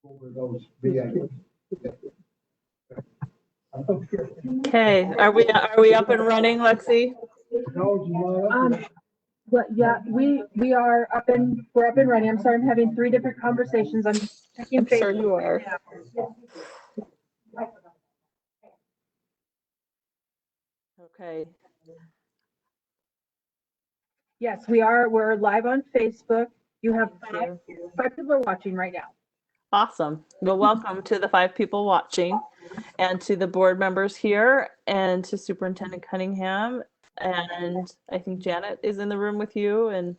over those VIs. Okay, are we up and running, Lexi? But yeah, we're up and running. I'm sorry, I'm having 3 different conversations. I'm just checking I'm sure Facebook you are. right now. Okay. Yes, we are. We're live on Facebook. You have Thank five people are watching right now. Awesome. Well, welcome to the 5 people watching, and to the board members here, and to Superintendent Cunningham. And I think Janet is in the room with you, and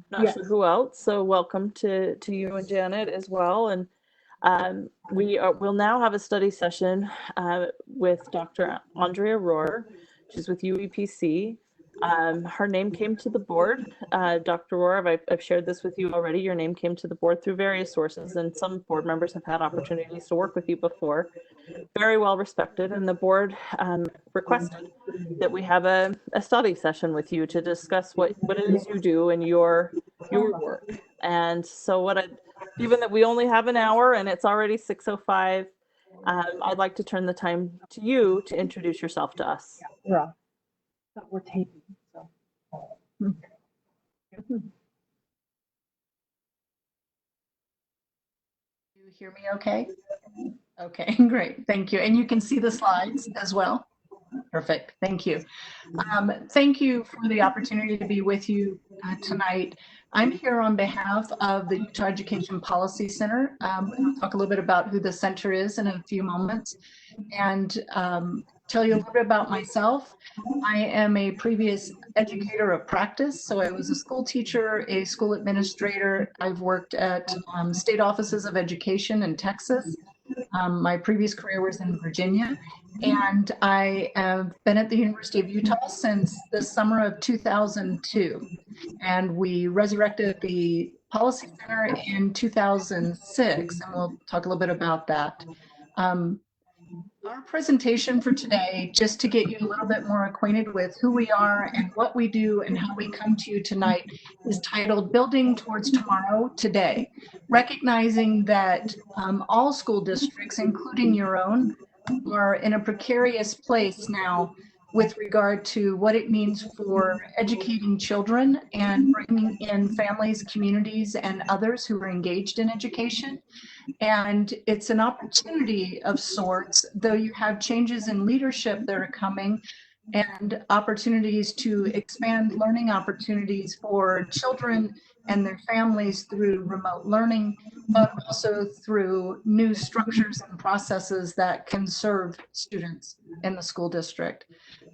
not Yes. sure who else. So welcome to you and Janet as well. And we'll now have a study session with Dr. Andrea Rohr. She's with UEPC. Her name came to the board. Dr. Rohr, I've shared this with you already. Your name came to the board through various sources, and some board members have had opportunities to work with you before. Very well respected, and the board requested that we have a study session with you to discuss what it is you do and your work. And so given that we only have an hour and it's already 6:05, I'd like to turn the time to you to introduce yourself to us. Yeah. But we're taping, so. You hear me okay? Okay, great. Thank you. And you can see the slides as well. Perfect. Thank you. Thank you for the opportunity to be with you tonight. I'm here on behalf of the Utah Education Policy Center. I'll talk a little bit about who the center is in a few moments, and tell you a little bit about myself. I am a previous educator of practice, so I was a school teacher, a school administrator. I've worked at state offices of education in Texas. My previous career was in Virginia, and I have been at the University of Utah since the summer of 2002. And we resurrected the Policy Center in 2006, and we'll talk a little bit about that. Our presentation for today, just to get you a little bit more acquainted with who we are and what we do and how we come to you tonight, is titled Building Towards Tomorrow Today, recognizing that all school districts, including your own, are in a precarious place now with regard to what it means for educating children and bringing in families, communities, and others who are engaged in education. And it's an opportunity of sorts, though you have changes in leadership that are coming and opportunities to expand learning opportunities for children and their families through remote learning, but also through new structures and processes that can serve students in the school district.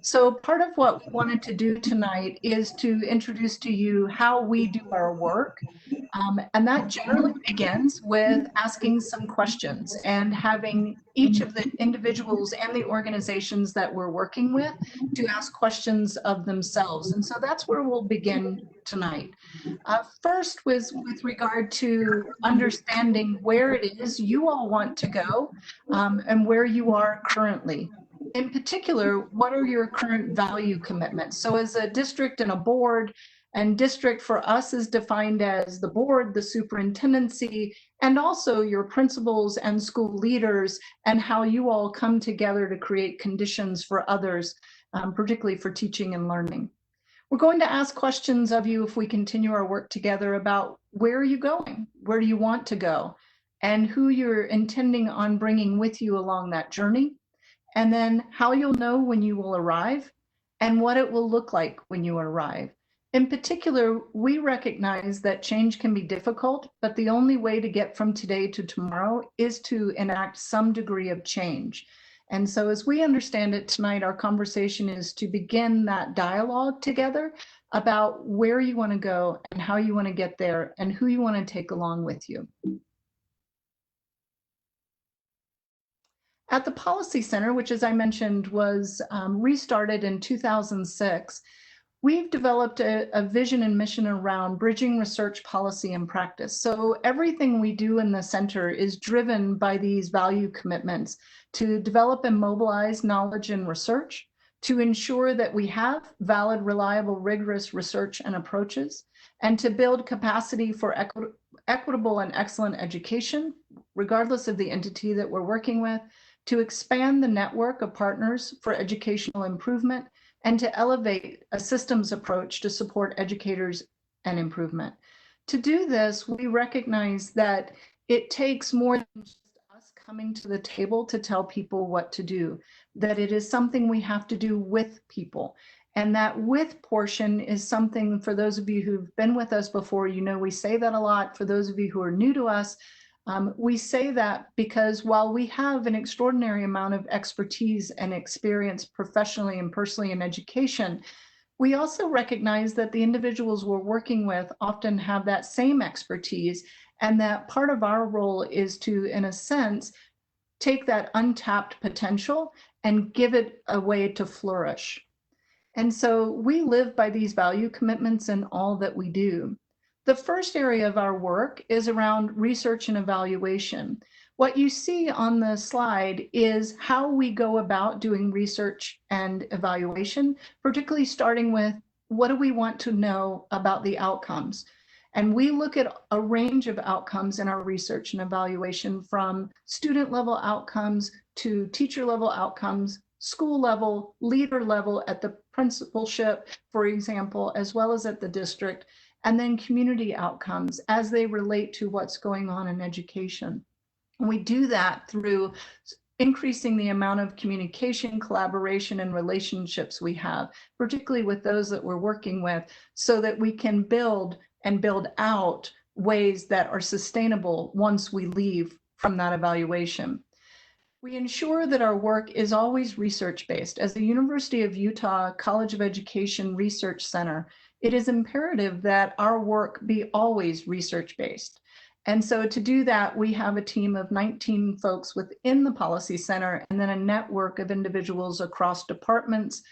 So part of what we wanted to do tonight is to introduce to you how we do our work. And that generally begins with asking some questions and having each of the individuals and the organizations that we're working with to ask questions of themselves. And so that's where we'll begin tonight. First was with regard to understanding where it is you all want to go and where you are currently. In particular, what are your current value commitments? So as a district and a board, and district for us is defined as the board, the superintendency, and also your principals and school leaders, and how you all come together to create conditions for others, particularly for teaching and learning. We're going to ask questions of you if we continue our work together about where are you going? Where do you want to go? And who you're intending on bringing with you along that journey. And then how you'll know when you will arrive and what it will look like when you arrive. In particular, we recognize that change can be difficult, but the only way to get from today to tomorrow is to enact some degree of change. And so as we understand it tonight, our conversation is to begin that dialogue together about where you want to go and how you want to get there and who you want to take along with you. At the Policy Center, which as I mentioned was restarted in 2006, we've developed a vision and mission around bridging research, policy, and practice. So everything we do in the center is driven by these value commitments to develop and mobilize knowledge and research, to ensure that we have valid, reliable, rigorous research and approaches, and to build capacity for equitable and excellent education regardless of the entity that we're working with, to expand the network of partners for educational improvement, and to elevate a systems approach to support educators and improvement. To do this, we recognize that it takes more than just us coming to the table to tell people what to do, that it is something we have to do with people. And that with portion is something, for those of you who've been with us before, you know we say that a lot. For those of you who are new to us, we say that because while we have an extraordinary amount of expertise and experience professionally and personally in education, we also recognize that the individuals we're working with often have that same expertise, and that part of our role is to, in a sense, take that untapped potential and give it a way to flourish. And so we live by these value commitments in all that we do. The first area of our work is around research and evaluation. What you see on the slide is how we go about doing research and evaluation, particularly starting with what do we want to know about the outcomes. And we look at a range of outcomes in our research and evaluation, from student level outcomes to teacher level outcomes, school level, leader level at the principalship, for example, as well as at the district, and then community outcomes as they relate to what's going on in education. And we do that through increasing the amount of communication, collaboration, and relationships we have, particularly with those that we're working with, so that we can build and build out ways that are sustainable once we leave from that evaluation. We ensure that our work is always research-based. As the University of Utah College of Education Research Center, it is imperative that our work be always research-based. And so to do that, we have a team of 19 folks within the Policy Center, and then a network of individuals across departments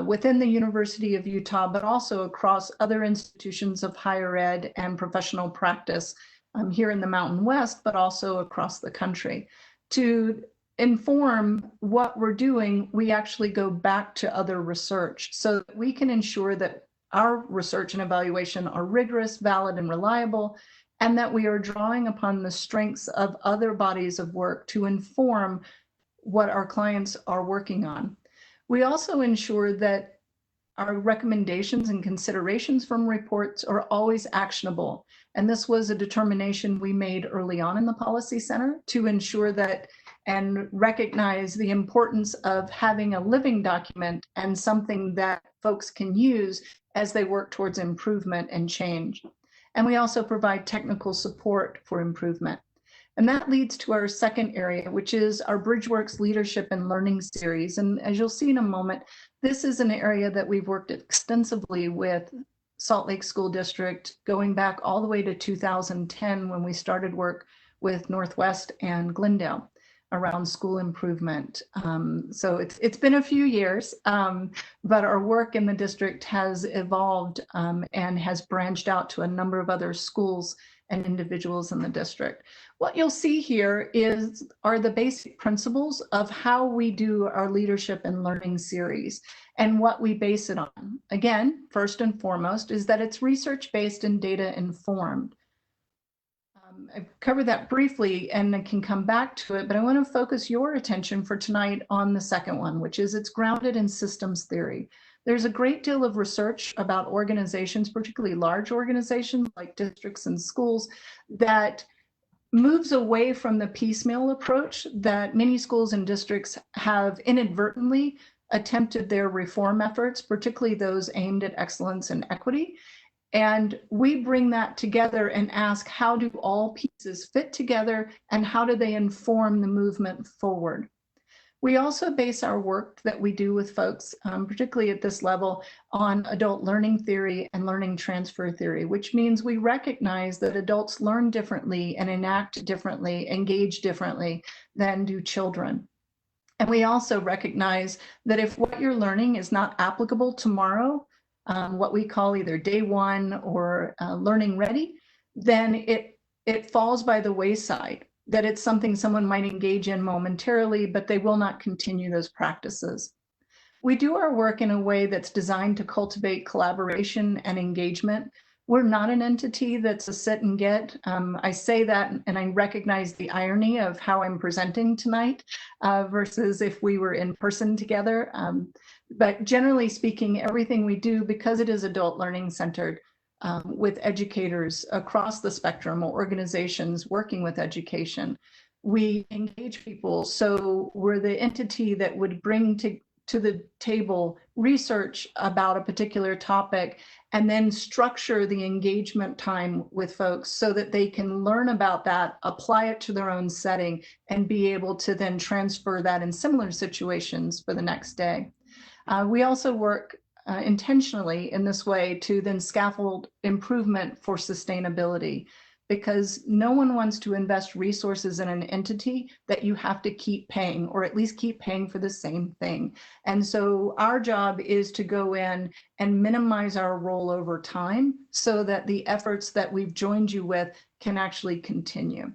within the University of Utah, but also across other institutions of higher ed and professional practice here in the Mountain West, but also across the country. To inform what we're doing, we actually go back to other research so that we can ensure that our research and evaluation are rigorous, valid, and reliable, and that we are drawing upon the strengths of other bodies of work to inform what our clients are working on. We also ensure that our recommendations and considerations from reports are always actionable. And this was a determination we made early on in the Policy Center to ensure that and recognize the importance of having a living document and something that folks can use as they work towards improvement and change. And we also provide technical support for improvement. And that leads to our second area, which is our Bridgeworks Leadership and Learning Series. And as you'll see in a moment, this is an area that we've worked extensively with Salt Lake School District, going back all the way to 2010 when we started work with Northwest and Glendale around school improvement. So it's been a few years, but our work in the district has evolved and has branched out to a number of other schools and individuals in the district. What you'll see here are the basic principles of how we do our leadership and learning series and what we base it on. Again, first and foremost is that it's research-based and data informed. I've covered that briefly and I can come back to it, but I want to focus your attention for tonight on the second one, which is it's grounded in systems theory. There's a great deal of research about organizations, particularly large organizations like districts and schools, that moves away from the piecemeal approach that many schools and districts have inadvertently attempted their reform efforts, particularly those aimed at excellence and equity. And we bring that together and ask, how do all pieces fit together and how do they inform the movement forward? We also base our work that we do with folks, particularly at this level, on adult learning theory and learning transfer theory, which means we recognize that adults learn differently and enact differently, engage differently than do children. And we also recognize that if what you're learning is not applicable tomorrow, what we call either day one or learning ready, then it falls by the wayside, that it's something someone might engage in momentarily, but they will not continue those practices. We do our work in a way that's designed to cultivate collaboration and engagement We're not an entity that's a sit and get. I say that and I recognize the irony of how I'm presenting tonight versus if we were in person together. But generally speaking, everything we do, because it is adult learning centered, with educators across the spectrum or organizations working with education, we engage people. So we're the entity that would bring to the table research about a particular topic and then structure the engagement time with folks so that they can learn about that, apply it to their own setting, and be able to then transfer that in similar situations for the next day. We also work intentionally in this way to then scaffold improvement for sustainability, because no one wants to invest resources in an entity that you have to keep paying, or at least keep paying for the same thing. And so our job is to go in and minimize our role over time so that the efforts that we've joined you with can actually continue.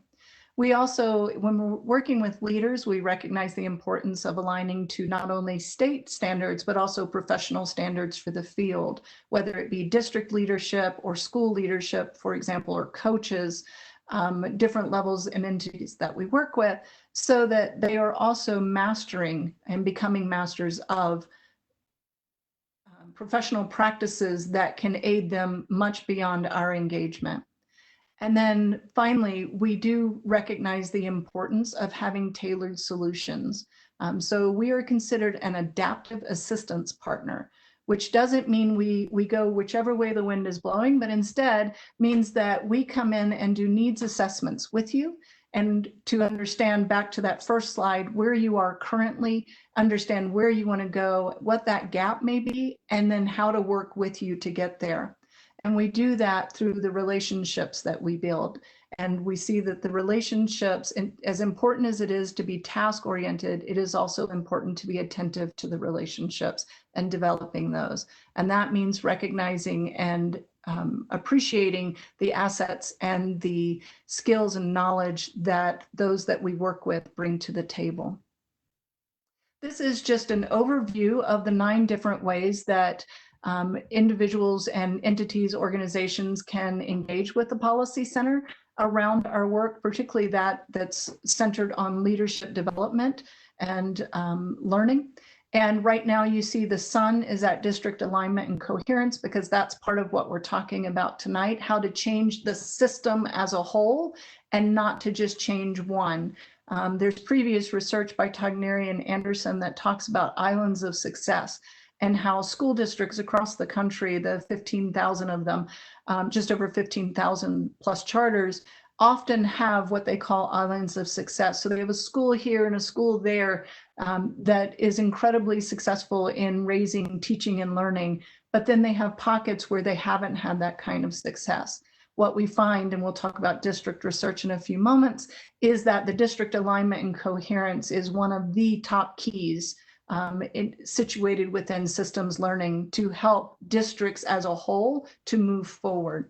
We also, when we're working with leaders, we recognize the importance of aligning to not only state standards, but also professional standards for the field, whether it be district leadership or school leadership, for example, or coaches, different levels and entities that we work with, so that they are also mastering and becoming masters of professional practices that can aid them much beyond our engagement. And then finally, we do recognize the importance of having tailored solutions. So we are considered an adaptive assistance partner, which doesn't mean we go whichever way the wind is blowing, but instead means that we come in and do needs assessments with you, and to understand, back to that first slide, where you are currently, understand where you want to go, what that gap may be, and then how to work with you to get there. And we do that through the relationships that we build. And we see that the relationships, as important as it is to be task-oriented, it is also important to be attentive to the relationships and developing those. And that means recognizing and appreciating the assets and the skills and knowledge that those that we work with bring to the table. This is just an overview of the 9 different ways that individuals and entities, organizations can engage with the Policy Center around our work, particularly that's centered on leadership development and learning. And right now you see the sun is at district alignment and coherence, because that's part of what we're talking about tonight, how to change the system as a whole and not to just change one. There's previous research by Togneri and Anderson that talks about islands of success, and how school districts across the country, the 15,000 of them, just over 15,000 plus charters, often have what they call islands of success. So they have a school here and a school there that is incredibly successful in raising teaching and learning, but then they have pockets where they haven't had that kind of success. What we find, and we'll talk about district research in a few moments, is that the district alignment and coherence is one of the top keys situated within systems learning to help districts as a whole to move forward.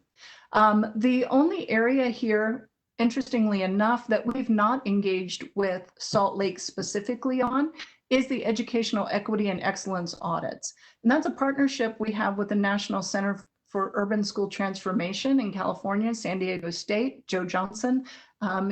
The only area here, interestingly enough, that we've not engaged with Salt Lake specifically on is the Educational Equity and Excellence Audits. And that's a partnership we have with the National Center for Urban School Transformation in California, San Diego State, Joe Johnson.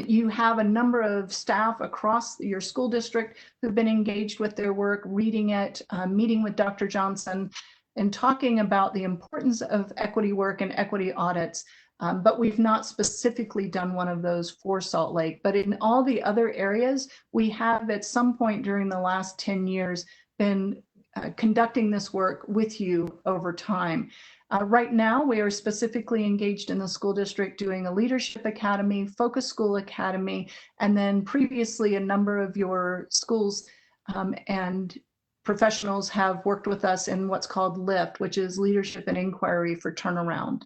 You have a number of staff across your school district who've been engaged with their work, reading it, meeting with Dr. Johnson, and talking about the importance of equity work and equity audits. But we've not specifically done one of those for Salt Lake. But in all the other areas, we have at some point during the last 10 years been conducting this work with you over time. Right now, we are specifically engaged in the school district doing a leadership academy, focus school academy, and then previously a number of your schools and professionals have worked with us in what's called LIFT, which is Leadership and Inquiry for Turnaround.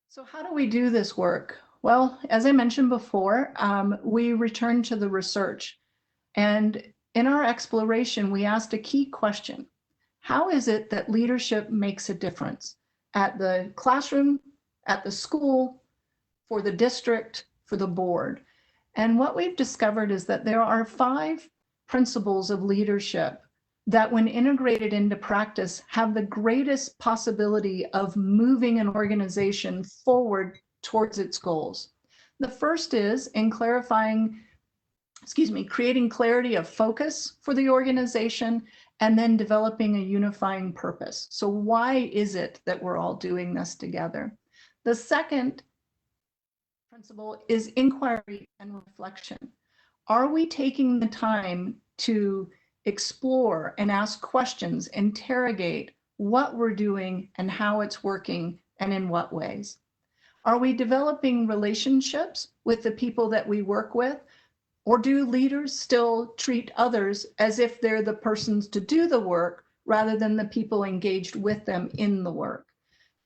So how do we do this work? Well, as I mentioned before, we return to the research. And in our exploration, we asked a key question. How is it that leadership makes a difference at the classroom, at the school, for the district, for the board? And what we've discovered is that there are 5 principles of leadership that when integrated into practice have the greatest possibility of moving an organization forward towards its goals. The first is in creating clarity of focus for the organization, and then developing a unifying purpose. So why is it that we're all doing this together? The second principle is inquiry and reflection. Are we taking the time to explore and ask questions, interrogate what we're doing and how it's working and in what ways? Are we developing relationships with the people that we work with? Or do leaders still treat others as if they're the persons to do the work rather than the people engaged with them in the work?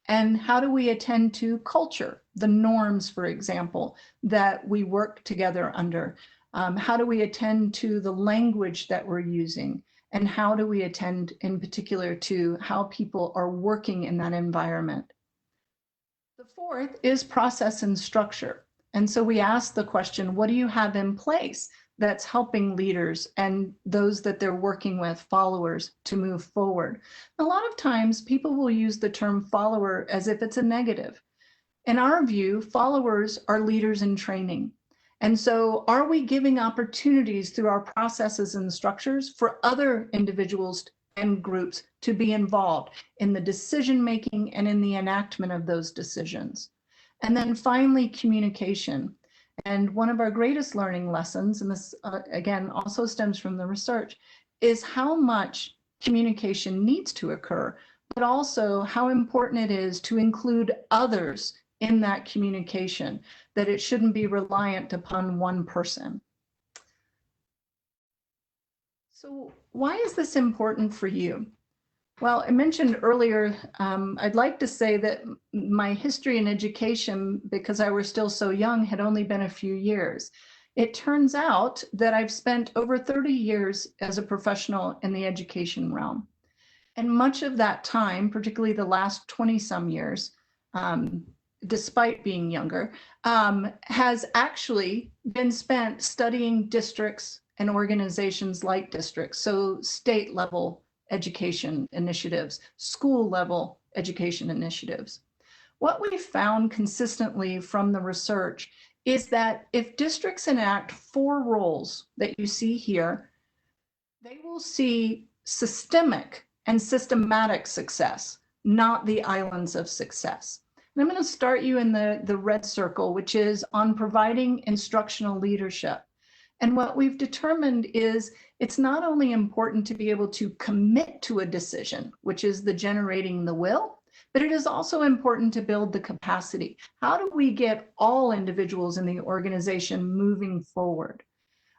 And how do we attend to culture, the norms, for example, that we work together under? How do we attend to the language that we're using? And how do we attend in particular to how people are working in that environment? The fourth is process and structure. And so we ask the question, what do you have in place that's helping leaders and those that they're working with, followers, to move forward? A lot of times people will use the term follower as if it's a negative. In our view, followers are leaders in training. And so are we giving opportunities through our processes and structures for other individuals and groups to be involved in the decision-making and in the enactment of those decisions? And then finally, communication. And one of our greatest learning lessons, and this again also stems from the research, is how much communication needs to occur, but also how important it is to include others in that communication, that it shouldn't be reliant upon one person. So why is this important for you? Well, I mentioned earlier, I'd like to say that my history in education, because I was still so young, had only been a few years. It turns out that I've spent over 30 years as a professional in the education realm. And much of that time, particularly the last 20 some years, despite being younger, has actually been spent studying districts and organizations like districts, so state level education initiatives, school level education initiatives. What we found consistently from the research is that if districts enact 4 roles that you see here, they will see systemic and systematic success, not the islands of success. And I'm going to start you in the red circle, which is on providing instructional leadership. And what we've determined is it's not only important to be able to commit to a decision, which is the generating the will, but it is also important to build the capacity. How do we get all individuals in the organization moving forward?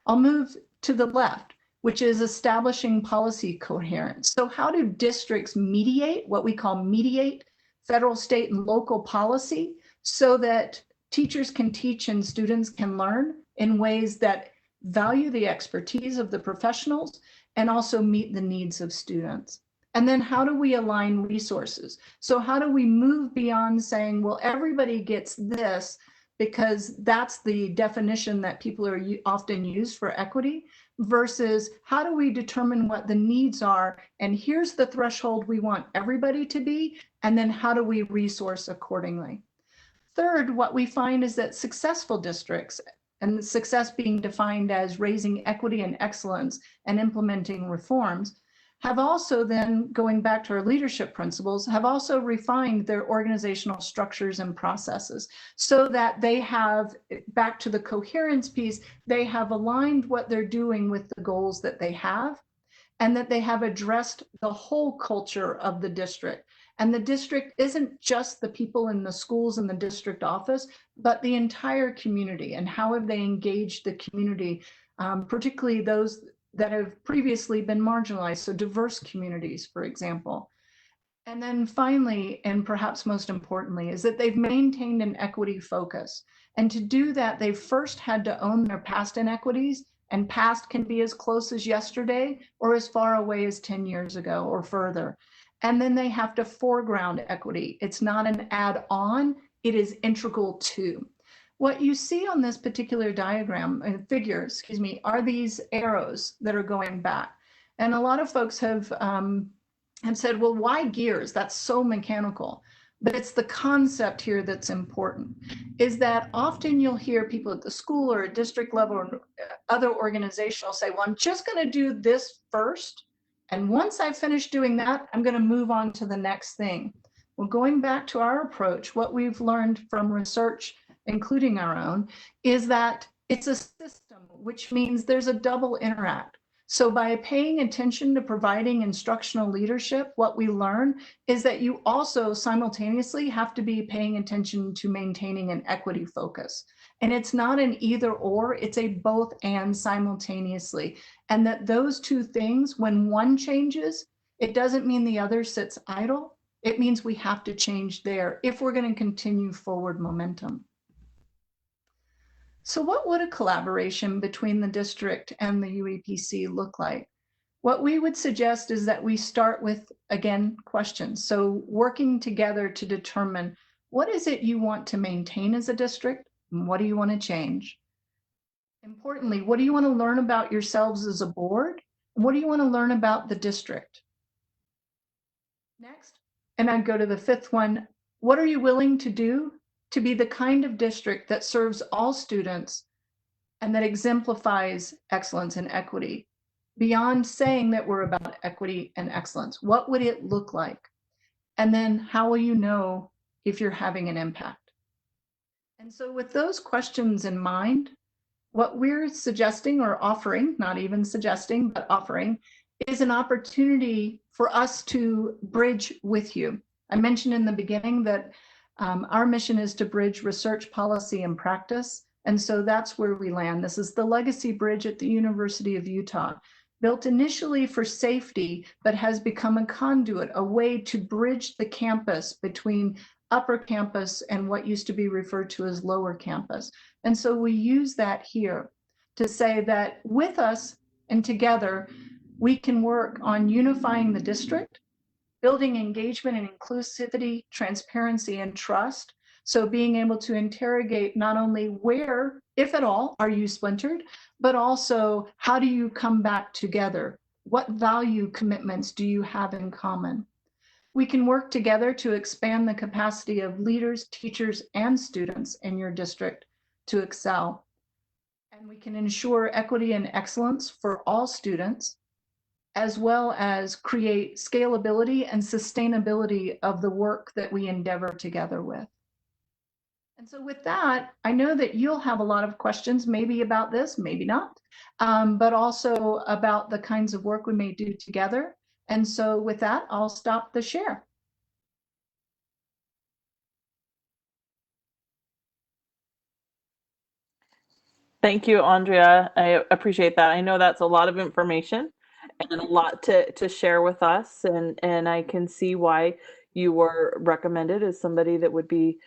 I'll move to the left, which is establishing policy coherence. So how do districts mediate, what we call mediate, federal, state, and local policy, so that teachers can teach and students can learn in ways that value the expertise of the professionals and also meet the needs of students? And then how do we align resources? So how do we move beyond saying, well, everybody gets this because that's the definition that people are often use for equity, versus how do we determine what the needs are, and here's the threshold we want everybody to be, and then how do we resource accordingly? Third, what we find is that successful districts, and success being defined as raising equity and excellence and implementing reforms, have also then, going back to our leadership principles, have also refined their organizational structures and processes so that they have, back to the coherence piece, they have aligned what they're doing with the goals that they have, and that they have addressed the whole culture of the district. And the district isn't just the people in the schools and the district office, but the entire community, and how have they engaged the community, particularly those that have previously been marginalized, so diverse communities, for example. And then finally, and perhaps most importantly, is that they've maintained an equity focus. And to do that, they've first had to own their past inequities, and past can be as close as yesterday or as far away as 10 years ago or further. And then they have to foreground equity. It's not an add-on, it is integral to. What you see on this particular diagram, figure, are these arrows that are going back. And a lot of folks have said, well, why gears? That's so mechanical. But it's the concept here that's important, is that often you'll hear people at the school or a district level or other organizational say, well, I'm just going to do this first. And once I finish doing that, I'm going to move on to the next thing. Well, going back to our approach, what we've learned from research, including our own, is that it's a system, which means there's a double interact. So by paying attention to providing instructional leadership, what we learn is that you also simultaneously have to be paying attention to maintaining an equity focus. And it's not an either or, it's a both and simultaneously. And that those two things, when one changes, it doesn't mean the other sits idle. It means we have to change there if we're going to continue forward momentum. So what would a collaboration between the district and the UEPC look like? What we would suggest is that we start with, again, questions. So working together to determine what is it you want to maintain as a district and what do you want to change? Importantly, what do you want to learn about yourselves as a board? And what do you want to learn about the district? Next, and I'd go to the fifth one, what are you willing to do to be the kind of district that serves all students and that exemplifies excellence and equity? Beyond saying that we're about equity and excellence, what would it look like? And then how will you know if you're having an impact? And so with those questions in mind, what we're suggesting or offering, not even suggesting, but offering, is an opportunity for us to bridge with you. I mentioned in the beginning that our mission is to bridge research, policy, and practice. And so that's where we land. This is the Legacy Bridge at the University of Utah, built initially for safety, but has become a conduit, a way to bridge the campus between upper campus and what used to be referred to as lower campus. And so we use that here to say that with us and together, we can work on unifying the district, building engagement and inclusivity, transparency, and trust. So being able to interrogate not only where, if at all, are you splintered, but also how do you come back together? What value commitments do you have in common? We can work together to expand the capacity of leaders, teachers, and students in your district to excel. And we can ensure equity and excellence for all students, as well as create scalability and sustainability of the work that we endeavor together with. And so with that, I know that you'll have a lot of questions, maybe about this, maybe not, but also about the kinds of work we may do together. And so with that, I'll stop the share. Thank you, Andrea. I appreciate that. I know that's a lot of information and a lot to share with us, and I can see why you were recommended as somebody that would be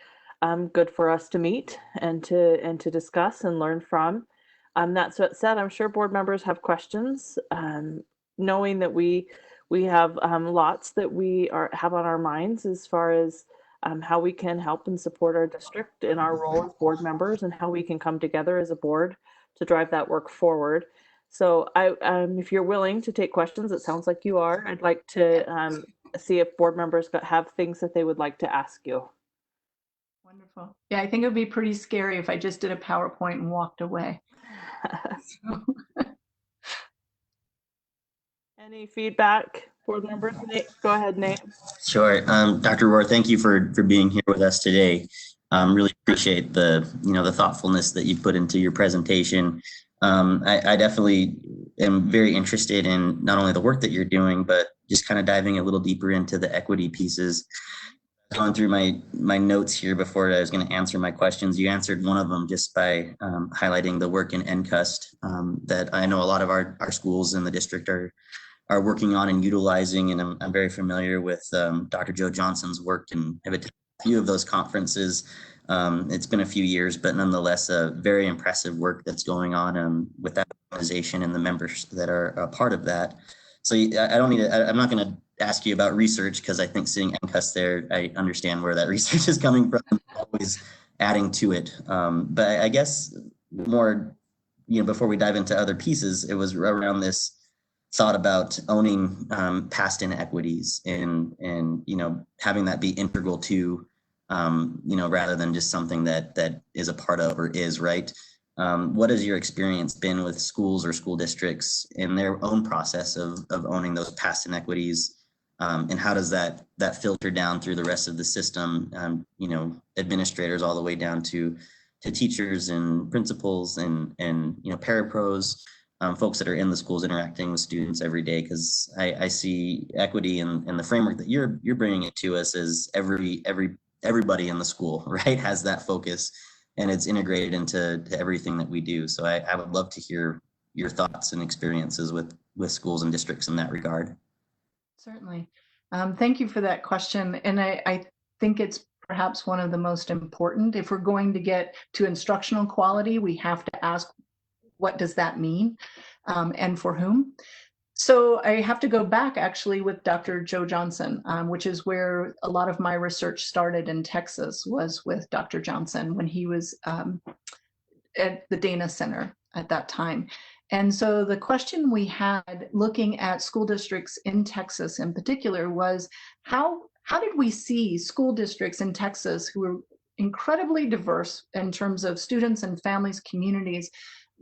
good for us to meet and to discuss and learn from. That said, I'm sure board members have questions. Knowing that we have lots that we have on our minds as far as how we can help and support our district in our role as board members and how we can come together as a board to drive that work forward. So if you're willing to take questions, it sounds like you are. I'd like to see if board members have things that they would like to ask you. Wonderful. Yeah, I think it would be pretty scary if I just did a PowerPoint and walked away. Any feedback, board members? Nate, go ahead, Nate. Sure. Dr. Rohr, thank you for being here with us today. Really appreciate the thoughtfulness that you put into your presentation. I definitely am very interested in not only the work that you're doing, but just kind of diving a little deeper into the equity pieces. Going through my notes here before I was going to answer my questions, you answered one of them just by highlighting the work in NCUST that I know a lot of our schools in the district are working on and utilizing, and I'm very familiar with Dr. Joe Johnson's work and have attended a few of those conferences. It's been a few years, but nonetheless, a very impressive work that's going on with that organization and the members that are a part of that. So I'm not going to ask you about research because I think seeing NCUST there, I understand where that research is coming from, always adding to it. But I guess more, before we dive into other pieces, it was around this thought about owning past inequities and having that be integral to rather than just something that is a part of or is right. What has your experience been with schools or school districts in their own process of owning those past inequities? And how does that filter down through the rest of the system? Administrators all the way down to teachers and principals and parapros, folks that are in the schools interacting with students every day. Because I see equity in the framework that you're bringing it to us as everybody in the school, right, has that focus, and it's integrated into everything that we do. So I would love to hear your thoughts and experiences with schools and districts in that regard. Certainly. Thank you for that question. And I think it's perhaps one of the most important. If we're going to get to instructional quality, we have to ask, what does that mean, and for whom? So I have to go back actually with Dr. Joe Johnson, which is where a lot of my research started in Texas, was with Dr. Johnson when he was at the Dana Center at that time. And so the question we had looking at school districts in Texas in particular was, how did we see school districts in Texas who were incredibly diverse in terms of students and families, communities,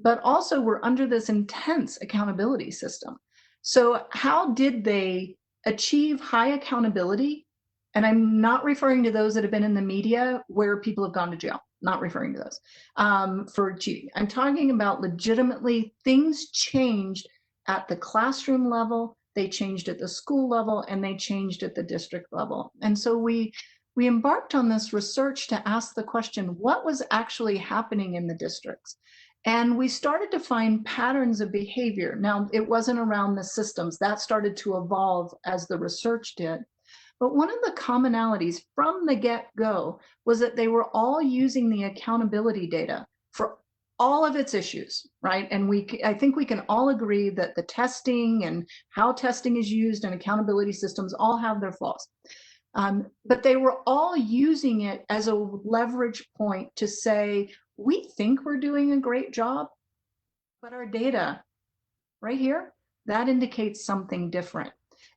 but also were under this intense accountability system? So how did they achieve high accountability? And I'm not referring to those that have been in the media where people have gone to jail. Not referring to those for cheating. I'm talking about legitimately things changed at the classroom level, they changed at the school level, and they changed at the district level. And so we embarked on this research to ask the question, what was actually happening in the districts? And we started to find patterns of behavior. Now, it wasn't around the systems. That started to evolve as the research did. But one of the commonalities from the get-go was that they were all using the accountability data for all of its issues, right? And I think we can all agree that the testing and how testing is used and accountability systems all have their flaws. But they were all using it as a leverage point to say, we think we're doing a great job, but our data right here, that indicates something different.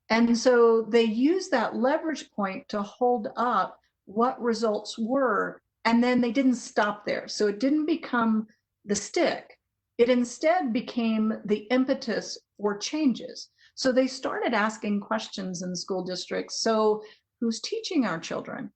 And so they use that leverage point to hold up what results were, and then they didn't stop there. So it didn't become the stick. It instead became the impetus for changes. So they started asking questions in school districts. So who's teaching our children?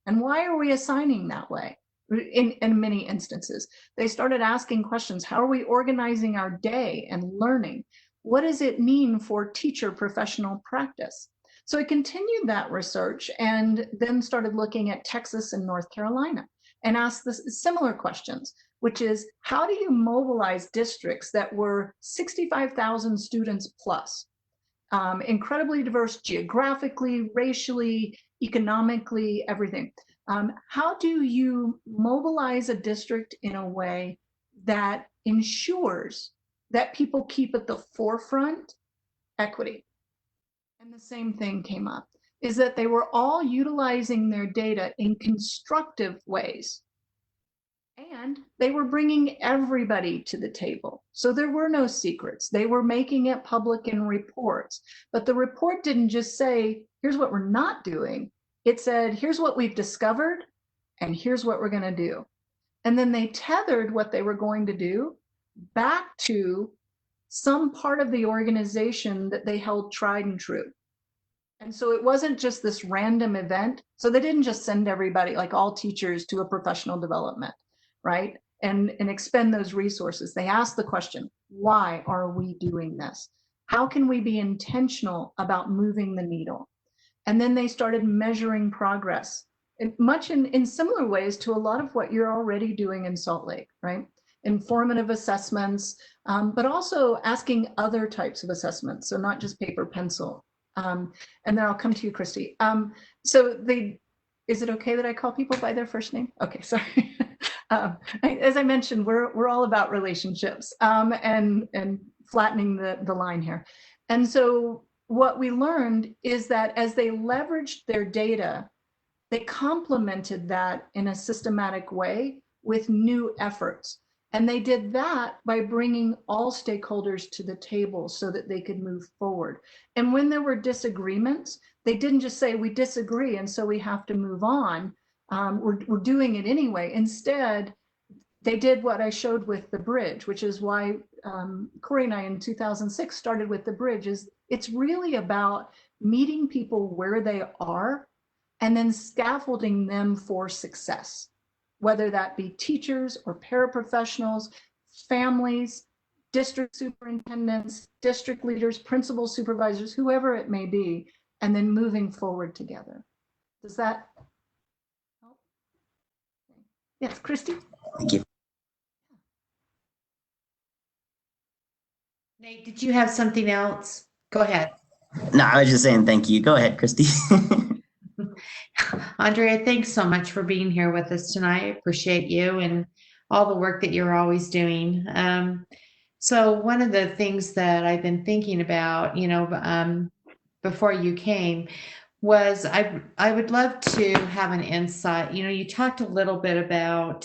And why are we assigning that way? In many instances, they started asking questions. How are we organizing our day and learning? What does it mean for teacher professional practice? So I continued that research and then started looking at Texas and North Carolina and asked similar questions, which is, how do you mobilize districts that were 65,000 students plus, incredibly diverse geographically, racially, economically, everything? How do you mobilize a district in a way that ensures that people keep at the forefront equity? And the same thing came up, is that they were all utilizing their data in constructive ways. And they were bringing everybody to the table. So there were no secrets. They were making it public in reports. But the report didn't just say, here's what we're not doing. It said, here's what we've discovered, and here's what we're going to do. And then they tethered what they were going to do back to some part of the organization that they held tried and true. And so it wasn't just this random event. So they didn't just send everybody, like all teachers, to a professional development, right? And expend those resources. They asked the question, why are we doing this? How can we be intentional about moving the needle? And then they started measuring progress, much in similar ways to a lot of what you're already doing in Salt Lake, right? Informative assessments, but also asking other types of assessments. So not just paper, pencil. And then I'll come to you, Christy. Is it okay that I call people by their first name? Okay, sorry. As I mentioned, we're all about relationships and flattening the line here. And so what we learned is that as they leveraged their data, they complemented that in a systematic way with new efforts. And they did that by bringing all stakeholders to the table so that they could move forward. And when there were disagreements, they didn't just say, we disagree, and so we have to move on. We're doing it anyway. Instead, they did what I showed with the bridge, which is why Corey and I in 2006 started with the bridge. Is it's really about meeting people where they are and then scaffolding them for success, whether that be teachers or paraprofessionals, families, district superintendents, district leaders, principal supervisors, whoever it may be, and then moving forward together. Does that help? Yes, Christy? Thank you. Nate, did you have something else? Go ahead. No, I was just saying thank you. Go ahead, Christy. Andrea, thanks so much for being here with us tonight. I appreciate you and all the work that you're always doing. So one of the things that I've been thinking about, before you came, was I would love to have an insight. You talked a little bit about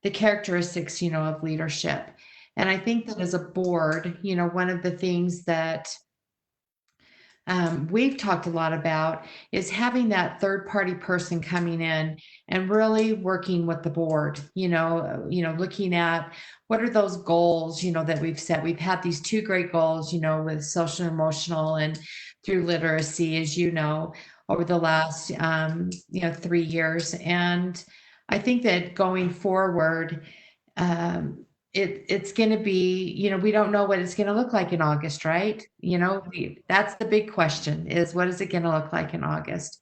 the characteristics, of leadership. And I think that as a board, one of the things that we've talked a lot about is having that third party person coming in and really working with the board, looking at what are those goals, that we've set. We've had these two great goals, with social and emotional and through literacy, as over the last, 3 years. And I think that going forward, it's going to be, we don't know what it's going to look like in August, right? That's the big question, is what is it going to look like in August?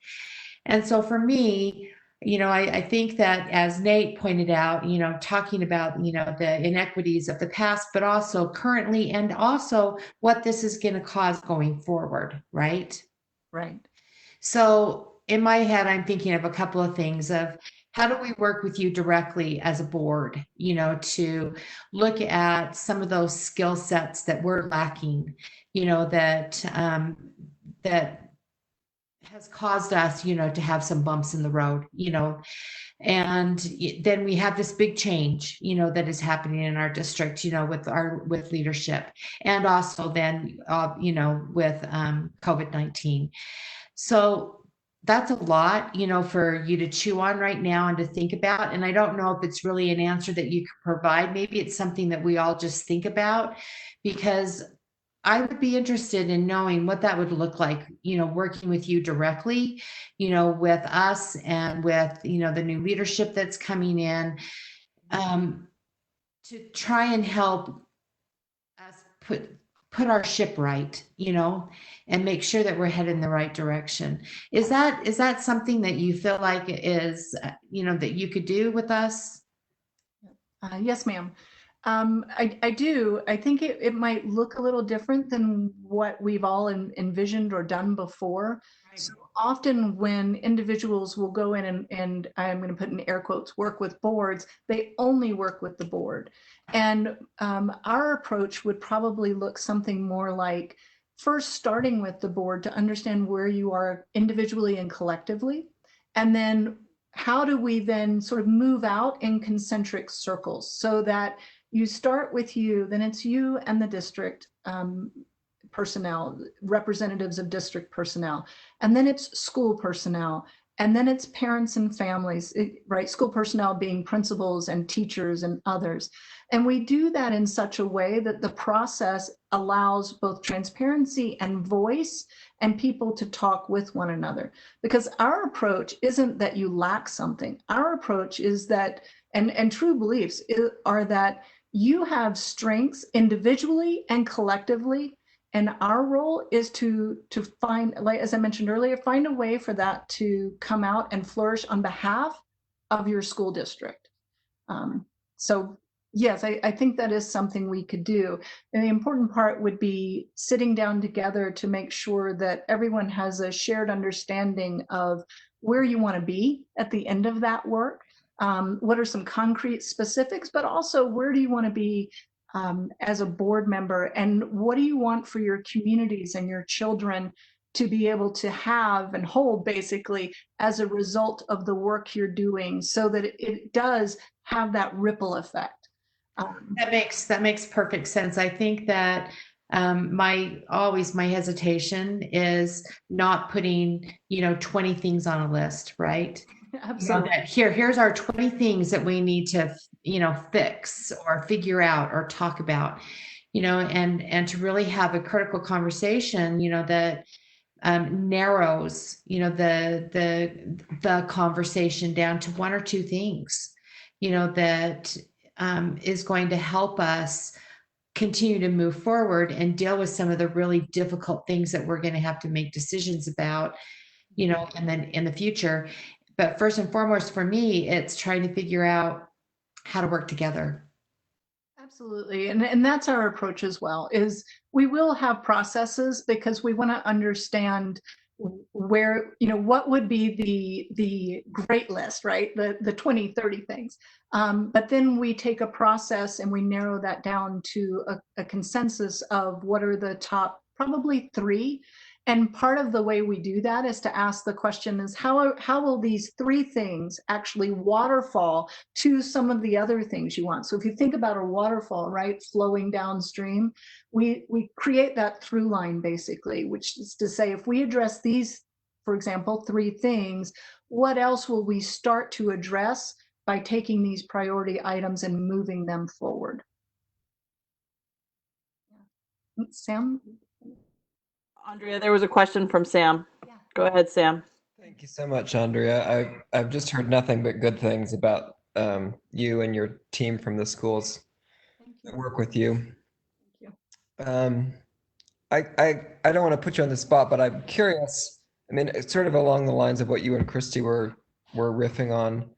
And so for me, I think that, as Nate pointed out, talking about, the inequities of the past, but also currently, and also what this is going to cause going forward, right? Right. So in my head, I'm thinking of a couple of things of, how do we work with you directly as a board, to look at some of those skill sets that we're lacking, that has caused us, to have some bumps in the road, and then we have this big change, that is happening in our district, with leadership, and also then, with COVID-19. So that's a lot, for you to chew on right now and to think about. And I don't know if it's really an answer that you could provide. Maybe it's something that we all just think about, because I would be interested in knowing what that would look like, working with you directly, with us and with, the new leadership that's coming in, to try and help us put our ship right, and make sure that we're headed in the right direction. Is that something that you feel like is, that you could do with us? Yes, ma'am. I do. I think it might look a little different than what we've all envisioned or done before. Right. So often when individuals will go in and I'm going to put in air quotes, work with boards, they only work with the board. And our approach would probably look something more like, first starting with the board to understand where you are individually and collectively, and then how do we then sort of move out in concentric circles, so that you start with you, then it's you and the district personnel, representatives of district personnel, and then it's school personnel, and then it's parents and families, right? School personnel being principals and teachers and others. And we do that in such a way that the process allows both transparency and voice and people to talk with one another. Because our approach isn't that you lack something. Our approach is that, and true beliefs are that you have strengths individually and collectively. And our role is to find, like, as I mentioned earlier, find a way for that to come out and flourish on behalf of your school district. So yes, I think that is something we could do. And the important part would be sitting down together to make sure that everyone has a shared understanding of where you want to be at the end of that work. What are some concrete specifics, but also where do you want to be as a board member, and what do you want for your communities and your children to be able to have and hold basically as a result of the work you're doing, so that it does have that ripple effect. That makes perfect sense. I think that my hesitation is not putting 20 things on a list, right? Absolutely. That here's our 20 things that we need to fix or figure out or talk about, and to really have a critical conversation that narrows the conversation down to one or two things that is going to help us continue to move forward and deal with some of the really difficult things that we're going to have to make decisions about, and then in the future. But first and foremost, for me, it's trying to figure out how to work together. Absolutely. And that's our approach as well, is we will have processes because we want to understand where, what would be the great list, right? The 20, 30 things. But then we take a process and we narrow that down to a consensus of what are the top, probably 3. And part of the way we do that is to ask the question is how will these 3 things actually waterfall to some of the other things you want? So if you think about a waterfall, right, flowing downstream, we create that through line basically, which is to say, if we address these, for example, 3 things, what else will we start to address by taking these priority items and moving them forward? Sam? Andrea, there was a question from Sam. Yeah. Go ahead, Sam. Thank you so much, Andrea. I've just heard nothing but good things about you and your team from the schools that work with you. Thank you. I don't want to put you on the spot, but I'm curious. I mean, it's sort of along the lines of what you and Christy were riffing on.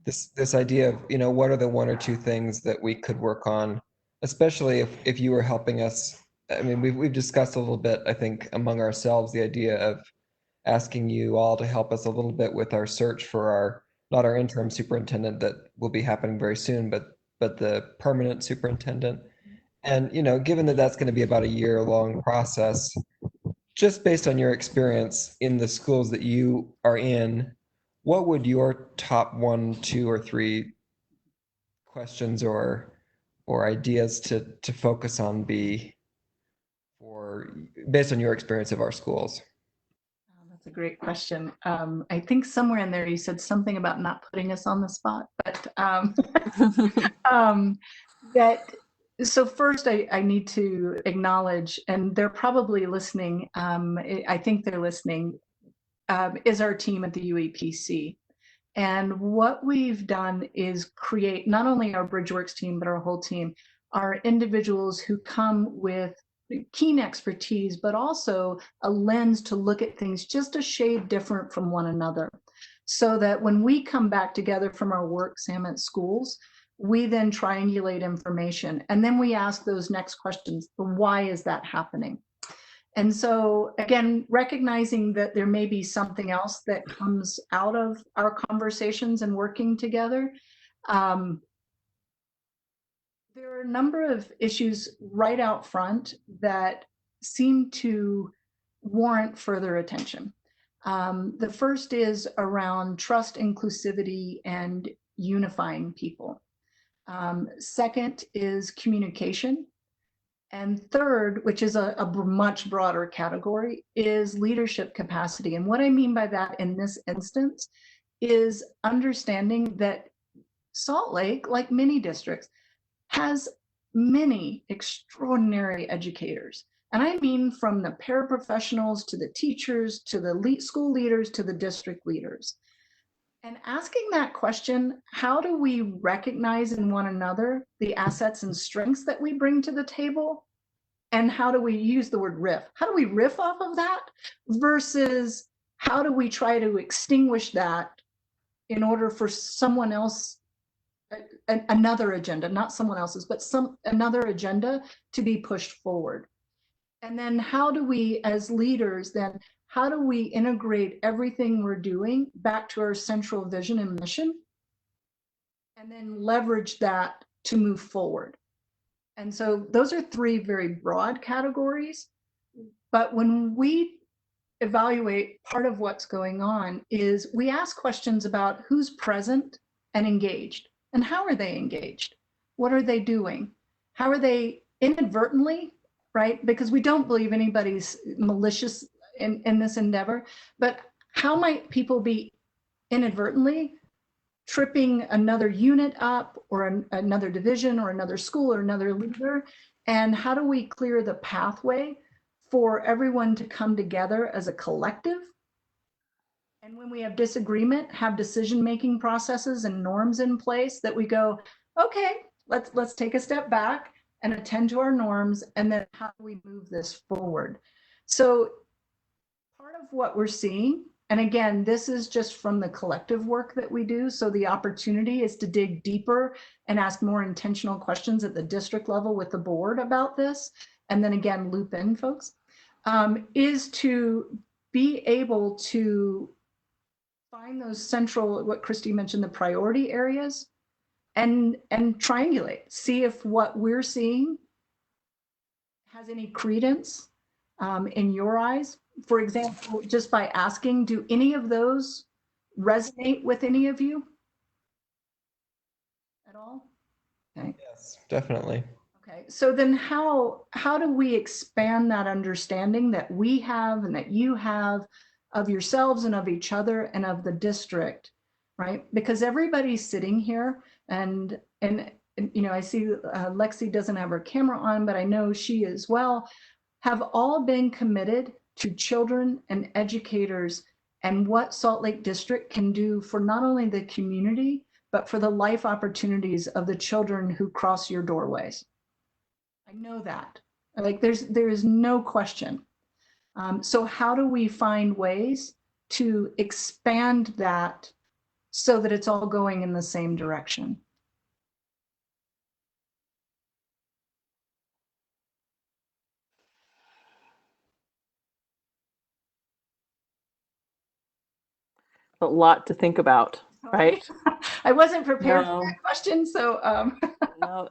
This idea of what are the 1 or 2 things that we could work on, especially if you were helping us. I mean, we've discussed a little bit, I think, among ourselves, the idea of asking you all to help us a little bit with our search for not our interim superintendent that will be happening very soon, but the permanent superintendent. And, given that that's going to be about a year-long process, just based on your experience in the schools that you are in, what would your top 1, 2, or 3 questions or ideas to focus on be, based on your experience of our schools? That's a great question. I think somewhere in there you said something about not putting us on the spot, but so first I need to acknowledge, and they're probably listening, I think they're listening, is our team at the UEPC. And what we've done is create not only our Bridgeworks team, but our whole team are individuals who come with keen expertise, but also a lens to look at things just a shade different from one another. So that when we come back together from our work, Sam, at schools, we then triangulate information. And then we ask those next questions. Why is that happening? And so, again, recognizing that there may be something else that comes out of our conversations and working together. There are a number of issues right out front that seem to warrant further attention. The first is around trust, inclusivity, and unifying people. Second is communication. And third, which is a much broader category, is leadership capacity. And what I mean by that in this instance is understanding that Salt Lake, like many districts, has many extraordinary educators. And I mean from the paraprofessionals to the teachers, to the school leaders, to the district leaders. And asking that question, how do we recognize in one another the assets and strengths that we bring to the table? And how do we use the word riff? How do we riff off of that versus how do we try to extinguish that in order for someone else, another agenda, not someone else's, but another agenda to be pushed forward? And then how do we, as leaders, then how do we integrate everything we're doing back to our central vision and mission, and then leverage that to move forward? And so those are 3 very broad categories. But when we evaluate part of what's going on is we ask questions about who's present and engaged, and how are they engaged? What are they doing? How are they inadvertently, right? Because we don't believe anybody's malicious in this endeavor, but how might people be inadvertently tripping another unit up, or another division, or another school, or another leader? And how do we clear the pathway for everyone to come together as a collective? And when we have disagreement, have decision-making processes and norms in place that we go, okay, let's take a step back and attend to our norms, and then how do we move this forward? So part of what we're seeing, and again, this is just from the collective work that we do, so the opportunity is to dig deeper and ask more intentional questions at the district level with the board about this, and then again, loop in folks, is to be able to find those central, what Christy mentioned, the priority areas, and triangulate, see if what we're seeing has any credence in your eyes. For example, just by asking, do any of those resonate with any of you at all? Okay. Yes, definitely. Okay, so then how do we expand that understanding that we have and that you have of yourselves and of each other and of the district, right? Because everybody's sitting here, and you know, I see Lexi doesn't have her camera on, but I know she as well, have all been committed to children and educators and what Salt Lake District can do for not only the community, but for the life opportunities of the children who cross your doorways. I know that. Like there is no question. So how do we find ways to expand that so that it's all going in the same direction? A lot to think about, right? I wasn't prepared No. for that question, so No,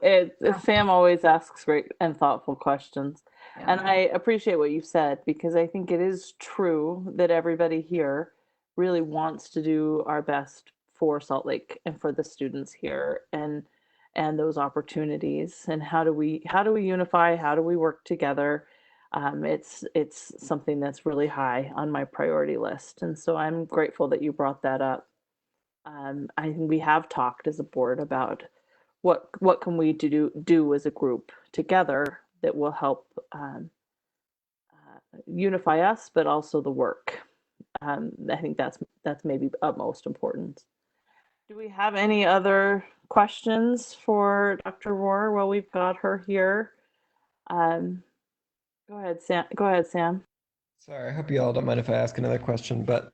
Sam always asks great and thoughtful questions. yeah. And I appreciate what you said, because I think it is true that everybody here really wants to do our best for Salt Lake and for the students here, and those opportunities. And how do we unify? How do we work together? It's something that's really high on my priority list, and so I'm grateful that you brought that up. I think we have talked as a board about what can we do as a group together that will help unify us, but also the work. I think that's maybe of most importance. Do we have any other questions for Dr. Rohr while we've got her here? Go ahead, Sam. Go ahead, Sam. Sorry, I hope you all don't mind if I ask another question, but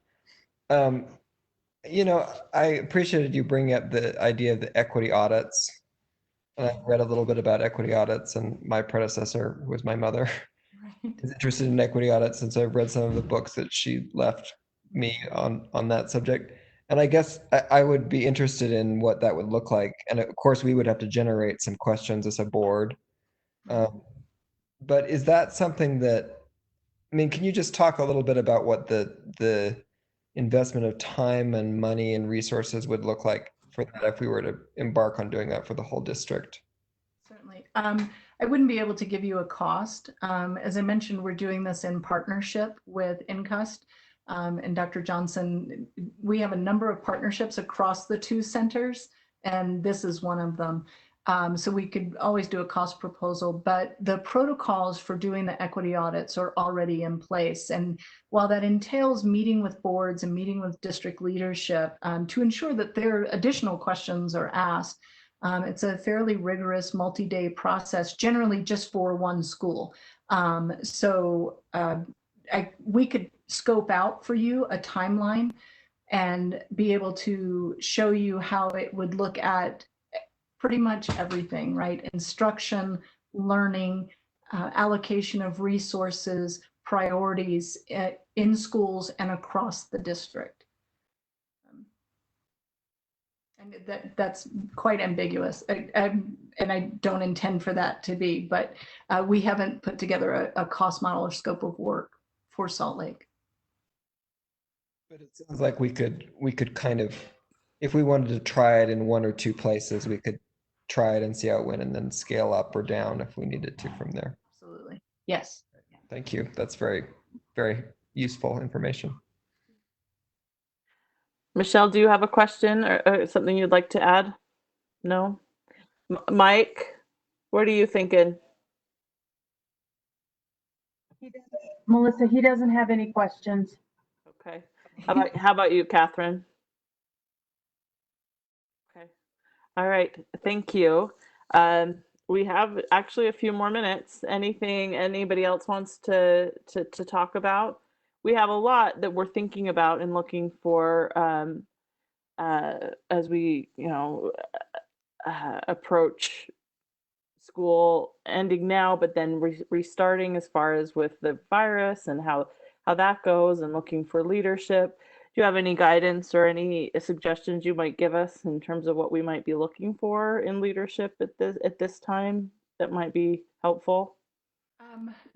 you know, I appreciated you bringing up the idea of the equity audits. And I've read a little bit about equity audits, and my predecessor, who was my mother, Right. is interested in equity audits, and so I've read some of the books that she left me on that subject. And I guess I would be interested in what that would look like. And of course, we would have to generate some questions as a board. But is that something that, I mean, can you just talk a little bit about what the investment of time and money and resources would look like for that if we were to embark on doing that for the whole district? Certainly. I wouldn't be able to give you a cost. As I mentioned, we're doing this in partnership with InCust and Dr. Johnson. We have a number of partnerships across the two centers, and this is one of them. So we could always do a cost proposal, but the protocols for doing the equity audits are already in place. And while that entails meeting with boards and meeting with district leadership to ensure that their additional questions are asked, it's a fairly rigorous multi-day process, generally just for one school. We could scope out for you a timeline and be able to show you how it would look at pretty much everything, right? Instruction, learning, allocation of resources, priorities in schools and across the district. And that's quite ambiguous, and I don't intend for that to be, but we haven't put together a cost model or scope of work for Salt Lake. But it sounds like we could kind of, if we wanted to try it in one or two places, we could try it and see how it went and then scale up or down if we needed to from there. Absolutely. Yes. Thank you. That's very, very useful information. Michelle, do you have a question or something you'd like to add? No? Mike, what are you thinking? Melissa, he doesn't have any questions. Okay. How about you, Catherine? Okay. All right. Thank you. We have actually a few more minutes. Anything anybody else wants to talk about? We have a lot that we're thinking about and looking for as we, approach school ending now, but then restarting as far as with the virus and how that goes, and looking for leadership. Do you have any guidance or any suggestions you might give us in terms of what we might be looking for in leadership at this time that might be helpful?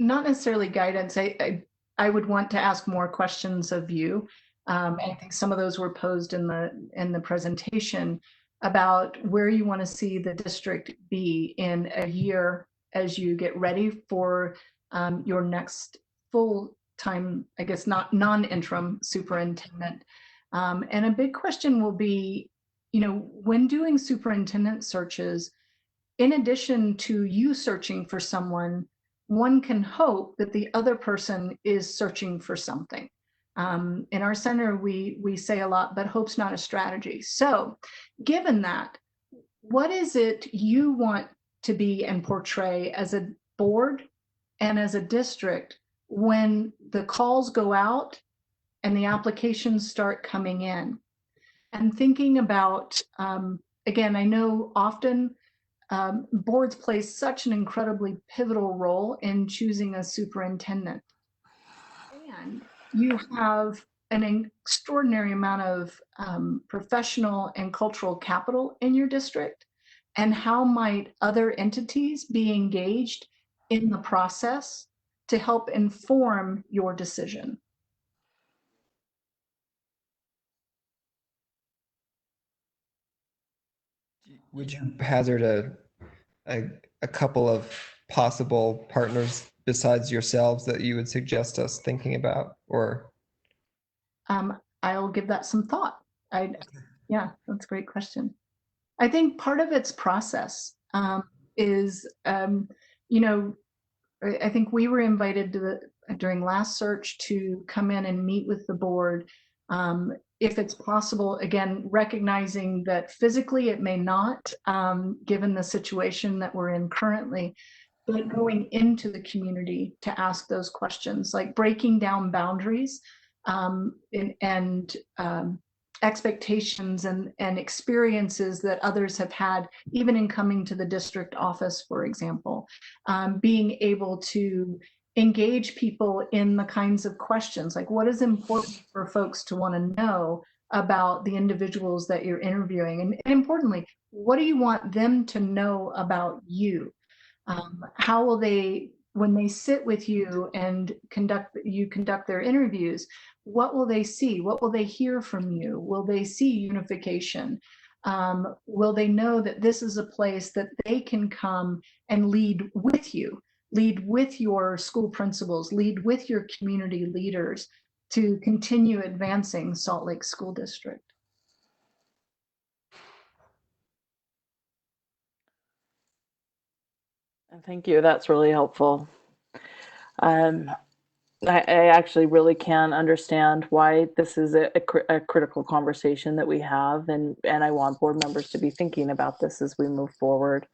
Not necessarily guidance. I would want to ask more questions of you. I think some of those were posed in the presentation about where you want to see the district be in a year as you get ready for your next full-time, I guess not non-interim superintendent. And a big question will be, when doing superintendent searches, in addition to you searching for someone, one can hope that the other person is searching for something. In our center, we say a lot, but hope's not a strategy. So given that, what is it you want to be and portray as a board and as a district when the calls go out and the applications start coming in? And thinking about, again, I know often boards play such an incredibly pivotal role in choosing a superintendent. And you have an extraordinary amount of professional and cultural capital in your district. And how might other entities be engaged in the process to help inform your decision? Would you hazard a couple of possible partners besides yourselves that you would suggest us thinking about, or? I'll give that some thought. Yeah, that's a great question. I think part of its process is, I think we were invited during last search to come in and meet with the board. If it's possible, again, recognizing that physically it may not, given the situation that we're in currently, but going into the community to ask those questions, like breaking down boundaries and expectations and experiences that others have had, even in coming to the district office, for example, being able to engage people in the kinds of questions, like what is important for folks to want to know about the individuals that you're interviewing, and importantly, what do you want them to know about you? How will they, when they sit with you and conduct their interviews, what will they see? What will they hear from you? Will they see unification? Will they know that this is a place that they can come and lead with you, lead with your school principals, lead with your community leaders to continue advancing Salt Lake School District? Thank you. That's really helpful. I actually really can understand why this is a critical conversation that we have, and I want board members to be thinking about this as we move forward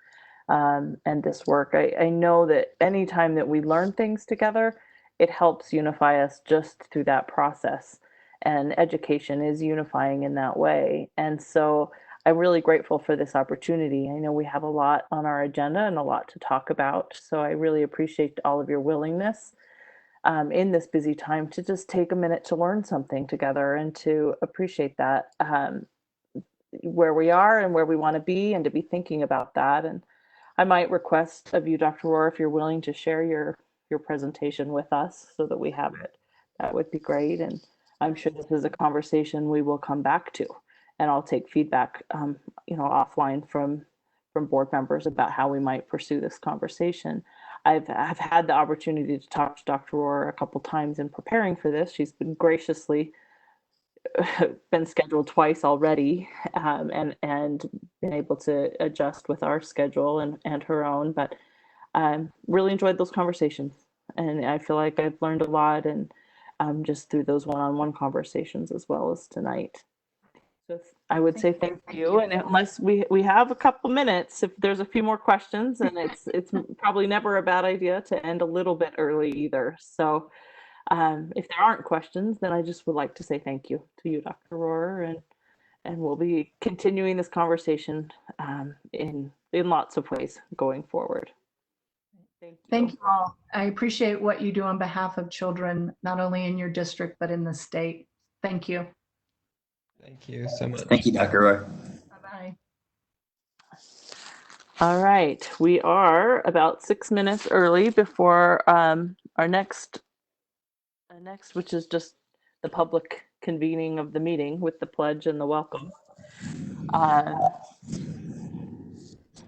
and this work. I know that anytime that we learn things together, it helps unify us just through that process, and education is unifying in that way. And so I'm really grateful for this opportunity. I know we have a lot on our agenda and a lot to talk about, so I really appreciate all of your willingness in this busy time to just take a minute to learn something together and to appreciate that where we are and where we want to be, and to be thinking about that. And I might request of you, Dr. Rohr, if you're willing to share your presentation with us so that we have it, that would be great. And I'm sure this is a conversation we will come back to, and I'll take feedback, offline from board members about how we might pursue this conversation. I've had the opportunity to talk to Dr. Rohr a couple times in preparing for this. She's been graciously been scheduled twice already, and been able to adjust with our schedule and her own. But really enjoyed those conversations, and I feel like I've learned a lot, and just through those one-on-one conversations as well as tonight. So I would say thank you. And unless we have a couple minutes, if there's a few more questions, and it's probably never a bad idea to end a little bit early either. So if there aren't questions, then I just would like to say thank you to you, Dr. Rohr, and we'll be continuing this conversation in lots of ways going forward. Thank you. Thank you all. I appreciate what you do on behalf of children, not only in your district, but in the state. Thank you. Thank you so much. Thank you, Dr. Rohr. Bye-bye. All right, we are about 6 minutes early before our next, which is just the public convening of the meeting with the pledge and the welcome.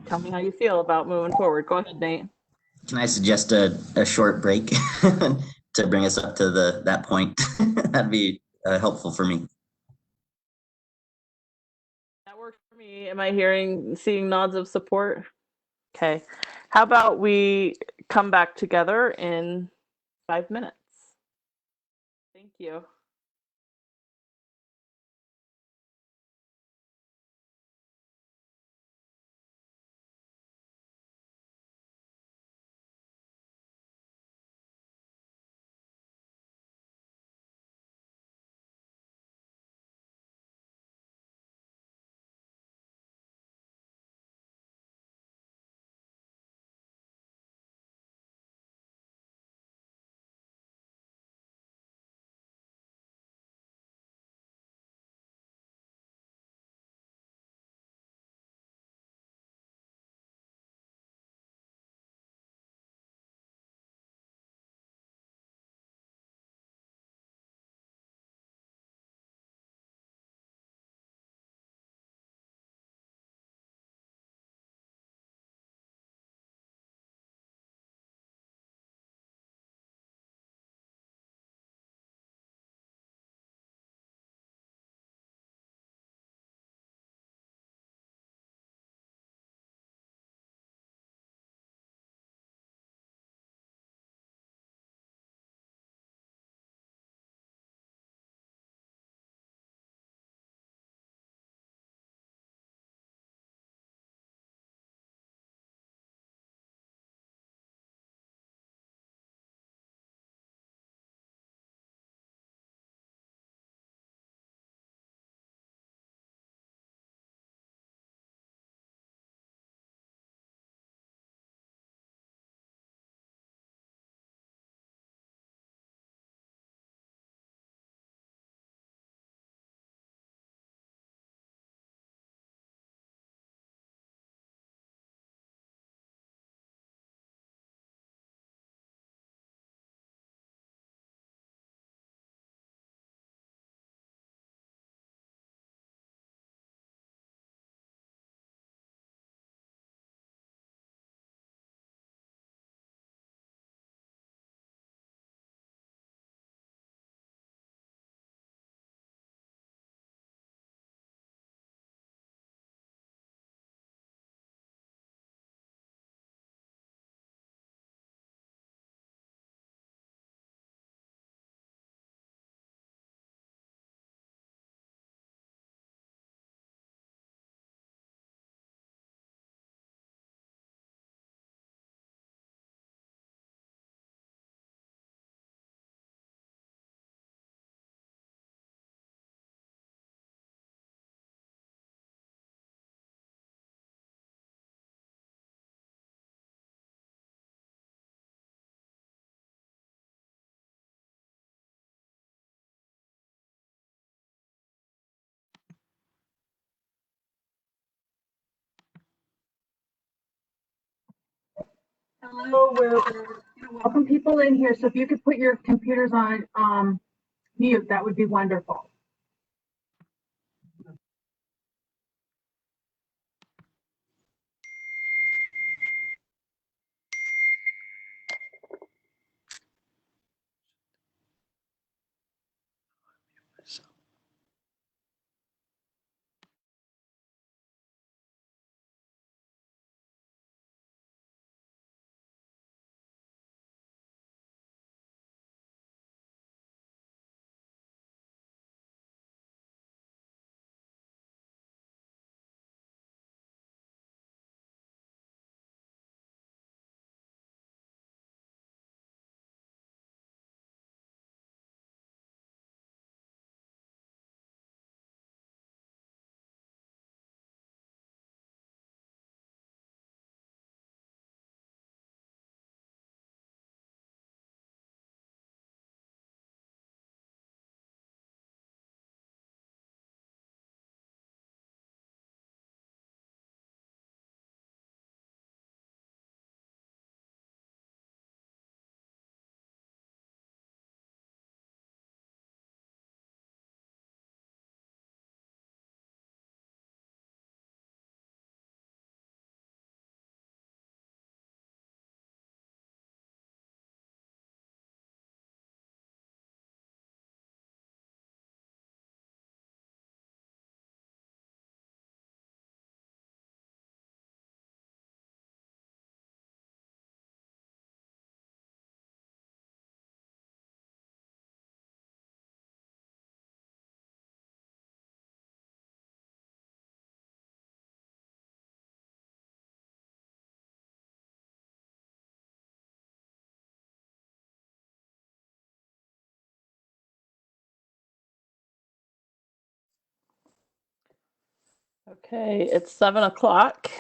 Tell me how you feel about moving forward. Go ahead, Nate. Can I suggest a short break to bring us up to that point? That'd be helpful for me. That works for me. Am I seeing nods of support? Okay. How about we come back together in 5 minutes? Thank you. Hello, we're gonna welcome people in here. So if you could put your computers on mute, that would be wonderful. Okay, it's 7 o'clock.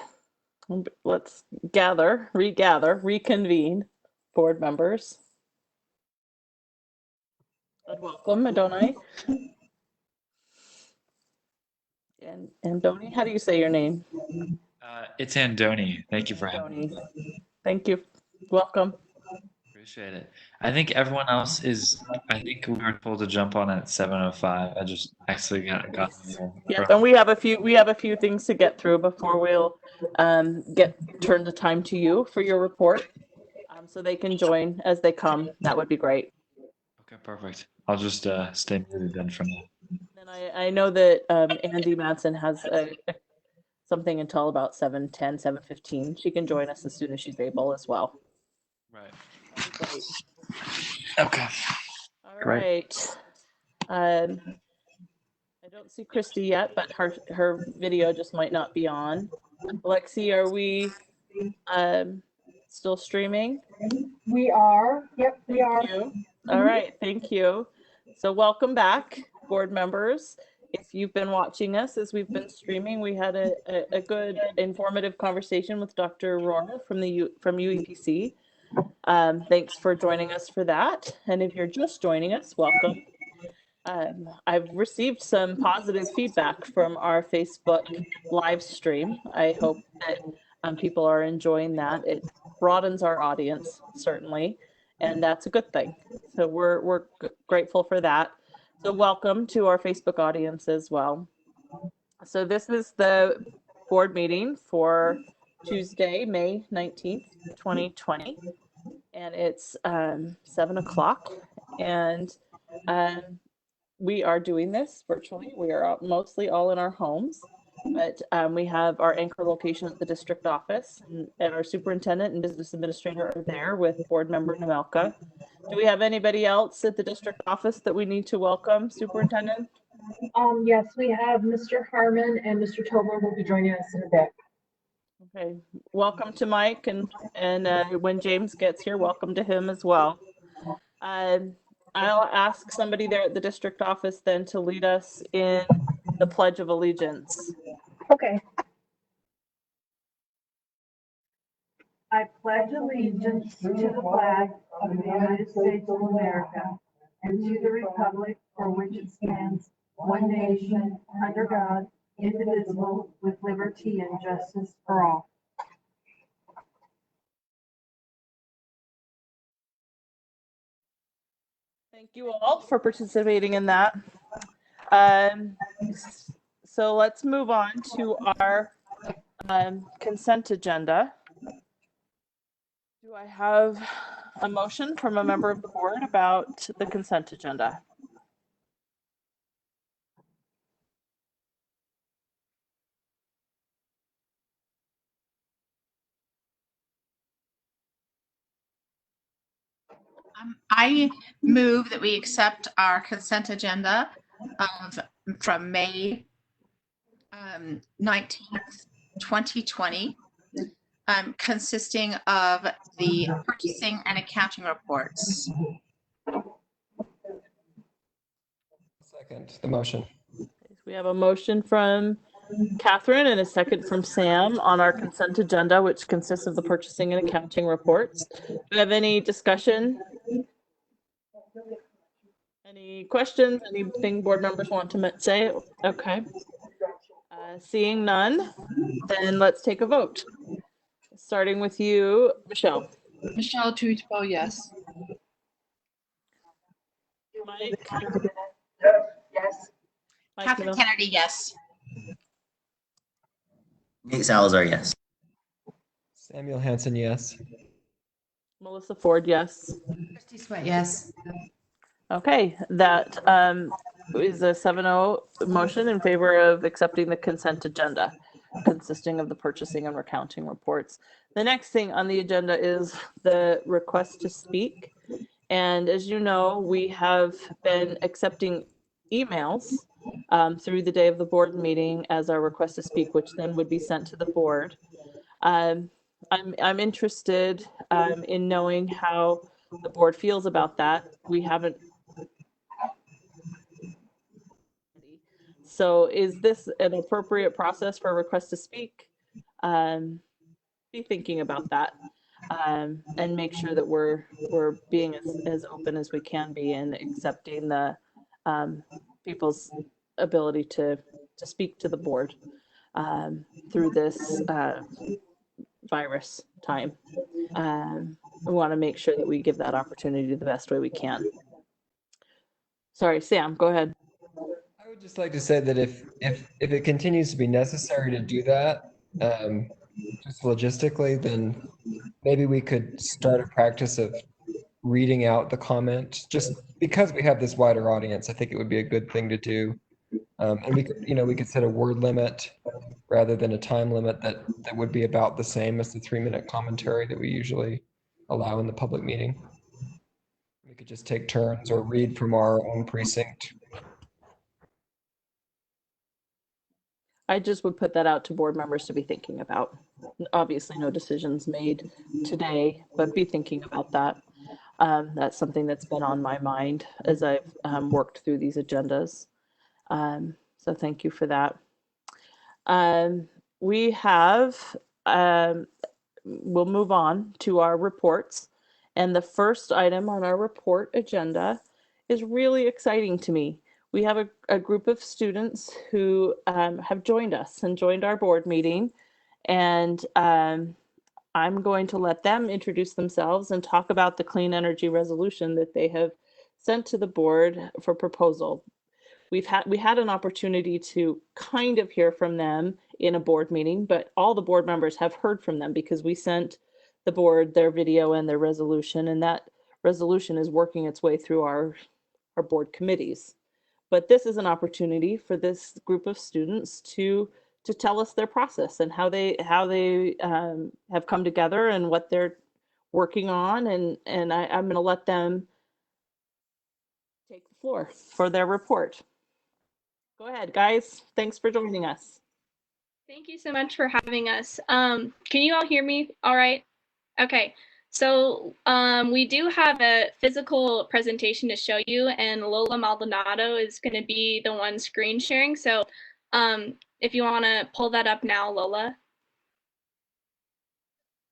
Let's reconvene, board members. And welcome, Adonai. And Andoni, how do you say your name? It's Andoni. Thank you for having me. Andoni. Thank you. Welcome. Appreciate it. I think everyone else is. I think we were told to jump on at 7:05. I just actually got here. Yes, and we have a few things to get through before we'll turn the time to you for your report. So they can join as they come. That would be great. Okay, perfect. I'll just stay muted then from now. And I know that Andy Madsen has something until about 7:10, 7:15. She can join us as soon as she's able as well. Right. Great. Okay. All Great. right. I don't see Christy yet, but her video just might not be on. Lexi, are we still streaming? We are. Yep, we are. Thank you. All right, thank you. So welcome back, board members. If you've been watching us as we've been streaming, we had a good informative conversation with Dr. Rohr from UEPC. Thanks for joining us for that. And if you're just joining us, welcome. I've received some positive feedback from our Facebook live stream. I hope that people are enjoying that. It broadens our audience, certainly, and that's a good thing. So we're grateful for that. So welcome to our Facebook audience as well. So this is the board meeting for Tuesday, May 19th, 2020, and it's 7 o'clock, and we are doing this virtually. We are mostly all in our homes, but we have our anchor location at the district office, and our superintendent and business administrator are there with board member Namelka. Do we have anybody else at the district office that we need to welcome, Superintendent? Yes, we have Mr. Harmon and Mr. Tobler will be joining us in a bit. Okay, welcome to Mike, and when James gets here, welcome to him as well. I'll ask somebody there at the district office then to lead us in the Pledge of Allegiance. Okay. I pledge allegiance to the flag of the United States of America and to the republic for which it stands, one nation, under God, indivisible, with liberty and justice for all. Thank you all for participating in that. Um, so let's move on to our consent agenda. Do I have a motion from a member of the board about the consent agenda? I move that we accept our consent agenda from May 19th, 2020, consisting of the purchasing and accounting reports. Second the motion. We have a motion from Catherine and a second from Sam on our consent agenda, which consists of the purchasing and accounting reports. Do we have any discussion? Any questions? Anything board members want to say? Okay. Seeing none, then let's take a vote. Starting with you, Michelle. Michelle Trudeau, yes. Mike? Yes. Mike Catherine Miller? Kennedy, yes. Nate Salazar, yes. Samuel Hansen, yes. Melissa Ford, yes. Christy Sweat, yes. Okay, that is a 7-0 motion in favor of accepting the consent agenda, consisting of the purchasing and accounting reports. The next thing on the agenda is the request to speak. And as you know, we have been accepting emails through the day of the board meeting as our request to speak, which then would be sent to the board. I'm interested in knowing how the board feels about that. We haven't. So is this an appropriate process for a request to speak? Be thinking about that and make sure that we're being as open as we can be in accepting the people's ability to speak to the board through this virus time. We want to make sure that we give that opportunity the best way we can. Sorry, Sam, go ahead. I would just like to say that if it continues to be necessary to do that, just logistically, then maybe we could start a practice of reading out the comment. Just because we have this wider audience, I think it would be a good thing to do. And we could set a word limit rather than a time limit that would be about the same as the 3-minute commentary that we usually allow in the public meeting. We could just take turns or read from our own precinct. I just would put that out to board members to be thinking about. Obviously, no decisions made today, but be thinking about that. That's something that's been on my mind as I've worked through these agendas. So thank you for that. We have, we'll move on to our reports. And the first item on our report agenda is really exciting to me. We have a group of students who have joined us and joined our board meeting. And I'm going to let them introduce themselves and talk about the clean energy resolution that they have sent to the board for proposal. We had an opportunity to kind of hear from them in a board meeting, but all the board members have heard from them because we sent the board their video and their resolution, and that resolution is working its way through our board committees. But this is an opportunity for this group of students to tell us their process and how they have come together and what they're working on, and I'm going to let them take the floor for their report. Go ahead, guys. Thanks for joining us. Thank you so much for having us. Can you all hear me all right? Okay. So we do have a physical presentation to show you, and Lola Maldonado is going to be the one screen sharing. So if you want to pull that up now, Lola.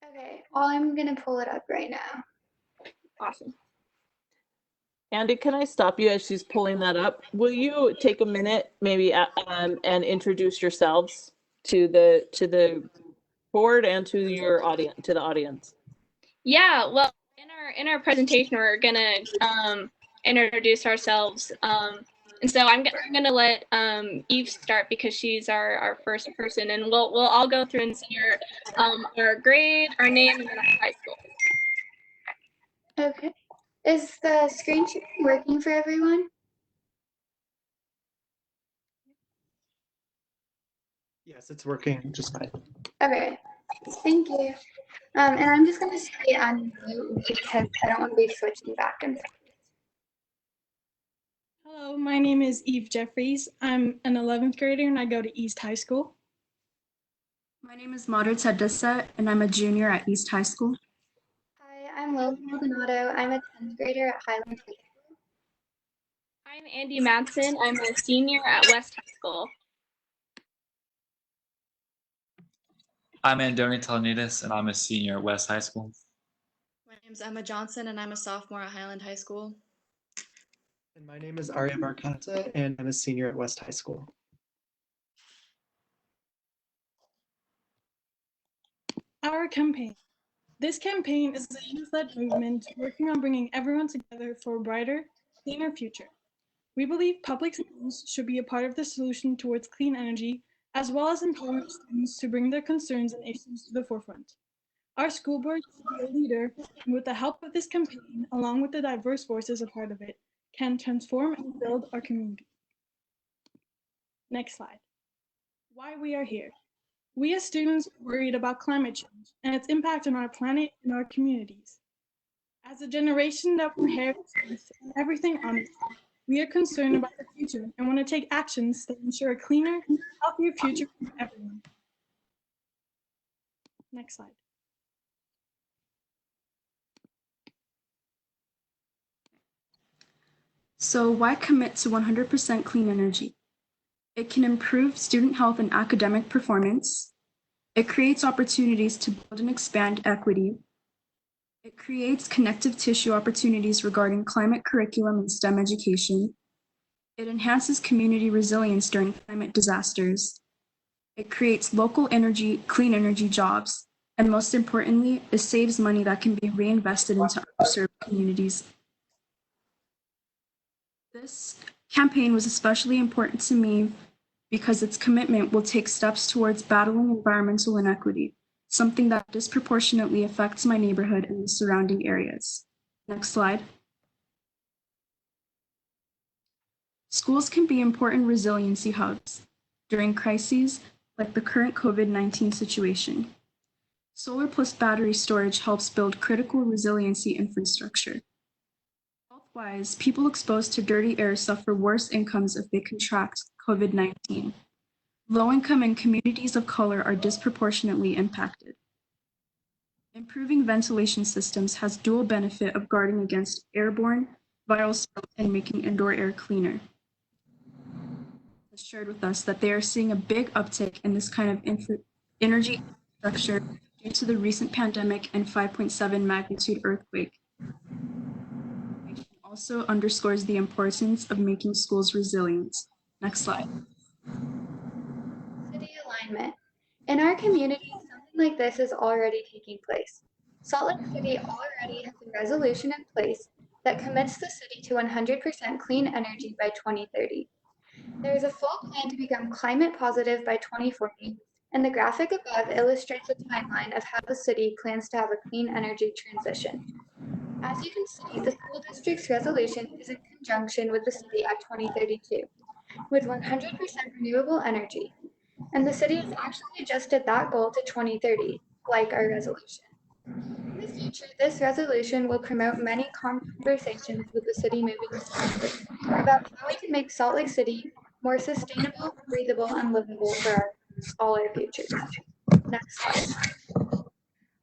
Okay, well, I'm going to pull it up right now. Awesome. Andy, can I stop you as she's pulling that up? Will you take a minute maybe and introduce yourselves to the board and to your audience, to the audience? Yeah, well, in our presentation, we're gonna introduce ourselves. And so I'm going to let Eve start because she's our first person, and we'll all go through and say our grade, our name, and then our high school. Okay. Is the screen sharing working for everyone? Yes, it's working just fine. Okay. Thank you. And I'm just going to stay on mute because I don't want to be switching back and forth. Hello, my name is Eve Jeffries. I'm an 11th grader and I go to East High School. My name is Madhur Tadessa and I'm a junior at East High School. Hi, I'm Lola Maldonado. I'm a 10th grader at Highland High School. I'm Andy Madsen. I'm a senior at West High School. I'm Andoni Telenides, and I'm a senior at West High School. My name's Emma Johnson, and I'm a sophomore at Highland High School. And my name is Arya Barkanta, and I'm a senior at West High School. Our campaign. This campaign is a youth-led movement working on bringing everyone together for a brighter, cleaner future. We believe public schools should be a part of the solution towards clean energy, as well as empowering students to bring their concerns and issues to the forefront. Our school board should be a leader, and with the help of this campaign, along with the diverse voices a part of it, can transform and build our community. Next slide. Why we are here. We as students are worried about climate change and its impact on our planet and our communities. As a generation that will inherit Earth and everything on it, we are concerned about the future and want to take actions that ensure a cleaner, healthier future for everyone. Next slide. So why commit to 100% clean energy? It can improve student health and academic performance. It creates opportunities to build and expand equity. It creates connective tissue opportunities regarding climate curriculum and STEM education. It enhances community resilience during climate disasters. It creates local energy, clean energy jobs. And most importantly, it saves money that can be reinvested into underserved communities. This campaign was especially important to me because its commitment will take steps towards battling environmental inequity, something that disproportionately affects my neighborhood and the surrounding areas. Next slide. Schools can be important resiliency hubs during crises like the current COVID-19 situation. Solar plus battery storage helps build critical resiliency infrastructure. Health-wise, people exposed to dirty air suffer worse incomes if they contract COVID-19. Low-income and communities of color are disproportionately impacted. Improving ventilation systems has dual benefit of guarding against airborne viral spread and making indoor air cleaner. Has shared with us that they are seeing a big uptick in this kind of energy infrastructure due to the recent pandemic and 5.7 magnitude earthquake. Also underscores the importance of making schools resilient. Next slide. City alignment. In our community, something like this is already taking place. Salt Lake City already has a resolution in place that commits the city to 100% clean energy by 2030. There is a full plan to become climate positive by 2040, and the graphic above illustrates a timeline of how the city plans to have a clean energy transition. As you can see, the school district's resolution is in conjunction with the city at 2032, with 100% renewable energy. And the city has actually adjusted that goal to 2030, like our resolution. In the future, this resolution will promote many conversations with the city moving forward about how we can make Salt Lake City more sustainable, breathable, and livable for all our futures. Next slide.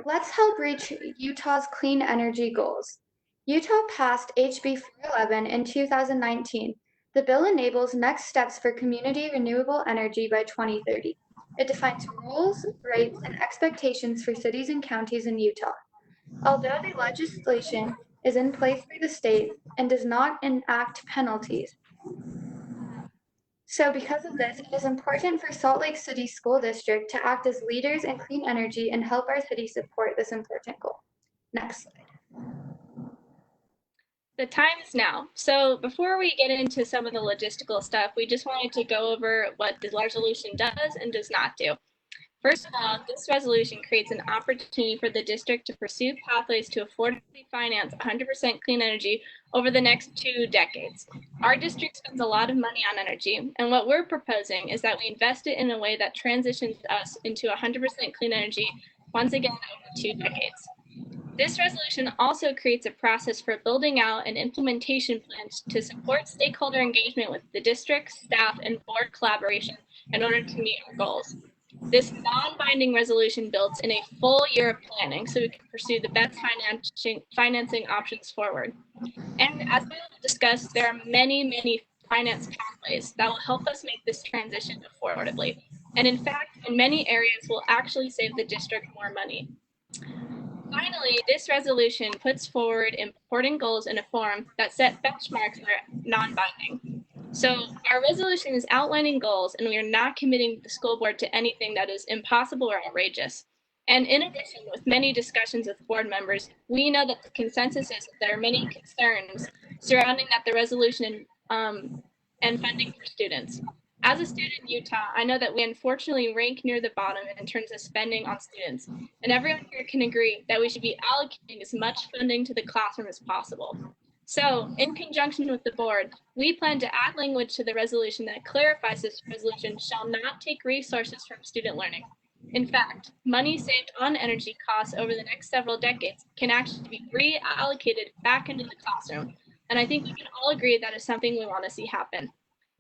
Let's help reach Utah's clean energy goals. Utah passed HB 411 in 2019. The bill enables next steps for community renewable energy by 2030. It defines rules, rates, and expectations for cities and counties in Utah. Although the legislation is in place for the state and does not enact penalties, so because of this, it is important for Salt Lake City School District to act as leaders in clean energy and help our city support this important goal. Next slide. The time is now. So before we get into some of the logistical stuff, we just wanted to go over what the resolution does and does not do. First of all, this resolution creates an opportunity for the district to pursue pathways to affordably finance 100% clean energy over the next 2 decades. Our district spends a lot of money on energy, and what we're proposing is that we invest it in a way that transitions us into 100% clean energy once again over 2 decades. This resolution also creates a process for building out an implementation plan to support stakeholder engagement with the district, staff, and board collaboration in order to meet our goals. This non-binding resolution builds in a full year of planning so we can pursue the best financing options forward. And as we will discuss, there are many finance pathways that will help us make this transition affordably. And in fact, in many areas will actually save the district more money. Finally, this resolution puts forward important goals in a form that set benchmarks that are non-binding. So our resolution is outlining goals, and we are not committing the school board to anything that is impossible or outrageous. And in addition, with many discussions with board members, we know that the consensus is that there are many concerns surrounding that the resolution and funding for students. As a student in Utah, I know that we unfortunately rank near the bottom in terms of spending on students, and everyone here can agree that we should be allocating as much funding to the classroom as possible. So, in conjunction with the board, we plan to add language to the resolution that clarifies this resolution shall not take resources from student learning. In fact, money saved on energy costs over the next several decades can actually be reallocated back into the classroom, and I think we can all agree that is something we want to see happen.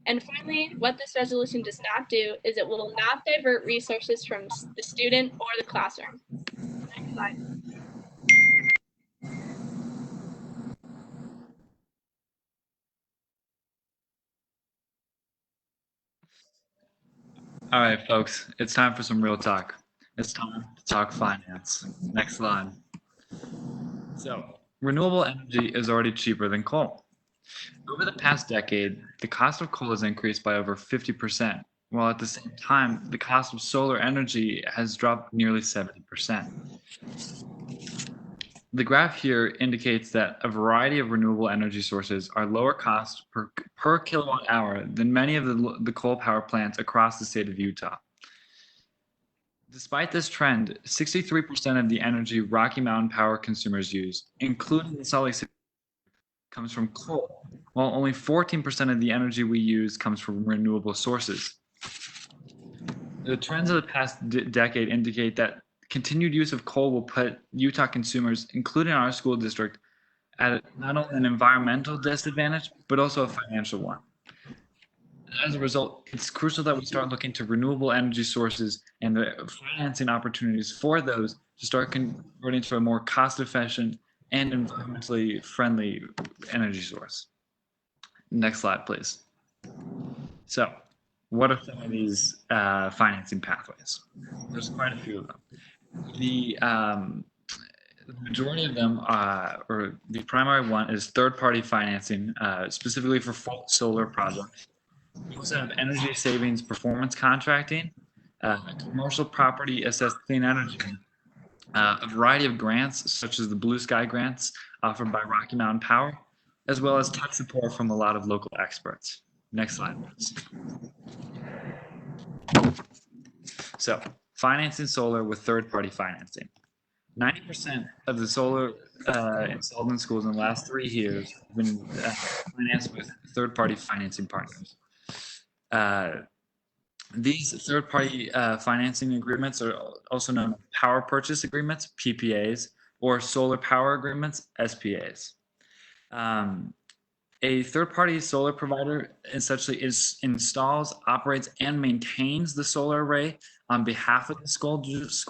And finally, what this resolution does not do is it will not divert resources from the student or the classroom. Next slide. All right, folks, it's time for some real talk. It's time to talk finance. Next slide. So, renewable energy is already cheaper than coal. Over the past decade, the cost of coal has increased by over 50%, while at the same time, the cost of solar energy has dropped nearly 70%. The graph here indicates that a variety of renewable energy sources are lower cost per kilowatt hour than many of the coal power plants across the state of Utah. Despite this trend, 63% of the energy Rocky Mountain Power consumers use, including the Salt Lake City, comes from coal, while only 14% of the energy we use comes from renewable sources. The trends of the past decade indicate that continued use of coal will put Utah consumers, including our school district, at not only an environmental disadvantage, but also a financial one. As a result, it's crucial that we start looking to renewable energy sources and the financing opportunities for those to start converting to a more cost-efficient and environmentally friendly energy source. Next slide, please. So, what are some of these financing pathways? There's quite a few of them. The majority of them, or the primary one, is third-party financing, specifically for solar projects. We also have energy savings performance contracting, commercial property assessed clean energy, a variety of grants, such as the Blue Sky grants offered by Rocky Mountain Power, as well as tech support from a lot of local experts. Next slide, please. So, financing solar with third-party financing. 90% of the solar installed in schools in the last 3 years have been financed with third-party financing partners. These third-party financing agreements are also known as power purchase agreements, PPAs, or solar power agreements, SPAs. A third-party solar provider essentially installs, operates, and maintains the solar array on behalf of the school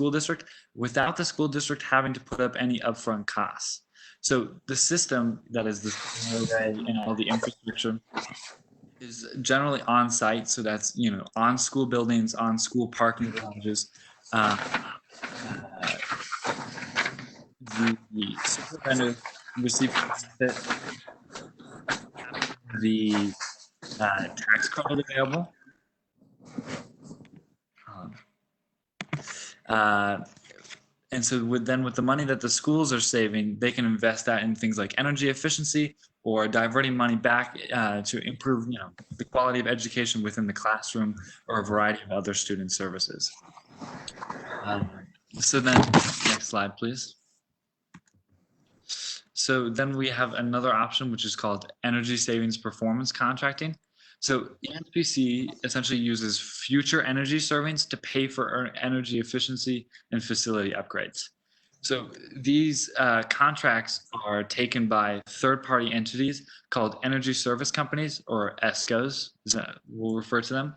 district without the school district having to put up any upfront costs. So the system, that is the solar array and all the infrastructure, is generally on site. So that's, on school buildings, on school parking garages. The solar vendor receives the tax credit available. And so with the money that the schools are saving, they can invest that in things like energy efficiency or diverting money back to improve, the quality of education within the classroom or a variety of other student services. So then, next slide, please. So then we have another option, which is called energy savings performance contracting. So ESPC essentially uses future energy savings to pay for energy efficiency and facility upgrades. So these contracts are taken by third-party entities called energy service companies, or ESCOs, we'll refer to them.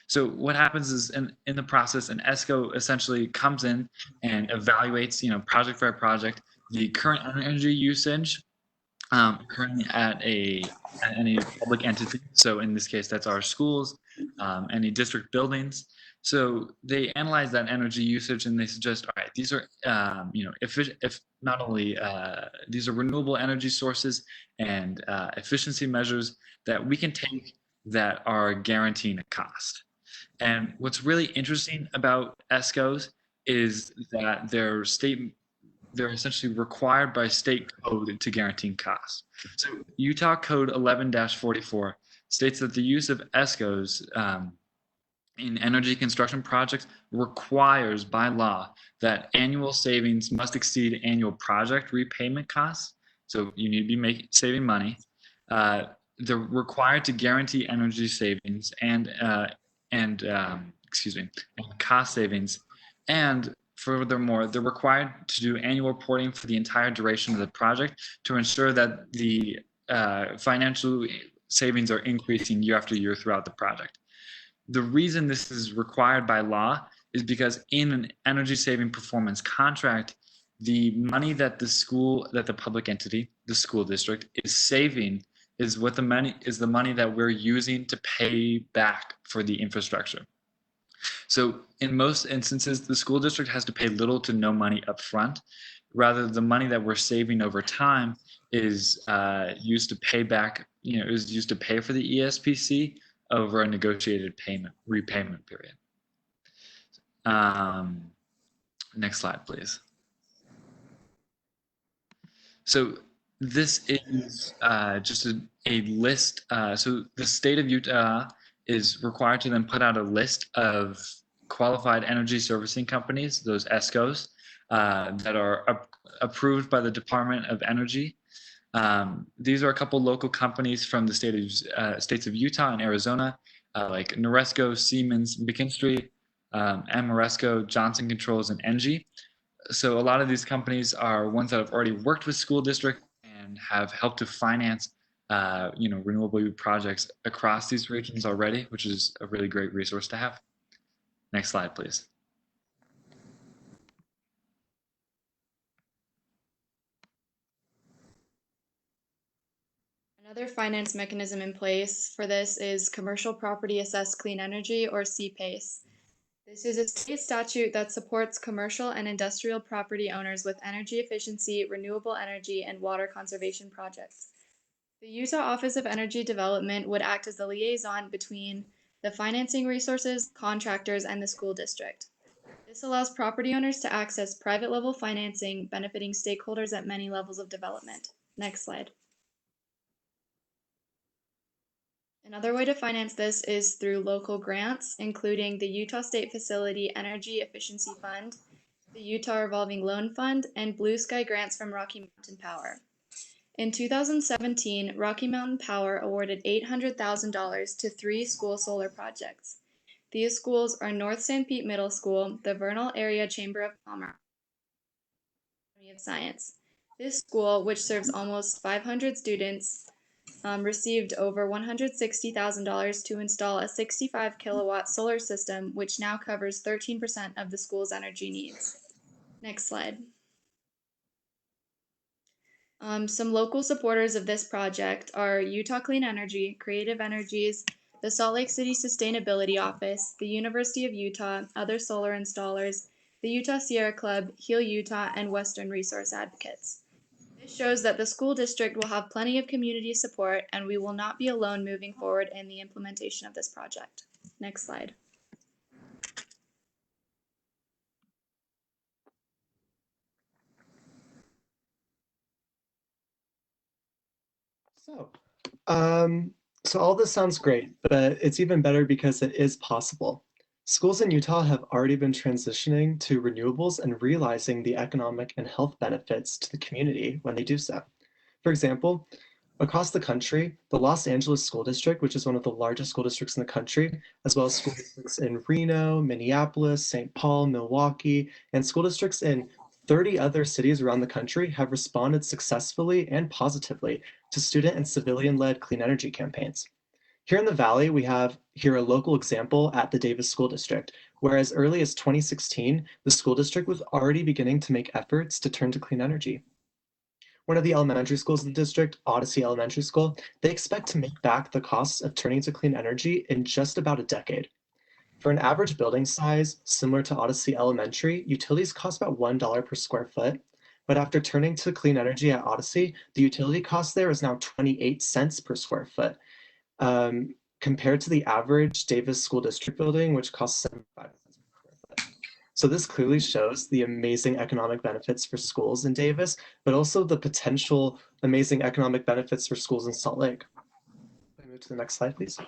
So what happens is in the process, an ESCO essentially comes in and evaluates, project by project, the current energy usage currently at any public entity. So in this case, that's our schools, any district buildings. So they analyze that energy usage and they suggest, all right, these are, if not only these are renewable energy sources and efficiency measures that we can take that are guaranteeing a cost. And what's really interesting about ESCOs is that they're essentially required by state code to guarantee costs. So Utah Code 11-44 states that the use of ESCOs in energy construction projects requires by law that annual savings must exceed annual project repayment costs. So you need to be saving money. They're required to guarantee energy savings and cost savings. And furthermore, they're required to do annual reporting for the entire duration of the project to ensure that the financial savings are increasing year after year throughout the project. The reason this is required by law is because in an energy saving performance contract, the money that the public entity, the school district, is saving is the money that we're using to pay back for the infrastructure. So in most instances, the school district has to pay little to no money up front. Rather, the money that we're saving over time is used to pay back, is used to pay for the ESPC over a negotiated repayment period. Next slide, please. So this is just a list. So the state of Utah is required to then put out a list of qualified energy servicing companies, those ESCOs, that are approved by the Department of Energy. These are a couple local companies from the states of Utah and Arizona, like Noresco, Siemens, McKinstry, Amoresco, Johnson Controls, and Engie. So a lot of these companies are ones that have already worked with school districts and have helped to finance renewable projects across these regions already, which is a really great resource to have. Next slide, please. Another finance mechanism in place for this is Commercial Property Assessed Clean Energy, or CPACE. This is a state statute that supports commercial and industrial property owners with energy efficiency, renewable energy, and water conservation projects. The Utah Office of Energy Development would act as the liaison between the financing resources, contractors, and the school district. This allows property owners to access private level financing, benefiting stakeholders at many levels of development. Next slide. Another way to finance this is through local grants, including the Utah State Facility Energy Efficiency Fund, the Utah Revolving Loan Fund, and Blue Sky grants from Rocky Mountain Power. In 2017, Rocky Mountain Power awarded $800,000 to 3 school solar projects. These schools are North St. Pete Middle School, the Vernal Area Chamber of Commerce, and the Academy of Science. This school, which serves almost 500 students, received over $160,000 to install a 65 kilowatt solar system, which now covers 13% of the school's energy needs. Next slide. Some local supporters of this project are Utah Clean Energy, Creative Energies, the Salt Lake City Sustainability Office, the University of Utah, other solar installers, the Utah Sierra Club, Heal Utah, and Western Resource Advocates. This shows that the school district will have plenty of community support, and we will not be alone moving forward in the implementation of this project. Next slide. So, so all this sounds great, but it's even better because it is possible. Schools in Utah have already been transitioning to renewables and realizing the economic and health benefits to the community when they do so. For example, across the country, the Los Angeles School District, which is one of the largest school districts in the country, as well as school districts in Reno, Minneapolis, St. Paul, Milwaukee, and school districts in 30 other cities around the country have responded successfully and positively to student and civilian-led clean energy campaigns. Here in the Valley, we have here a local example at the Davis School District, where as early as 2016, the school district was already beginning to make efforts to turn to clean energy. One of the elementary schools in the district, Odyssey Elementary School, they expect to make back the costs of turning to clean energy in just about a decade. For an average building size similar to Odyssey Elementary, utilities cost about $1 per square foot. But after turning to clean energy at Odyssey, the utility cost there is now 28 cents per square foot, compared to the average Davis School District building, which costs 75 cents per square foot. So this clearly shows the amazing economic benefits for schools in Davis, but also the potential amazing economic benefits for schools in Salt Lake. Can I move to the next slide, please?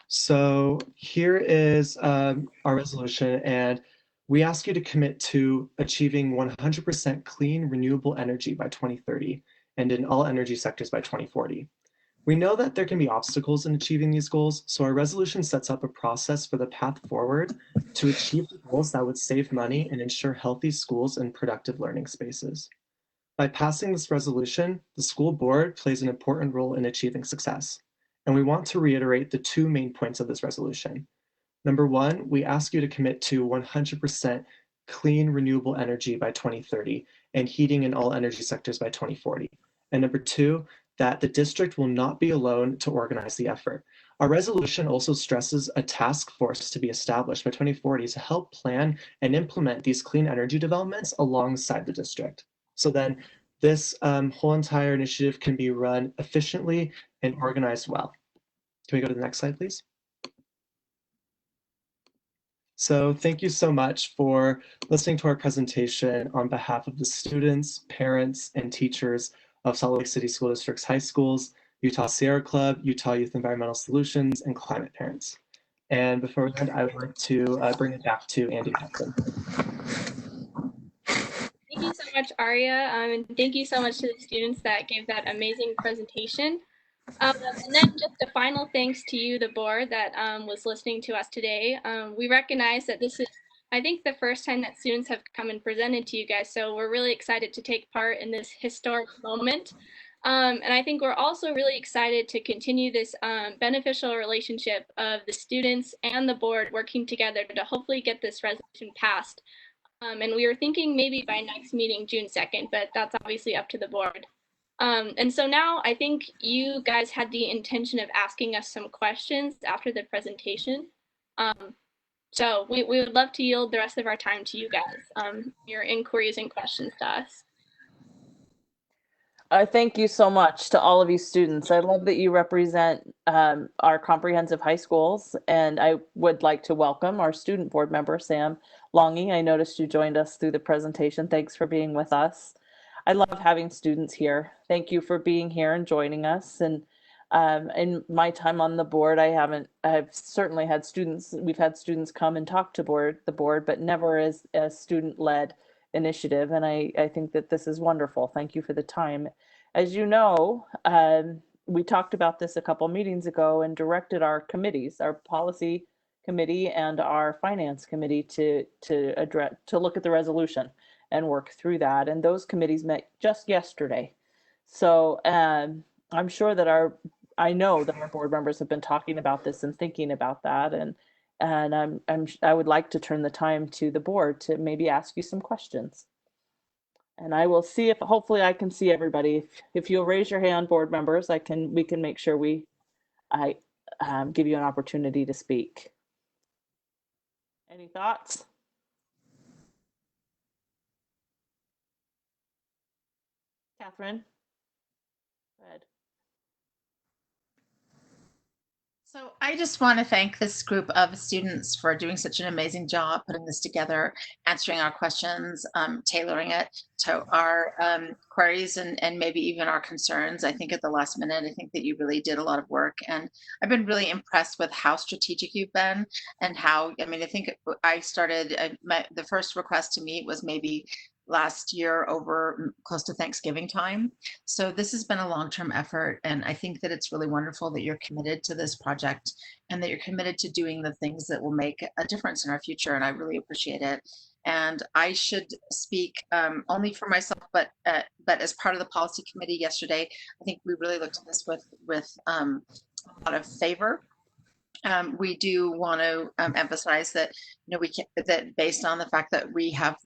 So here is our resolution, and we ask you to commit to achieving 100% clean, renewable energy by 2030 and in all energy sectors by 2040. We know that there can be obstacles in achieving these goals, so our resolution sets up a process for the path forward to achieve the goals that would save money and ensure healthy schools and productive learning spaces. By passing this resolution, the school board plays an important role in achieving success. And we want to reiterate the two main points of this resolution. Number one, we ask you to commit to 100% clean, renewable energy by 2030 and heating in all energy sectors by 2040. And number two, that the district will not be alone to organize the effort. Our resolution also stresses a task force to be established by 2040 to help plan and implement these clean energy developments alongside the district. So then this whole entire initiative can be run efficiently and organized well. Can we go to the next slide, please? So thank you so much for listening to our presentation on behalf of the students, parents, and teachers of Salt Lake City School District's high schools, Utah Sierra Club, Utah Youth Environmental Solutions, and Climate Parents. And before we end, I would like to bring it back to Andy Hudson. Thank you so much, Aria, and thank you so much to the students that gave that amazing presentation. And then just a final thanks to you, the board, that was listening to us today. We recognize that this is, I think, the first time that students have come and presented to you guys, so we're really excited to take part in this historic moment. And I think we're also really excited to continue this beneficial relationship of the students and the board working together to hopefully get this resolution passed. And we were thinking maybe by next meeting, June 2nd, but that's obviously up to the board. And so now I think you guys had the intention of asking us some questions after the presentation. So we would love to yield the rest of our time to you guys, your inquiries and questions to us. I thank you so much to all of you students. I love that you represent our comprehensive high schools, and I would like to welcome our student board member, Sam Longy. I noticed you joined us through the presentation. Thanks for being with us. I love having students here. Thank you for being here and joining us. And in my time on the board, I've certainly had students, we've had students come and talk to the board, but never as a student-led initiative. And I think that this is wonderful. Thank you for the time. As you know, we talked about this a couple meetings ago and directed our committees, our policy committee and our finance committee to look at the resolution and work through that. And those committees met just yesterday. So I'm sure that I know that our board members have been talking about this and thinking about that. And I would like to turn the time to the board to maybe ask you some questions. And I will see if hopefully I can see everybody. If you'll raise your hand, board members, we can make sure I give you an opportunity to speak. Any thoughts? Catherine? Go ahead. So I I just want to thank this group of students for doing such an amazing job putting this together, answering our questions, tailoring it to our queries and maybe even our concerns. I think at the last minute, I think that you really did a lot of work. And I've been really impressed with how strategic you've been and how, I mean, I think I started, the first request to meet was maybe last year over close to Thanksgiving time. So this has been a long-term effort, and I think that it's really wonderful that you're committed to this project and that you're committed to doing the things that will make a difference in our future, and I really appreciate it. And I should speak only for myself, but as part of the policy committee yesterday, I think we really looked at this with a lot of favor. We do want to emphasize that we can, that based on the fact that we have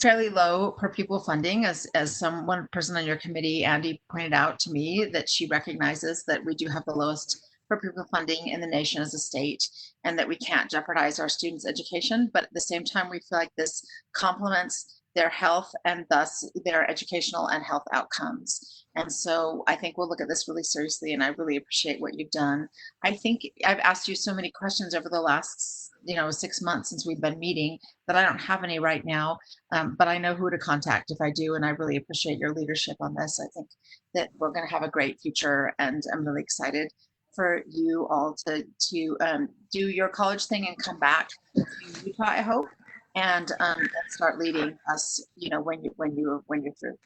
fairly low per pupil funding, as one person on your committee, Andy, pointed out to me, that she recognizes that we do have the lowest per pupil funding in the nation as a state, and that we can't jeopardize our students' education. But at the same time, we feel like this complements their health and thus their educational and health outcomes. And so I think we'll look at this really seriously, and I really appreciate what you've done. I think I've asked you so many questions over the last 6 months since we've been meeting that I don't have any right now, but I know who to contact if I do, and I really appreciate your leadership on this. I think that we're going to have a great future, and I'm really excited for you all to do your college thing and come back to Utah, I hope, and start leading us, when you're through.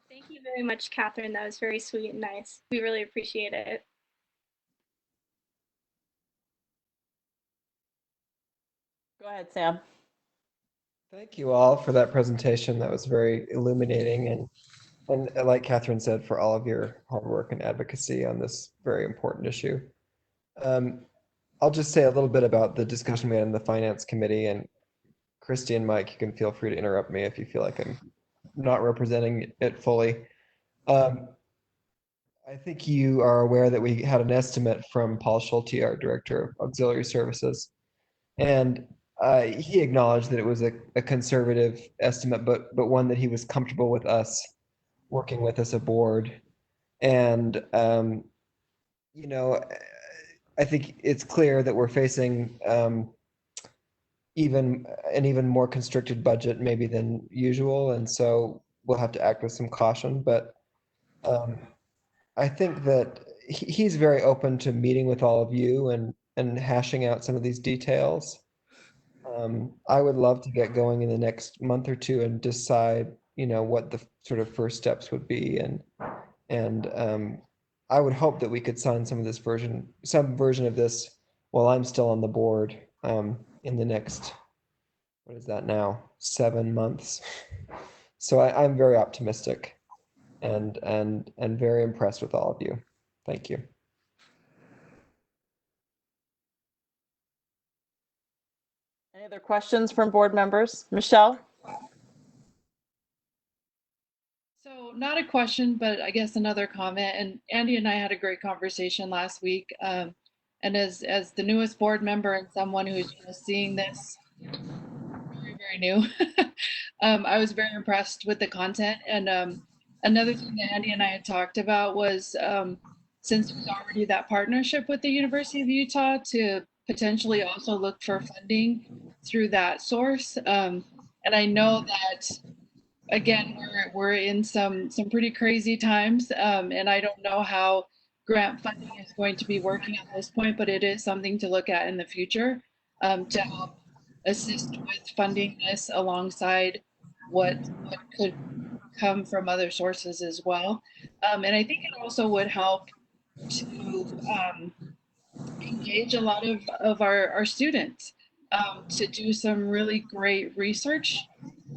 Thank you very much, Catherine. That was very sweet and nice. We really appreciate it. Go ahead, Sam. Thank you all for that presentation. That was very illuminating, and like Catherine said, for all of your hard work and advocacy on this very important issue. I'll just say a little bit about the discussion we had in the Finance Committee, and Christy and Mike, you can feel free to interrupt me if you feel like I'm not representing it fully. I think you are aware that we had an estimate from Paul Schulte, our Director of Auxiliary Services, and he acknowledged that it was a conservative estimate, but one that he was comfortable with us working with as a board. And I think it's clear that we're facing even more constricted budget maybe than usual, and so we'll have to act with some caution. But I think that he's very open to meeting with all of you and hashing out some of these details. I would love to get going in the next month or two and decide, what the sort of first steps would be, and I would hope that we could sign some version of this while I'm still on the board in the next, what is that now, 7 months. So I'm very optimistic and very impressed with all of you. Thank you. Any other questions from board members? Michelle? So not a question, but I guess another comment. And Andy and I had a great conversation last week. And as the newest board member and someone who's just seeing this very, very new, I was very impressed with the content. And another thing that Andy and I had talked about was since there's already that partnership with the University of Utah, to potentially also look for funding through that source. And I know that, again, we're in some pretty crazy times, and I don't know how grant funding is going to be working at this point, but it is something to look at in the future to help assist with funding this alongside what could come from other sources as well. And I think it also would help to engage a lot of our students to do some really great research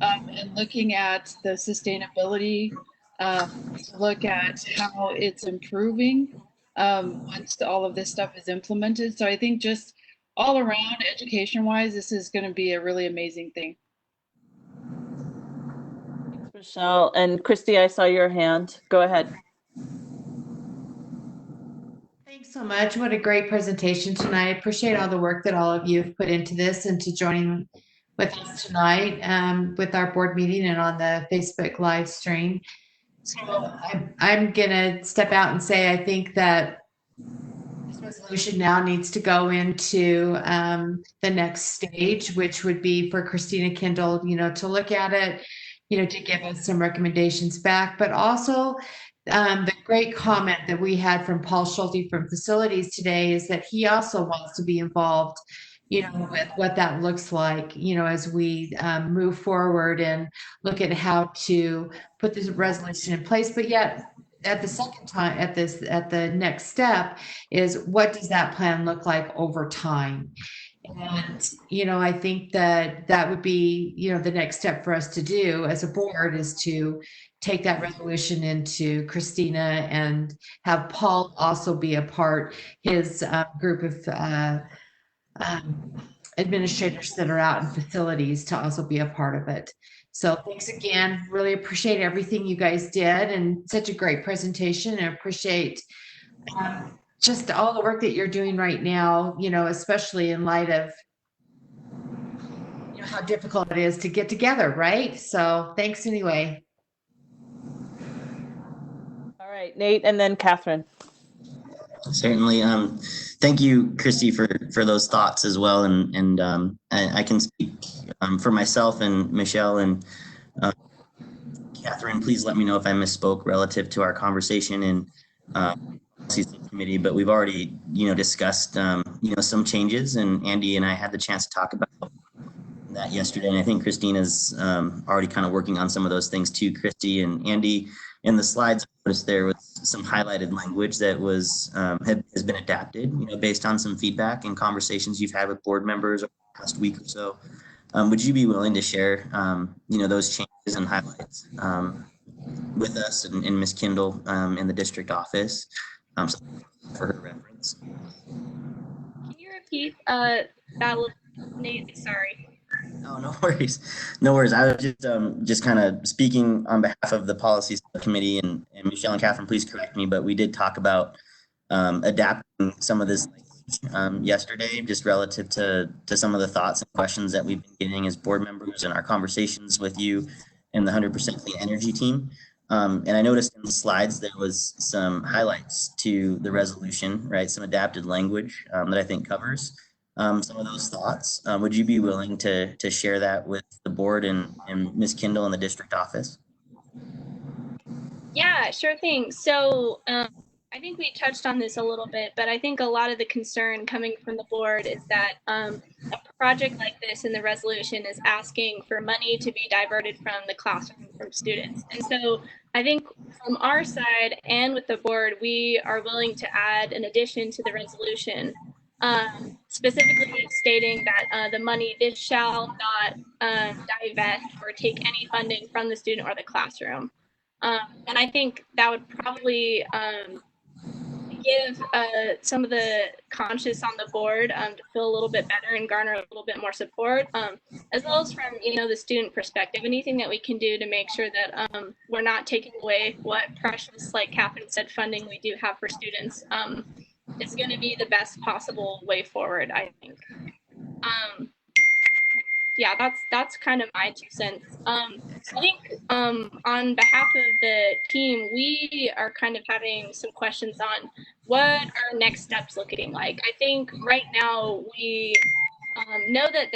and looking at the sustainability, to look at how it's improving once all of this stuff is implemented. So I think just all around education-wise, this is going to be a really amazing thing. Thanks, Michelle. And Christy, I saw your hand. Go ahead. Thanks so much. What a great presentation tonight. Appreciate all the work that all of you have put into this and to joining with us tonight with our board meeting and on the Facebook live stream. So I'm going to step out and say I think that This resolution now needs to go into the next stage, which would be for Christina Kindle, to look at it, to give us some recommendations back, but also the great comment that we had from Paul Schulte from Facilities today is that he also wants to be involved, with what that looks like, as we move forward and look at how to put this resolution in place, but yet at the second time, at the next step is what does that plan look like over time? And, I think that would be, the next step for us to do as a board is to take that resolution into Christina and have Paul also be a part, his group of administrators that are out in facilities to also be a part of it. So thanks again. Really appreciate everything you guys did and such a great presentation. I appreciate just all the work that you're doing right now, especially in light of how difficult it is to get together, right? So thanks anyway. All right, Nate, and then Catherine. Certainly. Thank you, Christy, for those thoughts as well. And I can speak for myself and Michelle and Catherine. Please let me know if I misspoke relative to our conversation in committee. But we've already, discussed, some changes, and Andy and I had the chance to talk about that yesterday. And I think Christina's already kind of working on some of those things too. Christy and Andy, in the slides, I noticed there was some highlighted language that was has been adapted, based on some feedback and conversations you've had with board members over the past week or so. Would you be willing to share, those changes and highlights with us and Ms. Kindle in the district office so for her reference? Can you repeat that, Nate? Sorry. Oh, no worries. No worries. I was just kind of speaking on behalf of the policy subcommittee, and Michelle and Catherine, please correct me, but we did talk about adapting some of this yesterday, just relative to some of the thoughts and questions that we've been getting as board members in our conversations with you and the 100% Clean Energy team. And I noticed in the slides there was some highlights to the resolution, right? Some adapted language that I think covers some of those thoughts. Would you be willing to share that with the board and Ms. Kindle in the district office? Yeah, sure thing. So I think we touched on this a little bit, but I think a lot of the concern coming from the board is that a project like this in the resolution is asking for money to be diverted from the classroom from students. And so I think from our side and with the board, we are willing to add an addition to the resolution, specifically stating that the money, this shall not divest or take any funding from the student or the classroom. And I think that would probably give some of the conscious on the board to feel a little bit better and garner a little bit more support, as well as from the student perspective. Anything that we can do to make sure that we're not taking away what precious, like Catherine said, funding we do have for students is going to be the best possible way forward, I think. Yeah, that's kind of my 2 cents. I think on behalf of the team, we are kind of having some questions on what our next steps looking like. I think right now we know that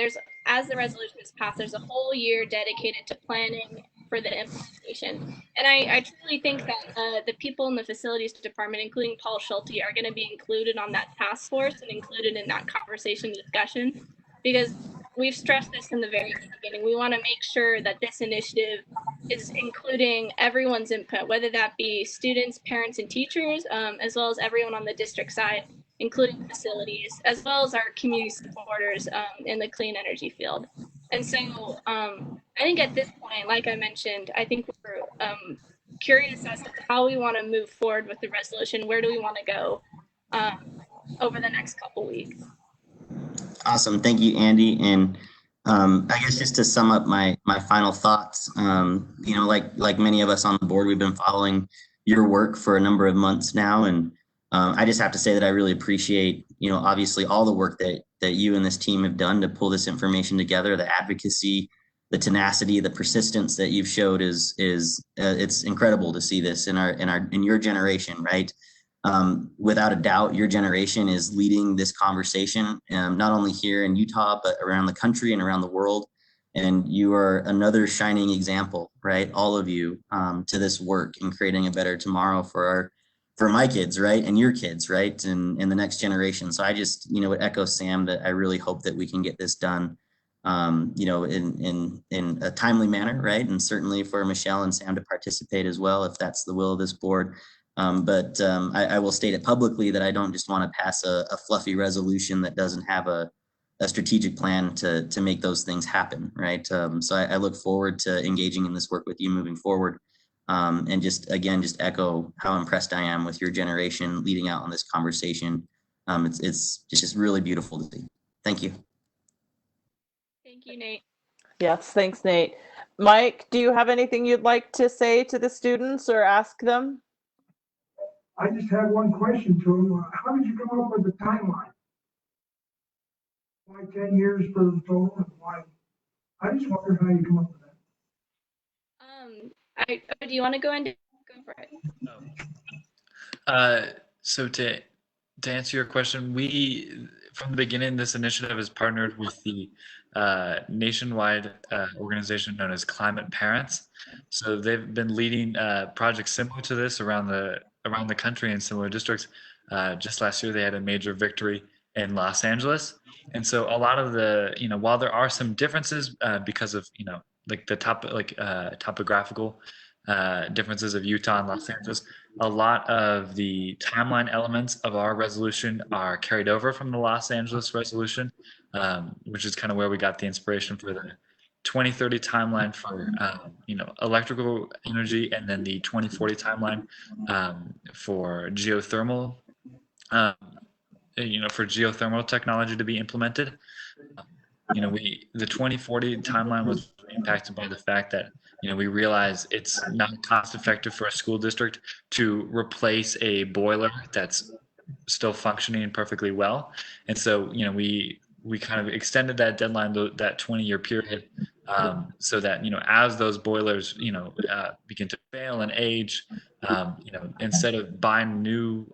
as the resolution is passed, there's a whole year dedicated to planning for the implementation. And I truly think that the people in the facilities department, including Paul Schulte, are going to be included on that task force and included in that conversation discussion, because we've stressed this in the very beginning. We want to make sure that this initiative is including everyone's input, whether that be students, parents, and teachers, as well as everyone on the district side, including facilities, as well as our community supporters in the clean energy field. And so I think at this point, like I mentioned, I think we're curious as to how we want to move forward with the resolution. Where do we want to go over the next couple weeks? Awesome. Thank you, Andy. And I guess just to sum up my final thoughts, like many of us on the board, we've been following your work for a number of months now. And I just have to say that I really appreciate, obviously all the work that you and this team have done to pull this information together, the advocacy, the tenacity, the persistence that you've showed is it's incredible to see this in your generation, right? Without a doubt, your generation is leading this conversation, not only here in Utah, but around the country and around the world. And you are another shining example, right? All of you, to this work in creating a better tomorrow for my kids, right? And your kids, right? And the next generation. So I just, would echo Sam that I really hope that we can get this done, in a timely manner, right? And certainly for Michelle and Sam to participate as well, if that's the will of this board. But I will state it publicly that I don't just want to pass a fluffy resolution that doesn't have a strategic plan to make those things happen, right? So I look forward to engaging in this work with you moving forward. And just echo how impressed I am with your generation leading out on this conversation. It's just really beautiful to see. Thank you. Thank you, Nate. Yes, thanks, Nate. Mike, do you have anything you'd like to say to the students or ask them? I just have one question to them. How did you come up with the timeline? Why 10 years for the total and why? I just wondered how you come up with that. Do you want to go and go for it? So to answer your question, we from the beginning, this initiative has partnered with the nationwide organization known as Climate Parents. So they've been leading projects similar to this around the country in similar districts. Just last year, they had a major victory in Los Angeles. And so a lot of the, while there are some differences because of, like the topographical differences of Utah and Los Angeles, a lot of the timeline elements of our resolution are carried over from the Los Angeles resolution, which is kind of where we got the inspiration for the 2030 timeline for electrical energy, and then the 2040 timeline for geothermal for geothermal technology to be implemented. The 2040 timeline was impacted by the fact that we realize it's not cost effective for a school district to replace a boiler that's still functioning perfectly well, and so we kind of extended that deadline, that 20-year period, so that as those boilers begin to fail and age, instead of buying new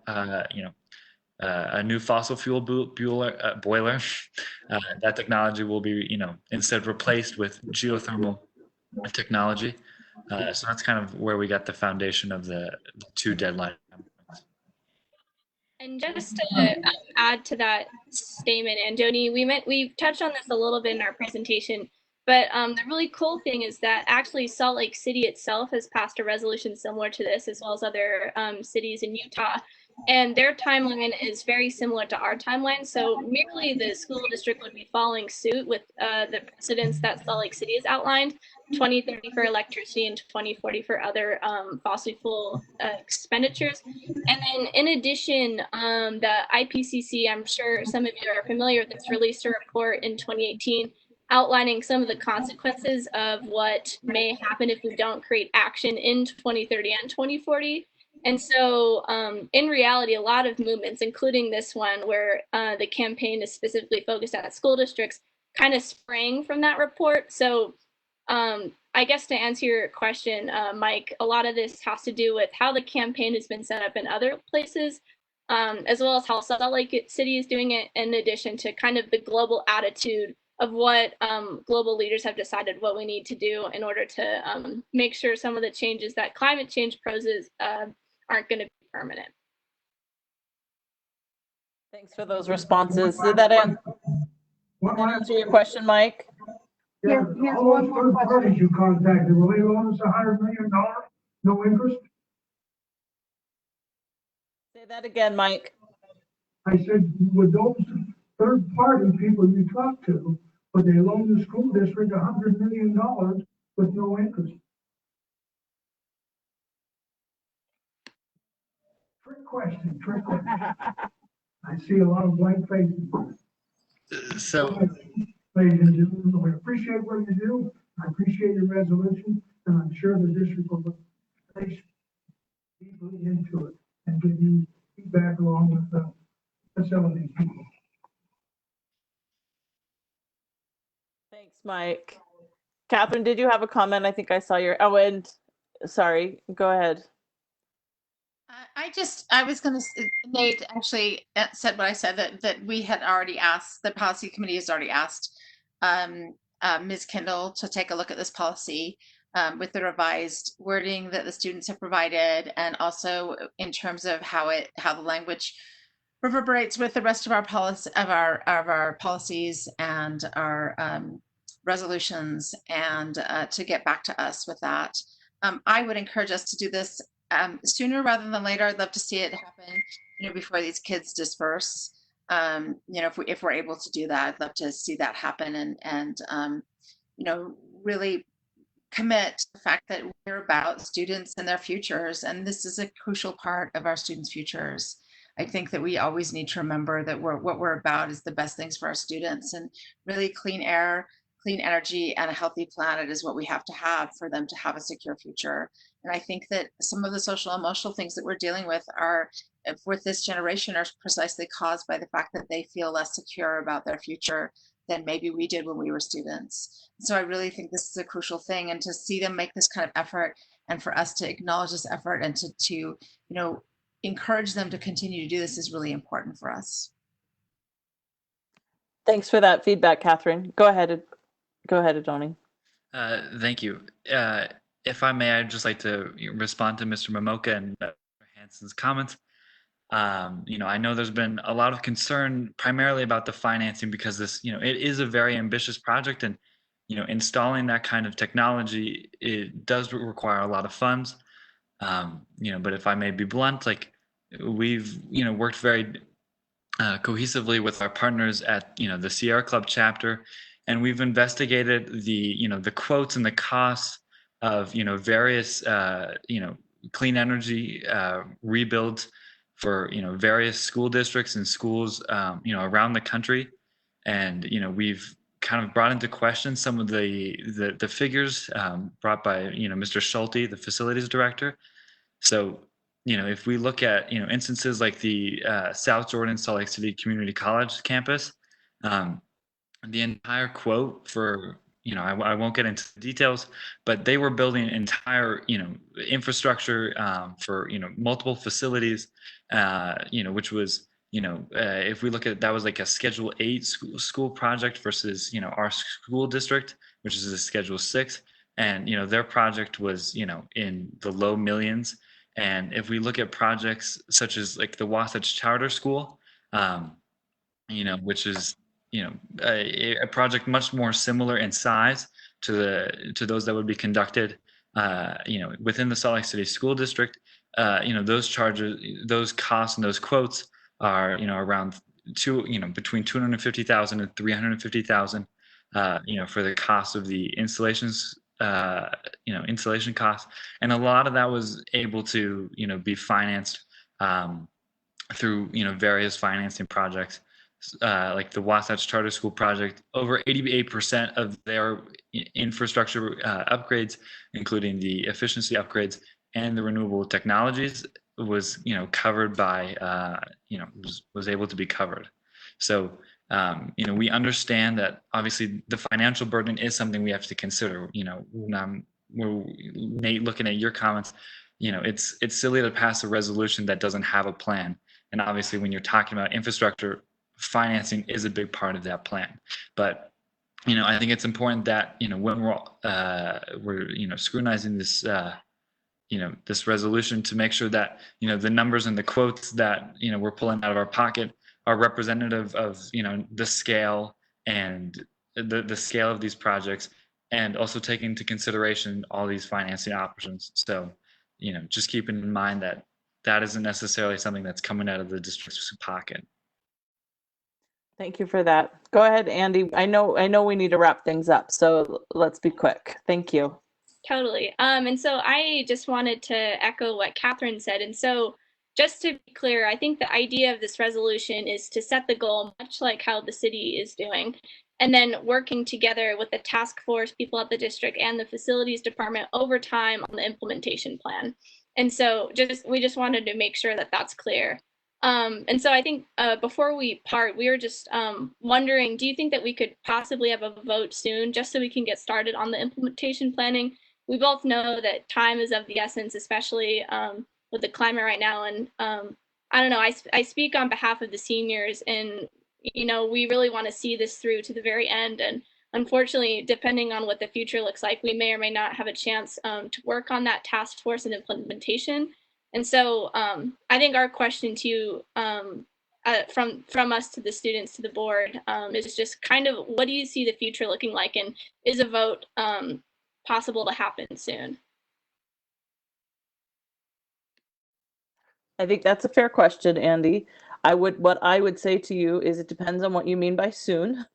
a new fossil fuel boiler, that technology will be instead replaced with geothermal technology. So that's kind of where we got the foundation of the two deadline. And just to add to that statement, Andoni, we touched on this a little bit in our presentation, but the really cool thing is that actually Salt Lake City itself has passed a resolution similar to this, as well as other cities in Utah. And their timeline is very similar to our timeline. So merely the school district would be following suit with the precedents that Salt Lake City has outlined, 2030 for electricity and 2040 for other fossil fuel expenditures. And then in addition, the IPCC, I'm sure some of you are familiar with this, released a report in 2018 outlining some of the consequences of what may happen if we don't create action in 2030 and 2040. And so in reality, a lot of movements, including this one where the campaign is specifically focused at school districts, kind of sprang from that report. So I guess to answer your question, Mike, a lot of this has to do with how the campaign has been set up in other places, as well as how Salt Lake City is doing it, in addition to kind of the global attitude of what global leaders have decided what we need to do in order to make sure some of the changes that climate change poses aren't going to be permanent. Thanks for those responses. Did that answer your question, Mike? Yeah, all those third parties you contacted, will they loan us $100 million, no interest? Say that again, Mike. I said, would those third party people you talked to, would they loan the school district $100 million with no interest? Trick question. I see a lot of blank faces. So, ladies and gentlemen, we appreciate what you do. I appreciate your resolution, and I'm sure the district will look very deeply into it and give you feedback along with the facility people. Thanks, Mike. Catherine, did you have a comment? I think I saw your, and sorry, go ahead. I was going to, Nate actually said what I said, that we had already asked, the policy committee has already asked Ms. Kendall to take a look at this policy with the revised wording that the students have provided, and also in terms of how the language reverberates with the rest of our policies and our resolutions, and to get back to us with that. I would encourage us to do this sooner rather than later. I'd love to see it happen, before these kids disperse. If we're able to do that, I'd love to see that happen, and really commit to the fact that we're about students and their futures, and this is a crucial part of our students' futures. I think that we always need to remember that what we're about is the best things for our students, and really clean air, clean energy, and a healthy planet is what we have to have for them to have a secure future. And I think that some of the social emotional things that we're dealing with with this generation are precisely caused by the fact that they feel less secure about their future than maybe we did when we were students. So I really think this is a crucial thing, and to see them make this kind of effort, and for us to acknowledge this effort, and to encourage them to continue to do this is really important for us. Thanks for that feedback, Catherine. Go ahead, Adoni. Thank you. If I may, I'd just like to respond to Mr. Momoka and Dr. Hansen's comments. I know there's been a lot of concern primarily about the financing, because this, it is a very ambitious project, and, installing that kind of technology, it does require a lot of funds. But if I may be blunt, like, we've, worked very cohesively with our partners at, the Sierra Club chapter, and we've investigated the quotes and the costs of, various, clean energy rebuilds for, various school districts and schools, around the country. And, we've kind of brought into question some of the figures brought by, Mr. Schulte, the facilities director. So, if we look at, instances like the South Jordan Salt Lake City Community College campus, the entire quote for, I won't get into the details, but they were building entire, infrastructure for, multiple facilities, which was, if we look at, that was like a Schedule 8 school project versus, our school district, which is a Schedule 6. And, their project was, in the low millions. And if we look at projects such as like the Wasatch Charter School, which is, a project much more similar in size to those that would be conducted, within the Salt Lake City School District, those charges, those costs, and those quotes are, around between $250,000 and $350,000, for the cost of the installations, installation costs, and a lot of that was able to, be financed through, various financing projects. Like the Wasatch Charter School project, over 88% of their infrastructure upgrades, including the efficiency upgrades and the renewable technologies, was covered by was able to be covered. So we understand that obviously the financial burden is something we have to consider. Nate, looking at your comments, it's silly to pass a resolution that doesn't have a plan. And obviously, when you're talking about infrastructure, financing is a big part of that plan. But I think it's important that when we're scrutinizing this this resolution, to make sure that the numbers and the quotes that we're pulling out of our pocket are representative of the scale and the scale of these projects, and also take into consideration all these financing options. So just keeping in mind that that isn't necessarily something that's coming out of the district's pocket. Thank you for that. Go ahead, Andy. I know we need to wrap things up, so let's be quick. Thank you. Totally. And so I just wanted to echo what Catherine said. And so just to be clear, I think the idea of this resolution is to set the goal, much like how the city is doing, and then working together with the task force, people at the district, and the facilities department over time on the implementation plan. And so we just wanted to make sure that that's clear. And so I think before we part, we were just wondering, do you think that we could possibly have a vote soon, just so we can get started on the implementation planning? We both know that time is of the essence, especially with the climate right now. And I don't know, I speak on behalf of the seniors, and we really want to see this through to the very end. And unfortunately, depending on what the future looks like, we may or may not have a chance to work on that task force and implementation. And so I think our question to you, from us to the students to the board, is just kind of, what do you see the future looking like, and is a vote possible to happen soon? I think that's a fair question, Andy. What I would say to you is it depends on what you mean by soon.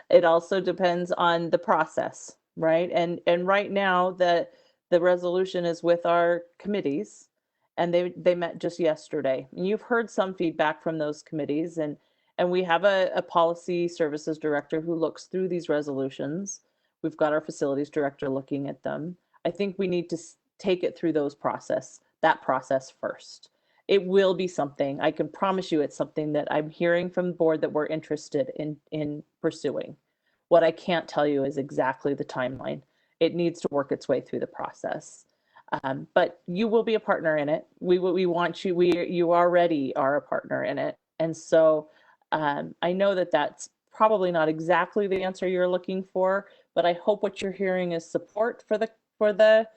It also depends on the process, right? And right now the resolution is with our committees, and they met just yesterday. And you've heard some feedback from those committees, and we have a policy services director who looks through these resolutions. We've got our facilities director looking at them. I think we need to take it through that process first. It will be something, I can promise you it's something that I'm hearing from the board that we're interested in pursuing. What I can't tell you is exactly the timeline. It needs to work its way through the process. But you will be a partner in it. We want you, you already are a partner in it. And so I know that that's probably not exactly the answer you're looking for, but I hope what you're hearing is support for the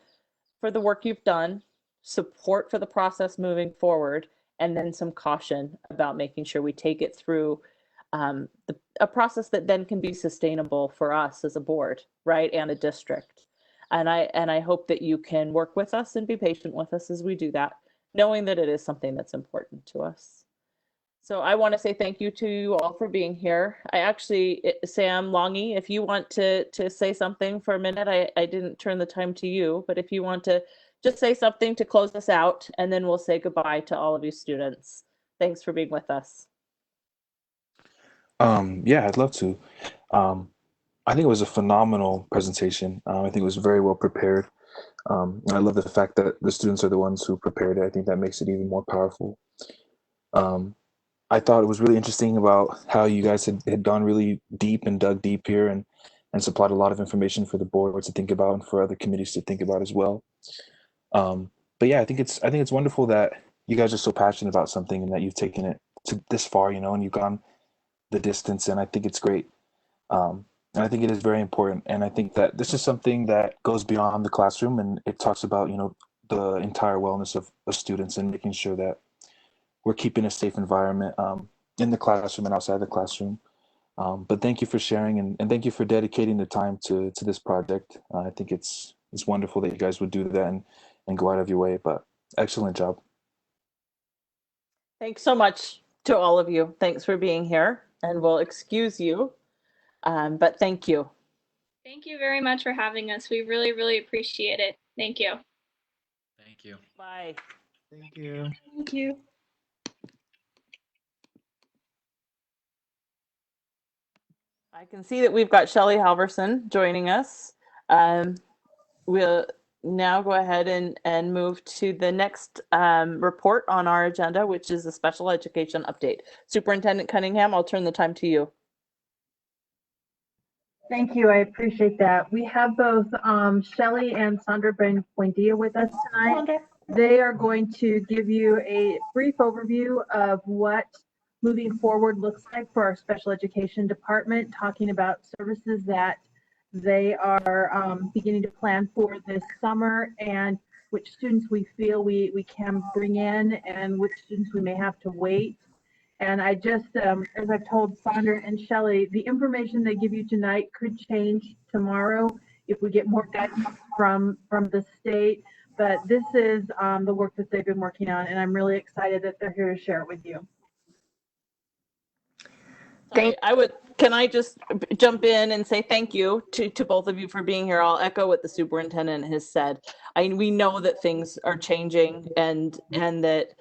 work you've done, support for the process moving forward, and then some caution about making sure we take it through a process that then can be sustainable for us as a board, right, and a district. And I hope that you can work with us and be patient with us as we do that, knowing that it is something that's important to us. So I want to say thank you to you all for being here. Sam Longy, if you want to say something for a minute, I didn't turn the time to you, but if you want to just say something to close us out, and then we'll say goodbye to all of you students. Thanks for being with us. Yeah, I'd love to. I think it was a phenomenal presentation. I think it was very well prepared. And I love the fact that the students are the ones who prepared it. I think that makes it even more powerful. I thought it was really interesting about how you guys had gone really deep and dug deep here and supplied a lot of information for the board to think about and for other committees to think about as well. But yeah, I think it's wonderful that you guys are so passionate about something and that you've taken it to this far, and you've gone the distance, and I think it's great. And I think it is very important. And I think that this is something that goes beyond the classroom, and it talks about, the entire wellness of students and making sure that we're keeping a safe environment in the classroom and outside the classroom. But thank you for sharing, and thank you for dedicating the time to this project. I think it's wonderful that you guys would do that and go out of your way, but excellent job. Thanks so much to all of you. Thanks for being here, and we'll excuse you, but thank you. Thank you very much for having us. We really, really appreciate it. Thank you. Thank you. Bye. Thank you. Thank you. I can see that we've got Shelley Halverson joining us. We'll now go ahead and move to the next report on our agenda, which is the special education update. Superintendent Cunningham, I'll turn the time to you. Thank you. I appreciate that. We have both Shelley and Sandra Buendia with us tonight. They are going to give you a brief overview of what moving forward looks like for our special education department, talking about services that they are beginning to plan for this summer, and which students we feel we can bring in and which students we may have to wait. And I just, as I've told Sandra and Shelley, the information they give you tonight could change tomorrow if we get more guidance from the state. But this is the work that they've been working on, and I'm really excited that they're here to share it with you. Can I just jump in and say thank you to both of you for being here? I'll echo what the superintendent has said. We know that things are changing and that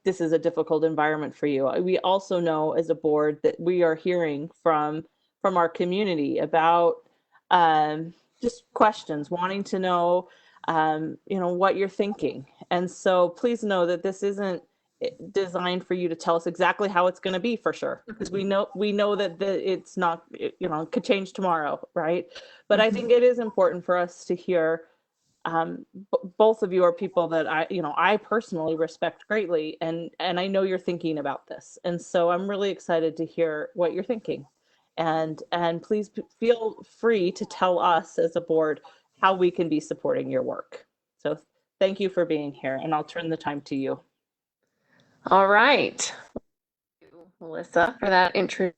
this is a difficult environment for you. We also know as a board that we are hearing from our community about just questions, wanting to know, what you're thinking. And so please know that this isn't designed for you to tell us exactly how it's going to be for sure, because we know that it's not, could change tomorrow, right? But I think it is important for us to hear both of you are people that I personally respect greatly, and I know you're thinking about this, and so I'm really excited to hear what you're thinking, and please feel free to tell us as a board how we can be supporting your work. So thank you for being here, and I'll turn the time to you. All right. Thank you, Melissa, for that introduction.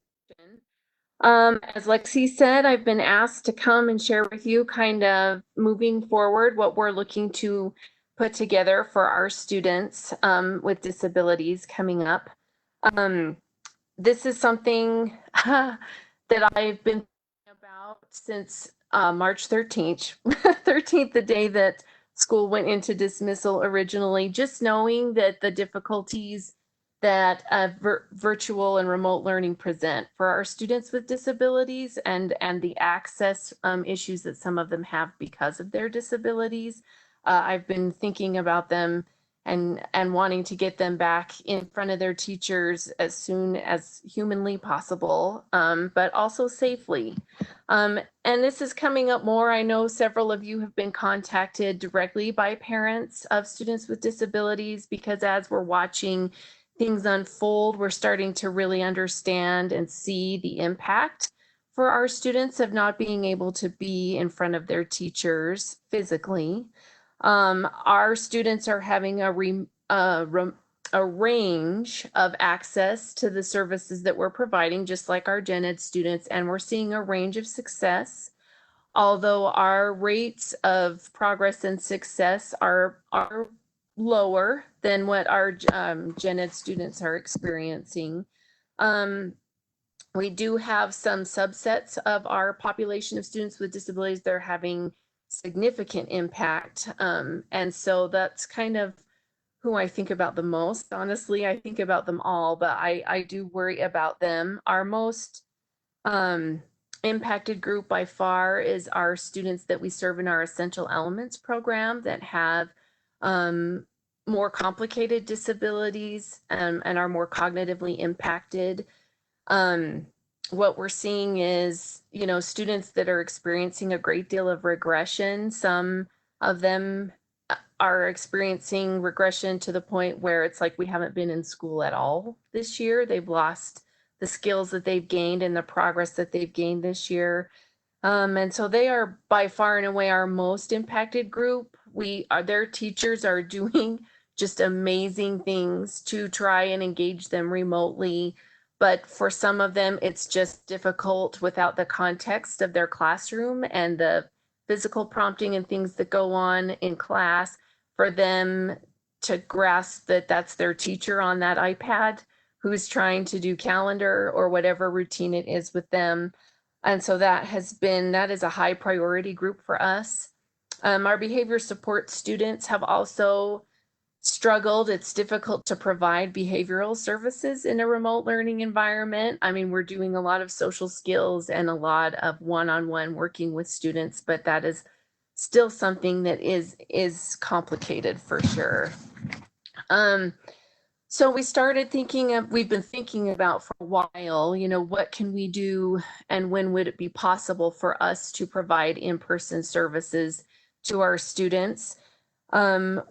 As Lexi said, I've been asked to come and share with you kind of moving forward what we're looking to put together for our students with disabilities coming up. This is something that I've been thinking about since March 13th, 13th, the day that school went into dismissal originally, just knowing that the difficulties that virtual and remote learning present for our students with disabilities and the access issues that some of them have because of their disabilities. I've been thinking about them and wanting to get them back in front of their teachers as soon as humanly possible, but also safely. And this is coming up more. I know several of you have been contacted directly by parents of students with disabilities, because as we're watching things unfold, we're starting to really understand and see the impact for our students of not being able to be in front of their teachers physically. Our students are having a range of access to the services that we're providing, just like our gen ed students, and we're seeing a range of success. Although our rates of progress and success are lower than what our gen ed students are experiencing. We do have some subsets of our population of students with disabilities that are having significant impact. And so that's kind of who I think about the most. Honestly, I think about them all, but I do worry about them. Our most impacted group by far is our students that we serve in our Essential Elements program that have more complicated disabilities and are more cognitively impacted. What we're seeing is, students that are experiencing a great deal of regression. Some of them are experiencing regression to the point where it's like we haven't been in school at all this year. They've lost the skills that they've gained and the progress that they've gained this year. And so they are by far and away our most impacted group. Their teachers are doing just amazing things to try and engage them remotely. But for some of them, it's just difficult without the context of their classroom and the physical prompting and things that go on in class for them to grasp that that's their teacher on that iPad who's trying to do calendar or whatever routine it is with them. And so that is a high priority group for us. Our behavior support students have also struggled. It's difficult to provide behavioral services in a remote learning environment. I mean, we're doing a lot of social skills and a lot of one-on-one working with students, but that is still something that is complicated for sure. So we started we've been thinking about for a while, what can we do and when would it be possible for us to provide in-person services to our students?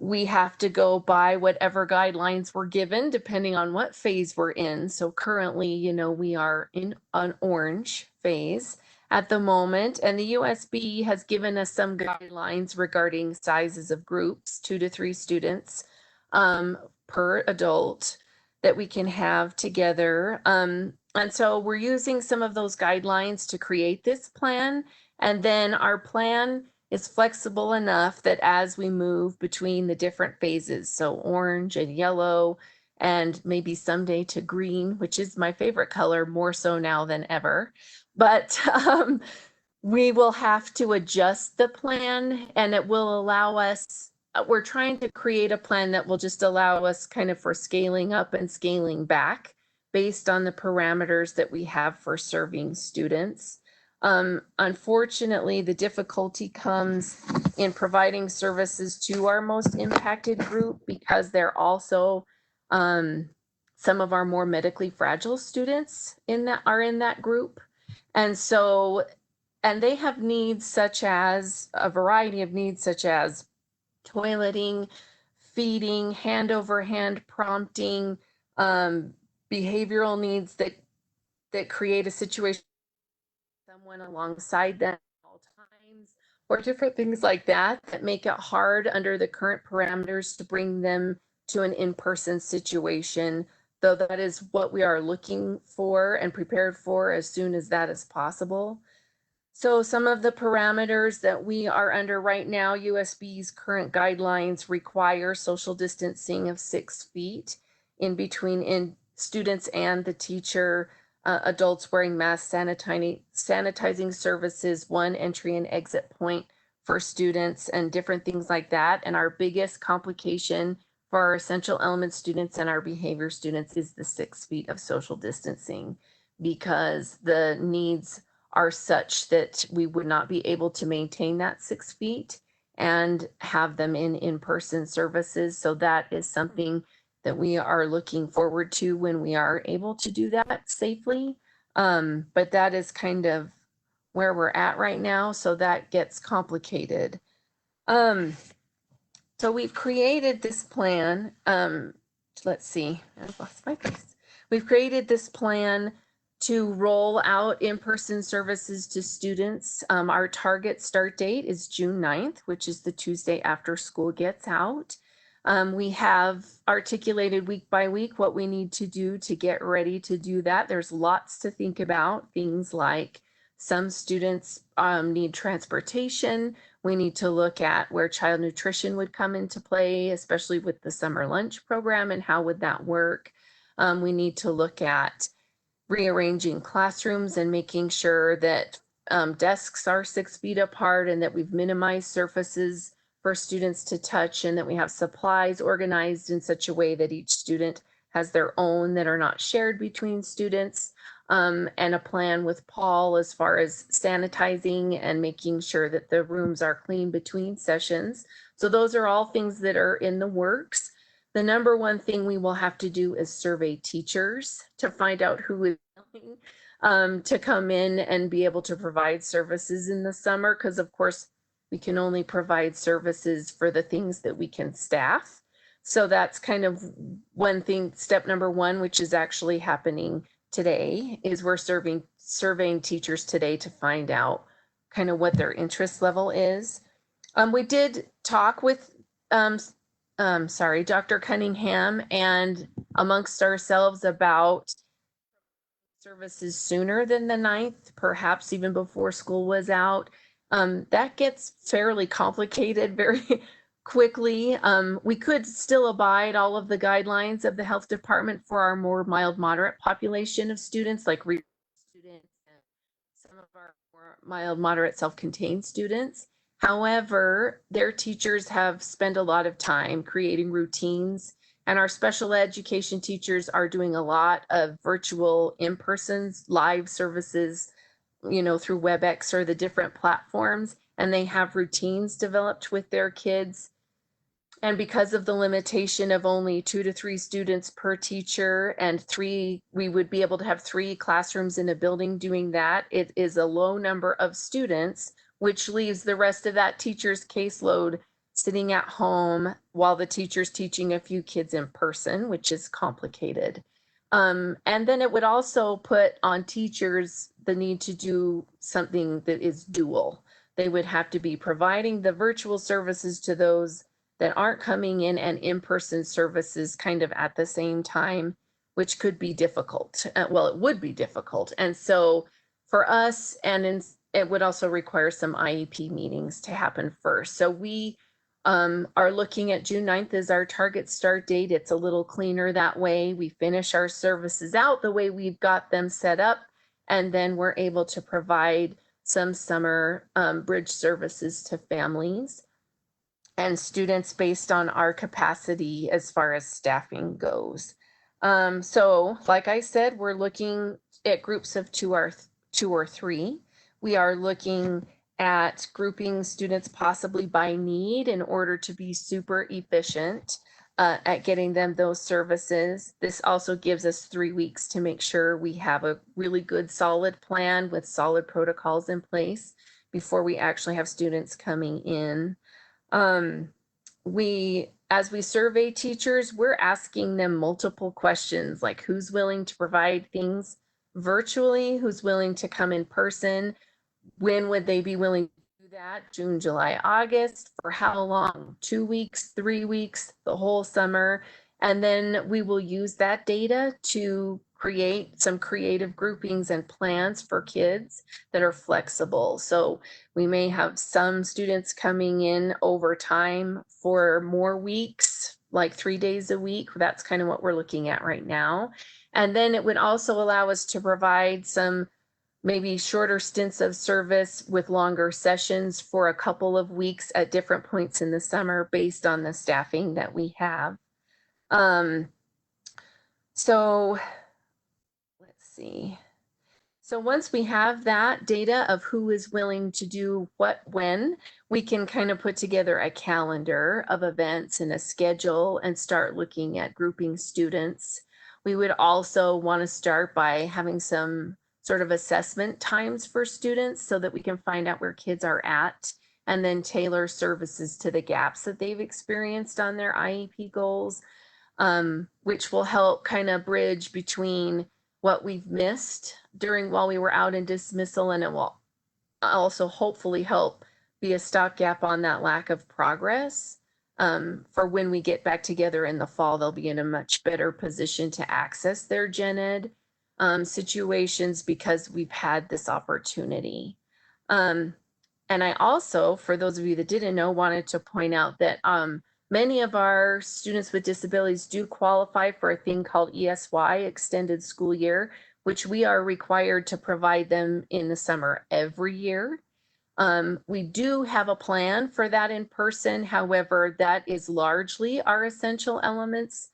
We have to go by whatever guidelines we're given, depending on what phase we're in. So currently, we are in an orange phase at the moment, and the USB has given us some guidelines regarding sizes of groups, 2 to 3 students per adult that we can have together. And so we're using some of those guidelines to create this plan. And then our plan is flexible enough that as we move between the different phases, so orange and yellow, and maybe someday to green, which is my favorite color, more so now than ever. But we will have to adjust the plan, and it will allow us, we're trying to create a plan that will just allow us kind of for scaling up and scaling back based on the parameters that we have for serving students. Unfortunately, the difficulty comes in providing services to our most impacted group because they're also some of our more medically fragile students are in that group. And so and they have needs such as a variety of needs, such as toileting, feeding, hand over hand prompting, behavioral needs that create a situation with someone alongside them at all times, or different things like that that make it hard under the current parameters to bring them to an in-person situation, though that is what we are looking for and prepared for as soon as that is possible. So some of the parameters that we are under right now, USB's current guidelines require social distancing of 6 feet in between students and the teacher, adults wearing masks, sanitizing services, one entry and exit point for students, and different things like that. And our biggest complication for our essential element students and our behavior students is the 6 feet of social distancing, because the needs are such that we would not be able to maintain that 6 feet and have them in in-person services. So that is something that we are looking forward to when we are able to do that safely. But that is kind of where we're at right now. So that gets complicated. So we've created this plan. Let's see, I've lost my place. We've created this plan to roll out in-person services to students. Our target start date is June 9th, which is the Tuesday after school gets out. We have articulated week by week what we need to do to get ready to do that. There's lots to think about, things like some students need transportation. We need to look at where child nutrition would come into play, especially with the summer lunch program, and how would that work. We need to look at rearranging classrooms and making sure that desks are 6 feet apart and that we've minimized surfaces for students to touch, and that we have supplies organized in such a way that each student has their own that are not shared between students, and a plan with Paul as far as sanitizing and making sure that the rooms are clean between sessions. So those are all things that are in the works. The number one thing we will have to do is survey teachers to find out who is willing to come in and be able to provide services in the summer, because of course we can only provide services for the things that we can staff. So that's kind of one thing, step number one, which is actually happening today, is we're surveying teachers today to find out kind of what their interest level is. We did talk with Dr. Cunningham and amongst ourselves about services sooner than the 9th, perhaps even before school was out. That gets fairly complicated very quickly. We could still abide all of the guidelines of the health department for our more mild moderate population of students, like students and some of our more mild moderate self-contained students. However, their teachers have spent a lot of time creating routines, and our special education teachers are doing a lot of virtual in-person live services, through WebEx or the different platforms, and they have routines developed with their kids. And because of the limitation of only 2 to 3 students per teacher and we would be able to have 3 classrooms in a building doing that, it is a low number of students, which leaves the rest of that teacher's caseload sitting at home while the teacher's teaching a few kids in person, which is complicated. And then it would also put on teachers the need to do something that is dual. They would have to be providing the virtual services to those that aren't coming in, and in-person services kind of at the same time, which could be difficult. Well, it would be difficult. And so for us, it would also require some IEP meetings to happen first. So we are looking at June 9th as our target start date. It's a little cleaner that way. We finish our services out the way we've got them set up, and then we're able to provide some summer bridge services to families and students based on our capacity as far as staffing goes. So like I said, we're looking at groups of two or three. We are looking at grouping students possibly by need in order to be super efficient. at getting them those services. This also gives us 3 weeks to make sure we have a really good solid plan with solid protocols in place before we actually have students coming in. As we survey teachers, we're asking them multiple questions, like who's willing to provide things virtually, who's willing to come in person, when would they be willing to do that? June, July, August, for how long? 2 weeks, 3 weeks, the whole summer. And then we will use that data to create some creative groupings and plans for kids that are flexible. So we may have some students coming in over time for more weeks, like 3 days a week. That's kind of what we're looking at right now. And then it would also allow us to provide some maybe shorter stints of service with longer sessions for a couple of weeks at different points in the summer based on the staffing that we have. So let's see. So once we have that data of who is willing to do what when, we can kind of put together a calendar of events and a schedule and start looking at grouping students. We would also want to start by having some sort of assessment times for students so that we can find out where kids are at and then tailor services to the gaps that they've experienced on their IEP goals, which will help kind of bridge between what we've missed while we were out in dismissal, and it will also hopefully help be a stopgap on that lack of progress. For when we get back together in the fall, they'll be in a much better position to access their gen ed situations because we've had this opportunity. And I also, for those of you that didn't know, wanted to point out that many of our students with disabilities do qualify for a thing called ESY, Extended School Year, which we are required to provide them in the summer every year. We do have a plan for that in person. However, that is largely our essential elements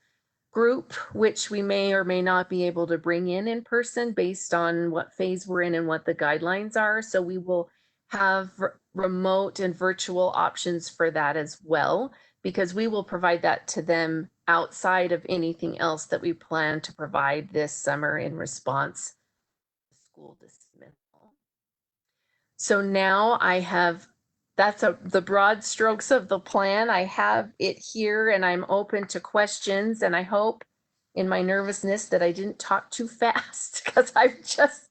group, which we may or may not be able to bring in person based on what phase we're in and what the guidelines are. So we will have remote and virtual options for that as well, because we will provide that to them outside of anything else that we plan to provide this summer in response to school dismissal. So now I have, that's the broad strokes of the plan. I have it here and I'm open to questions, and I hope in my nervousness that I didn't talk too fast because I've just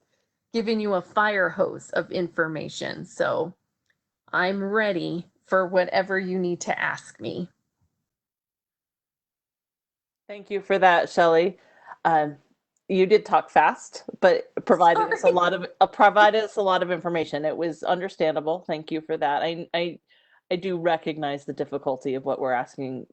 given you a fire hose of information. So I'm ready for whatever you need to ask me. Thank you for that, Shelley. You did talk fast, but provided us a lot of information. It was understandable. Thank you for that. I do recognize the difficulty of what we're asking,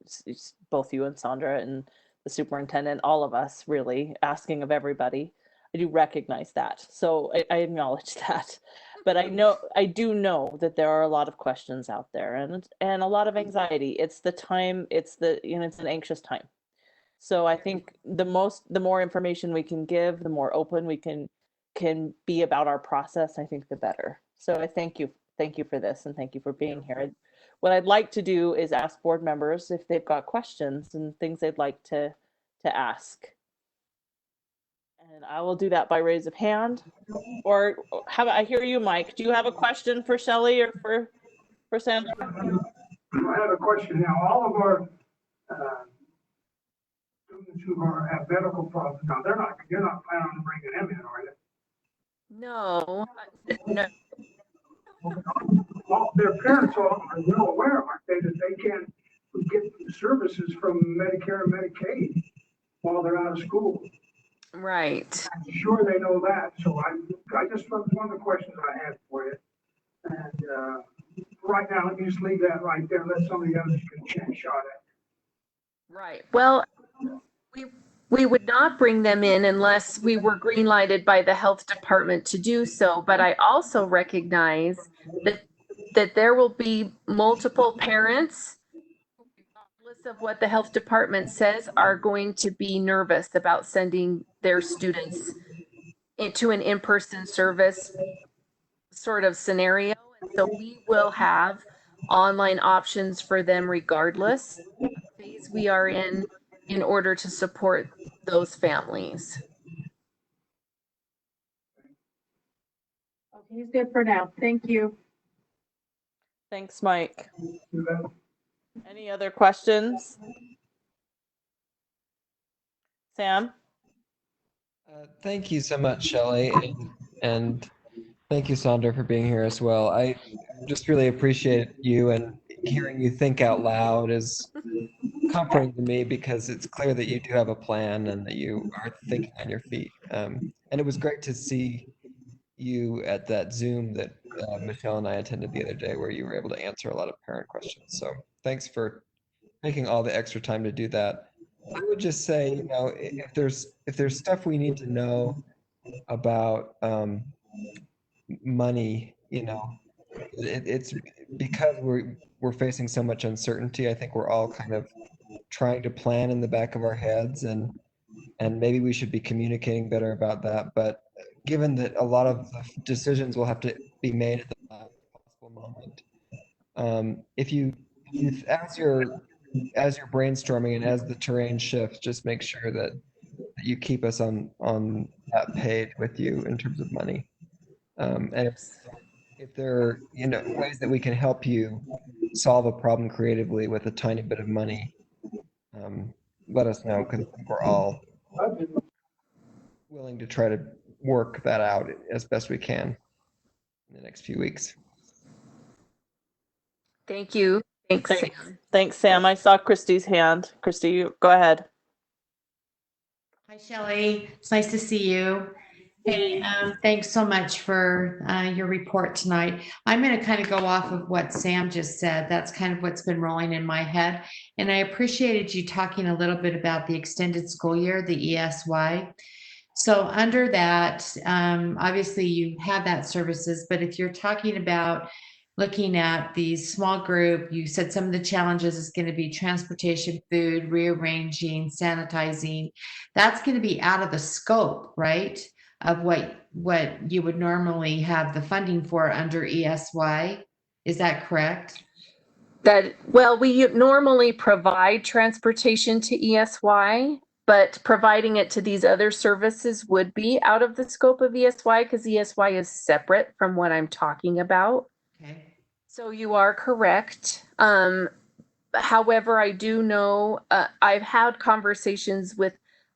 both you and Sandra and the superintendent, all of us really asking of everybody. I do recognize that, so I acknowledge that. But I do know that there are a lot of questions out there and a lot of anxiety. It's the time. It's an anxious time. So I think the more information we can give, the more open we can be about our process, I think the better. So I thank you for this, and thank you for being here. What I'd like to do is ask board members if they've got questions and things they'd like to ask. And I will do that by raise of hand. Or how about, I hear you, Mike. Do you have a question for Shelley or for Sandra? I have a question now. All of our students who have medical problems now, you're not planning on bringing them in, are you? No, no. Well, their parents are well aware, aren't they, that they can't get services from Medicare and Medicaid while they're out of school. Right. I'm sure they know that. So I just one of the questions I had for you. And right now, let me just leave that right there. Let somebody else get a shot at it. Right. Well, we would not bring them in unless we were green lighted by the health department to do so. But I also recognize that there will be multiple parents, regardless of what the health department says, are going to be nervous about sending their students into an in-person service sort of scenario. And so we will have online options for them regardless of phase we are in order to support those families. Okay, he's good for now. Thank you. Thanks, Mike. Any other questions? Sam? Thank you so much, Shelley, and thank you, Sandra, for being here as well. I just really appreciate you, and hearing you think out loud is comforting to me because it's clear that you do have a plan and that you are thinking on your feet. And it was great to see you at that Zoom that Michelle and I attended the other day, where you were able to answer a lot of parent questions. So thanks for making all the extra time to do that. I would just say, you know, if there's stuff we need to know about money, you know, it's because we're facing so much uncertainty. I think we're all kind of trying to plan in the back of our heads, and maybe we should be communicating better about that. But given that a lot of the decisions will have to be made at the last possible moment, as you're brainstorming and as the terrain shifts, just make sure that you keep us on that page with you in terms of money. And if there are, you know, ways that we can help you solve a problem creatively with a tiny bit of money, let us know, because we're all willing to try to work that out as best we can in the next few weeks. Thank you. Thanks, Sam. Thanks, Sam. I saw Christy's hand. Christy, you go ahead. Hi, Shelley. It's nice to see you. Hey, thanks so much for your report tonight. I'm going to kind of go off of what Sam just said. That's kind of what's been rolling in my head. And I appreciated you talking a little bit about the extended school year, the ESY. So under that, obviously you have that services, but if you're talking about looking at the small group, you said some of the challenges is going to be transportation, food, rearranging, sanitizing. That's going to be out of the scope, right, of what you would normally have the funding for under ESY. Is that correct? Well, we normally provide transportation to ESY, but providing it to these other services would be out of the scope of ESY, because ESY is separate from what I'm talking about. Okay. So you are correct. However, I do know I've had conversations with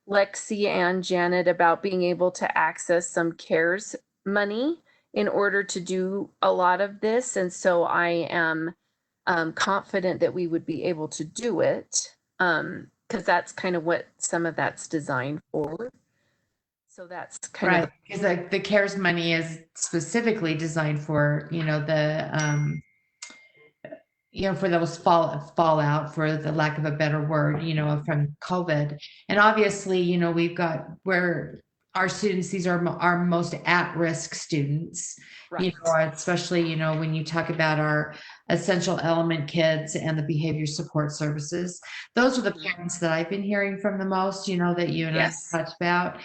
Lexi and Janet about being able to access some CARES money in order to do a lot of this. And so I am confident that we would be able to do it, because that's kind of what some of that's designed for. So that's kind of right, because the CARES money is specifically designed for, you know, for those fallout, for the lack of a better word, you know, from COVID. And obviously, you know, we've got where our students, these are our most at-risk students, right. You know, especially, you know, when you talk about our essential element kids and the behavior support services. Those are the parents that I've been hearing from the most, you know, that you and Yes. I talked about.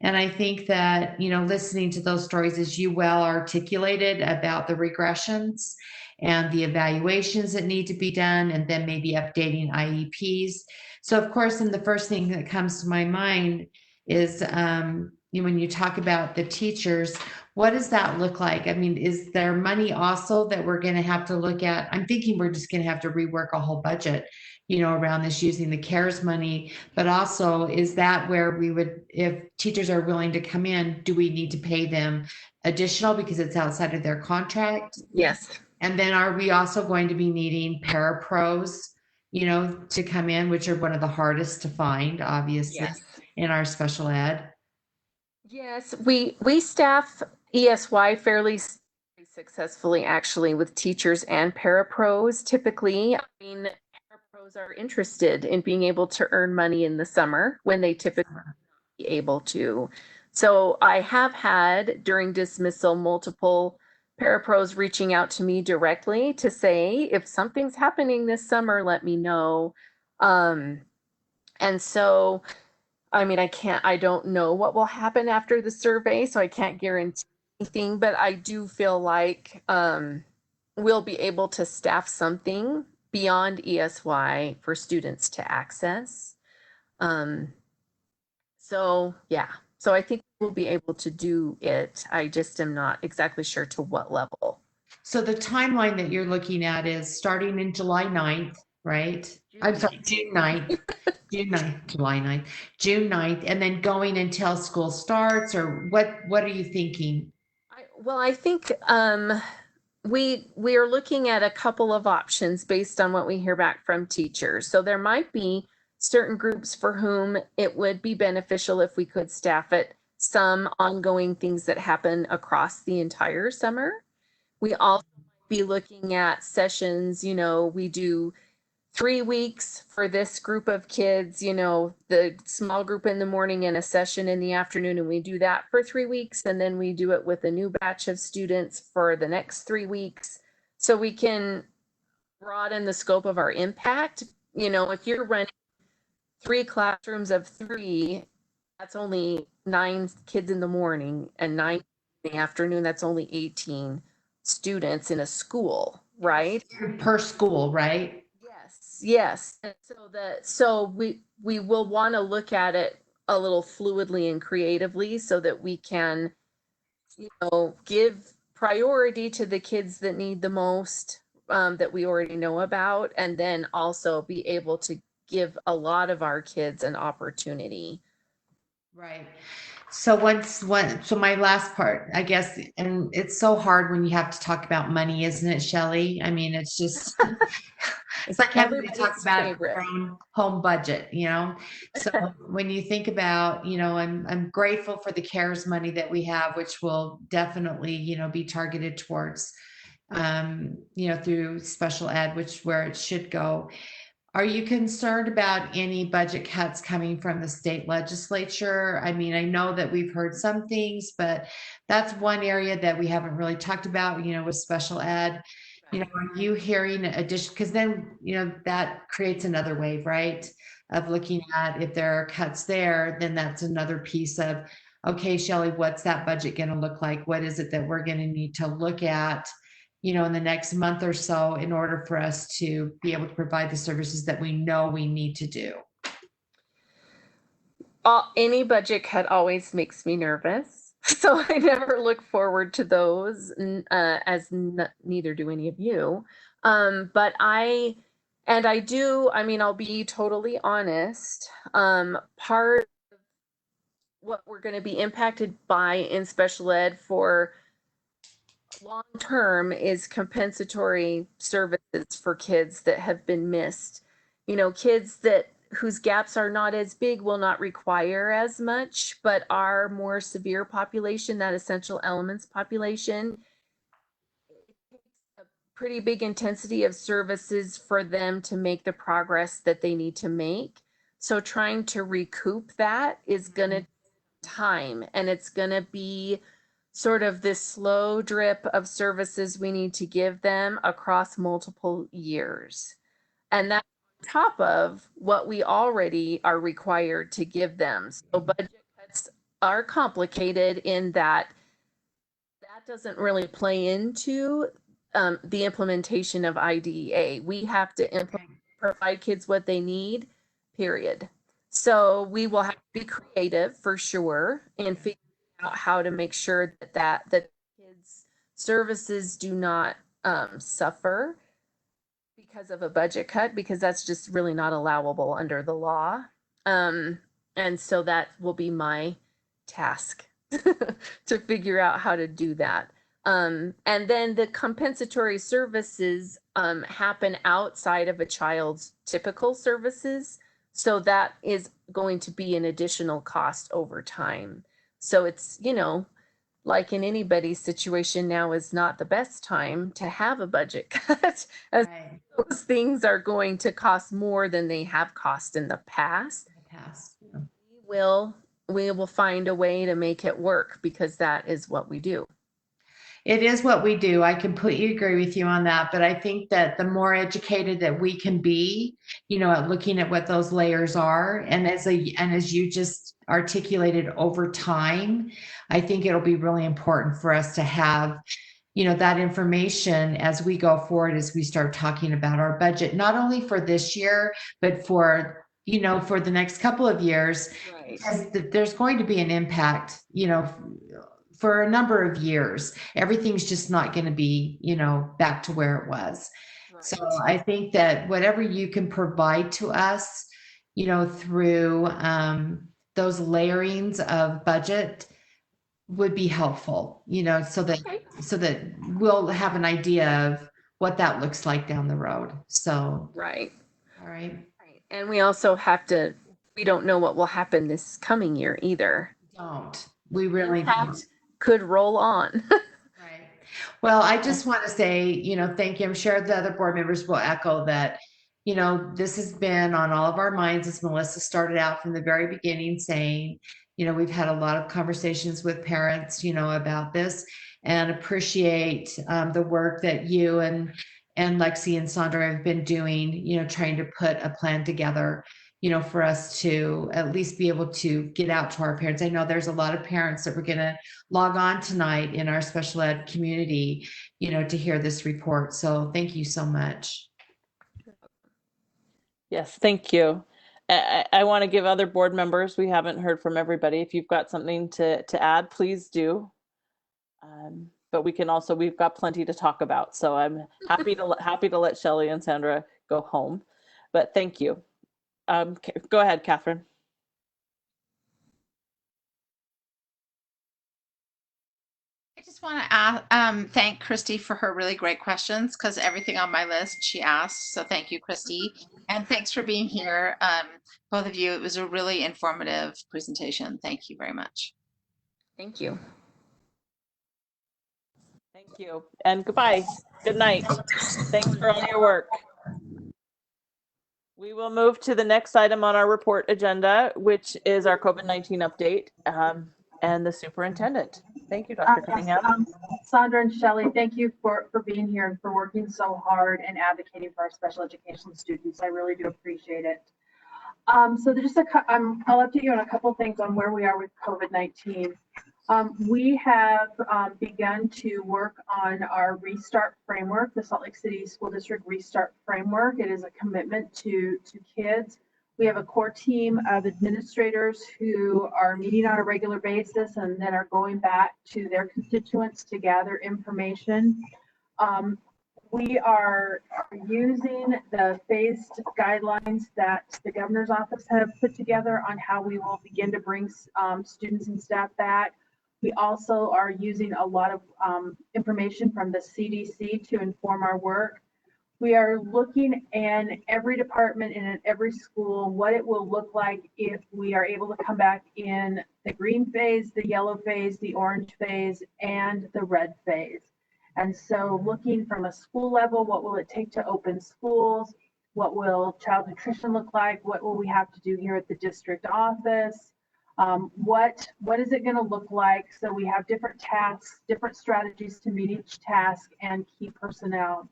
And I think that, you know, listening to those stories, as you well articulated about the regressions and the evaluations that need to be done, and then maybe updating IEPs. So of course, then the first thing that comes to my mind is, you know, when you talk about the teachers, what does that look like? I mean, is there money also that we're going to have to look at? I'm thinking we're just going to have to rework a whole budget, you know, around this using the CARES money, but also is that where we would, if teachers are willing to come in, do we need to pay them additional because it's outside of their contract? Yes. And then are we also going to be needing parapros, you know, to come in, which are one of the hardest to find, obviously, Yes. in our special ed? Yes, we staff ESY fairly successfully, actually, with teachers and parapros. Typically, I mean, parapros are interested in being able to earn money in the summer when they typically be able to. So I have had during dismissal multiple parapros reaching out to me directly to say, if something's happening this summer, let me know. And so, I mean, I don't know what will happen after the survey, so I can't guarantee anything, but I do feel like we'll be able to staff something beyond ESY for students to access. So yeah, so I think we'll be able to do it. I just am not exactly sure to what level. So the timeline that you're looking at is starting in July 9th, right? I'm sorry, June 9th. June 9th, July 9th, June 9th, and then going until school starts, or what are you thinking? I think we are looking at a couple of options based on what we hear back from teachers. So there might be certain groups for whom it would be beneficial if we could staff it, some ongoing things that happen across the entire summer. We also might be looking at sessions, we do 3 weeks for this group of kids, the small group in the morning and a session in the afternoon, and we do that for 3 weeks, and then we do it with a new batch of students for the next 3 weeks, so we can broaden the scope of our impact. If you're running 3 classrooms of 3, that's only 9 kids in the morning, and 9 in the afternoon, that's only 18 students in a school, right? Per school, right? Yes. And so we will want to look at it a little fluidly and creatively so that we can, give priority to the kids that need the most, that we already know about, and then also be able to give a lot of our kids an opportunity. Right. So so my last part, I guess, and it's so hard when you have to talk about money, isn't it, Shelley? I mean, it's just, it's like having to talk about your own home budget, So when you think about, I'm grateful for the CARES money that we have, which will definitely, be targeted towards, through special ed, where it should go. Are you concerned about any budget cuts coming from the state legislature? I mean, I know that we've heard some things, but that's one area that we haven't really talked about, with special ed. Are you hearing addition? Because then, that creates another wave, right? Of looking at if there are cuts there, then that's another piece of, okay, Shelley, what's that budget going to look like? What is it that we're going to need to look at, in the next month or so in order for us to be able to provide the services that we know we need to do? Any budget cut always makes me nervous. So I never look forward to those, neither do any of you. But I'll be totally honest. Part of what we're going to be impacted by in special ed for long term is compensatory services for kids that have been missed. Kids whose gaps are not as big will not require as much, but our more severe population, that essential elements population, a pretty big intensity of services for them to make the progress that they need to make. So trying to recoup that is going to take time, and it's going to be sort of this slow drip of services we need to give them across multiple years. And that's on top of what we already are required to give them. So budget cuts are complicated in that doesn't really play into the implementation of IDEA. We have to provide kids what they need, period. So we will have to be creative for sure and figure out how to make sure that kids' services do not suffer because of a budget cut, because that's just really not allowable under the law. And so that will be my task to figure out how to do that. And then the compensatory services happen outside of a child's typical services. So that is going to be an additional cost over time. So it's, like in anybody's situation, now is not the best time to have a budget cut, as those things are going to cost more than they have cost in the past. We will find a way to make it work, because that is what we do. It is what we do. I completely agree with you on that. But I think that the more educated that we can be, at looking at what those layers are, and as you just articulated over time, I think it'll be really important for us to have, that information as we go forward, as we start talking about our budget, not only for this year, but for, for the next couple of years, Right. because there's going to be an impact, for a number of years. Everything's just not going to be, back to where it was. Right. So I think that whatever you can provide to us, through those layerings of budget would be helpful, so that we'll have an idea of what that looks like down the road. So, Right. all right. Right. And we also we don't know what will happen this coming year either. We really don't. Could roll on. Right. Well, I just want to say, thank you. I'm sure the other board members will echo that, this has been on all of our minds, as Melissa started out from the very beginning saying, we've had a lot of conversations with parents, about this, and appreciate the work that you and Lexi and Sandra have been doing, trying to put a plan together, for us to at least be able to get out to our parents. I know there's a lot of parents that were going to log on tonight in our special ed community, to hear this report. So thank you so much. Yes, thank you. I want to give other board members, we haven't heard from everybody. If you've got something to add, please do. But we've got plenty to talk about. So I'm happy to let Shelley and Sandra go home. But thank you. Go ahead, Catherine. I just want to thank Christy for her really great questions, because everything on my list she asked. So thank you, Christy. And thanks for being here, both of you. It was a really informative presentation. Thank you very much. Thank you. Thank you. And goodbye. Good night. Thanks for all your work. We will move to the next item on our report agenda, which is our COVID-19 update, and the superintendent. Thank you, Dr. Cunningham. Sandra and Shelley, thank you for being here and for working so hard and advocating for our special education students. I really do appreciate it. So just I'll update you on a couple things on where we are with COVID-19. We have begun to work on our restart framework, the Salt Lake City School District Restart Framework. It is a commitment to kids. We have a core team of administrators who are meeting on a regular basis and then are going back to their constituents to gather information. We are using the phased guidelines that the governor's office have put together on how we will begin to bring students and staff back. We also are using a lot of information from the CDC to inform our work. We are looking in every department and in every school what it will look like if we are able to come back in the green phase, the yellow phase, the orange phase, and the red phase. And so looking from a school level, what will it take to open schools? What will child nutrition look like? What will we have to do here at the district office? What is it going to look like? So we have different tasks, different strategies to meet each task and key personnel.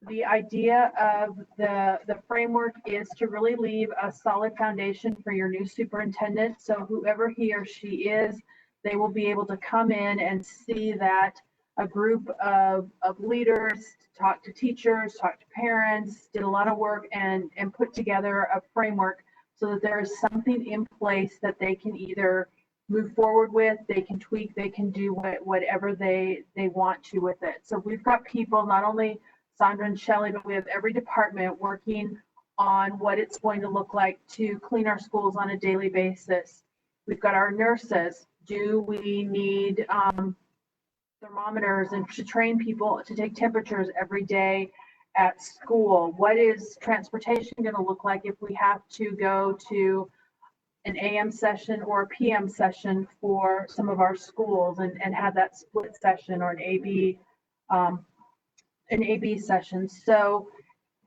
The idea of the framework is to really leave a solid foundation for your new superintendent. So whoever he or she is, they will be able to come in and see that a group of leaders, talk to teachers, talk to parents, did a lot of work and put together a framework so that there is something in place that they can either move forward with, they can tweak, they can do whatever they want to with it. So we've got people, not only Sandra and Shelley, but we have every department working on what it's going to look like to clean our schools on a daily basis. We've got our nurses. Do we need thermometers and to train people to take temperatures every day at school? What is transportation going to look like if we have to go to an AM session or a PM session for some of our schools and have that split session or an AB session? So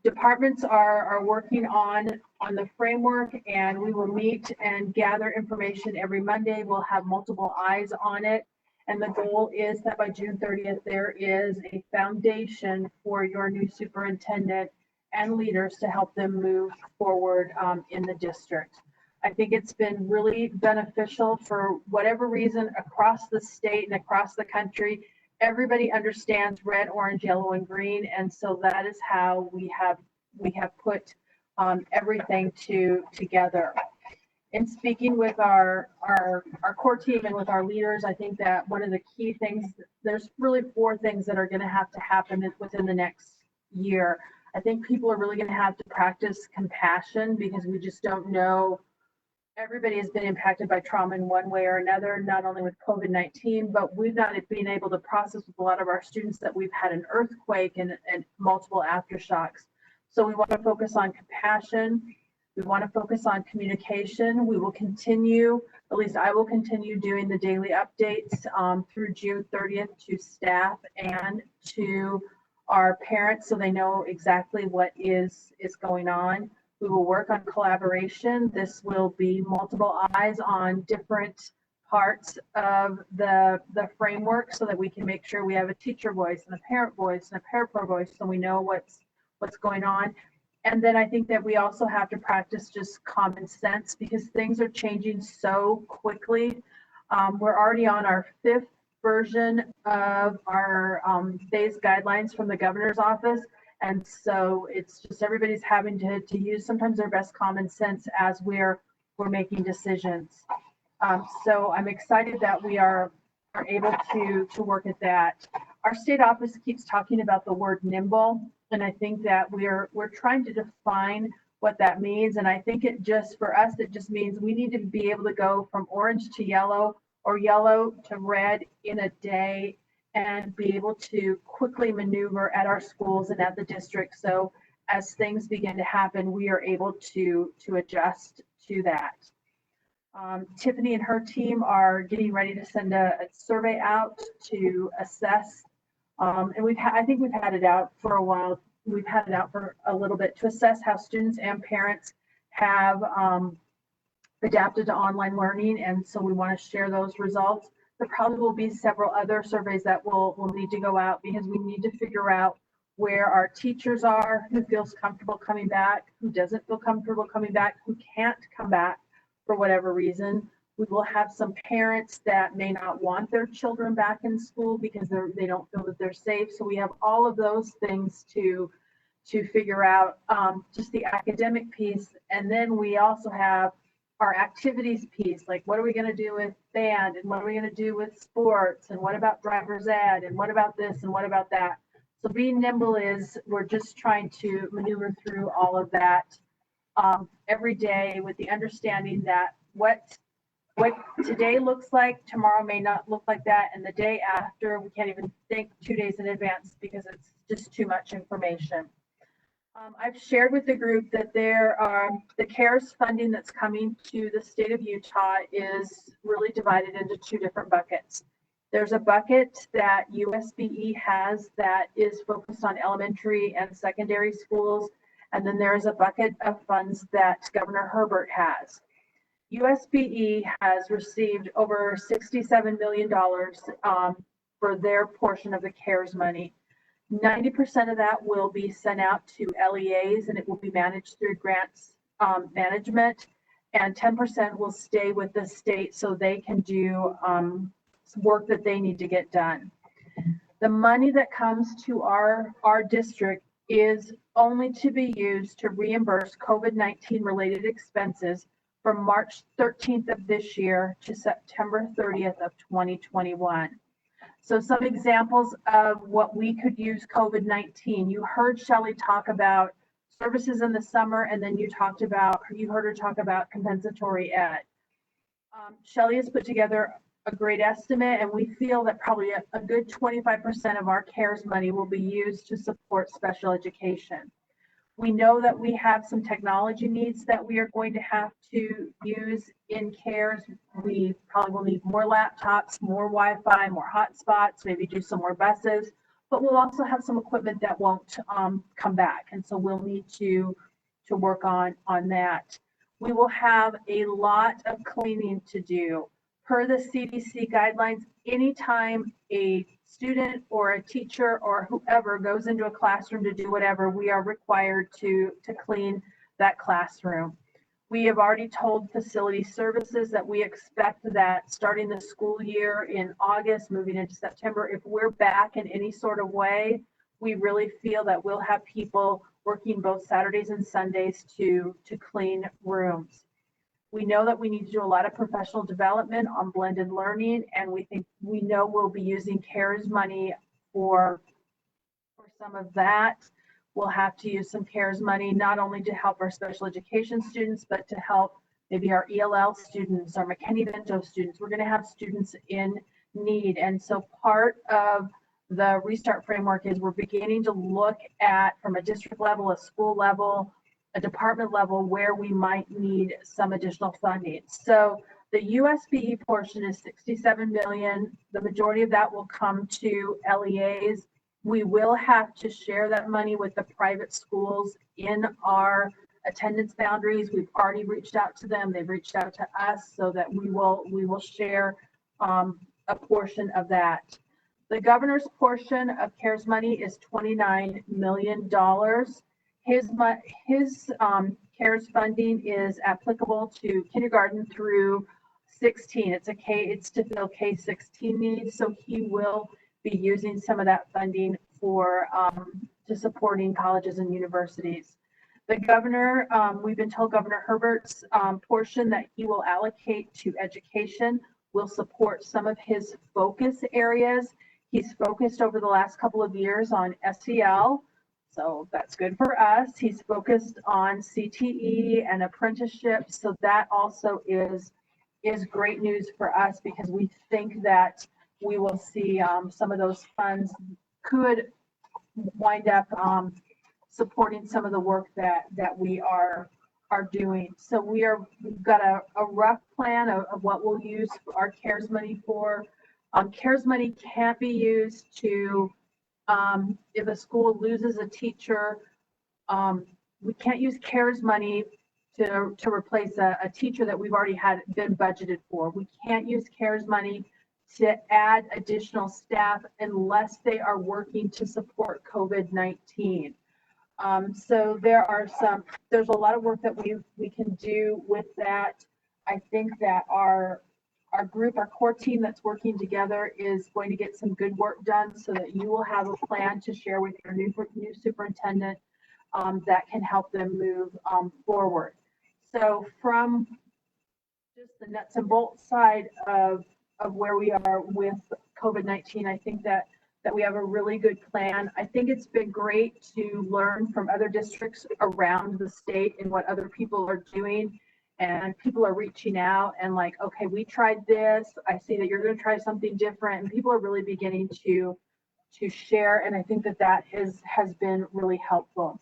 departments are working on the framework, and we will meet and gather information every Monday. We'll have multiple eyes on it. And the goal is that by June 30th, there is a foundation for your new superintendent and leaders to help them move forward in the district. I think it's been really beneficial for whatever reason across the state and across the country. everybody understands red, orange, yellow, and green, and so that is how we have put everything together. In speaking with our core team and with our leaders, I think that one of the key things, there's really 4 things that are going to happen within the next year. I think people are really going to have to practice compassion, because we just don't know. Everybody has been impacted by trauma in one way or another, not only with COVID-19, but we've not been able to process with a lot of our students that we've had an earthquake and multiple aftershocks. So we want to focus on compassion. We want to focus on communication. We will continue, at least I will continue doing the daily updates through June 30th to staff and to our parents, so they know exactly what is going on. We will work on collaboration. This will be multiple eyes on different parts of the framework, so that we can make sure we have a teacher voice and a parent voice and a parapro voice, so we know what's going on. And then I think that we also have to practice just common sense, because things are changing so quickly. We're already on our 5th version of our phase guidelines from the governor's office. And so it's just everybody's having to use sometimes their best common sense as we're making decisions. So I'm excited that we are able to work at that. Our state office keeps talking about the word nimble, and I think that we're trying to define what that means. And I think it just, for us, it just means we need to be able to go from orange to yellow or yellow to red in a day, and be able to quickly maneuver at our schools and at the district. So as things begin to happen, we are able to adjust to that. Tiffany and her team are getting ready to send a survey out to assess, and I think we've had it out for a while. We've had it out for a little bit to assess how students and parents have adapted to online learning, and so we want to share those results. There probably will be several other surveys that will need to go out, because we need to figure out where our teachers are, who feels comfortable coming back, who doesn't feel comfortable coming back, who can't come back for whatever reason. We will have some parents that may not want their children back in school because they don't feel that they're safe. So we have all of those things to figure out, just the academic piece. And then we also have our activities piece, like what are we going to do with band, and what are we going to do with sports, and what about driver's ed, and what about this, and what about that. So being nimble is, we're just trying to maneuver through all of that every day, with the understanding that what today looks like, tomorrow may not look like that, and the day after, we can't even think 2 days in advance, because it's just too much information. I've shared with the group that the CARES funding that's coming to the state of Utah is really divided into 2 different buckets. There's a bucket that USBE has that is focused on elementary and secondary schools, and then there's a bucket of funds that Governor Herbert has. USBE has received over $67 million for their portion of the CARES money. 90% of that will be sent out to LEAs, and it will be managed through grants management, and 10% will stay with the state so they can do work that they need to get done. The money that comes to our district is only to be used to reimburse COVID-19 related expenses from March 13th of this year to September 30th of 2021. So some examples of what we could use COVID-19. You heard Shelley talk about services in the summer, and then you heard her talk about compensatory ed. Shelley has put together a great estimate, and we feel that probably a good 25% of our CARES money will be used to support special education. We know that we have some technology needs that we are going to have to use in CARES. We probably will need more laptops, more Wi-Fi, more hotspots, maybe do some more buses, but we'll also have some equipment that won't come back. And so we'll need to work on that. We will have a lot of cleaning to do. Per the CDC guidelines, anytime a student or a teacher or whoever goes into a classroom to do whatever, we are required to clean that classroom. We have already told facility services that we expect that starting the school year in August, moving into September, if we're back in any sort of way, we really feel that we'll have people working both Saturdays and Sundays to clean rooms. We know that we need to do a lot of professional development on blended learning, and we know we'll be using CARES money for some of that. We'll have to use some CARES money, not only to help our special education students, but to help maybe our ELL students, our McKinney-Vento students. We're going to have students in need. And so part of the restart framework is we're beginning to look at, from a district level, a school level, a department level, where we might need some additional funding. So the USBE portion is $67 million. The majority of that will come to LEAs. We will have to share that money with the private schools in our attendance boundaries. We've already reached out to them. They've reached out to us so that we will share a portion of that. The governor's portion of CARES money is $29 million. His CARES funding is applicable to kindergarten through 16. It's to fill K-16 needs, so he will be using some of that funding for to supporting colleges and universities. The governor, we've been told Governor Herbert's portion that he will allocate to education will support some of his focus areas. He's focused over the last couple of years on SEL, so that's good for us. He's focused on CTE and apprenticeships, so that also is great news for us, because we think that we will see some of those funds could wind up supporting some of the work that we are doing. So we've got a rough plan of what we'll use our CARES money for. CARES money can't be used to, if a school loses a teacher, we can't use CARES money to replace a teacher that we've already been budgeted for. We can't use CARES money to add additional staff unless they are working to support COVID-19. So there's a lot of work that we can do with that. I think that our group, our core team that's working together is going to get some good work done, so that you will have a plan to share with your new superintendent that can help them move forward. So from just the nuts and bolts side of where we are with COVID-19, I think that we have a really good plan. I think it's been great to learn from other districts around the state and what other people are doing. And people are reaching out and like, okay, we tried this. I see that you're going to try something different. And people are really beginning to share. And I think that has been really helpful.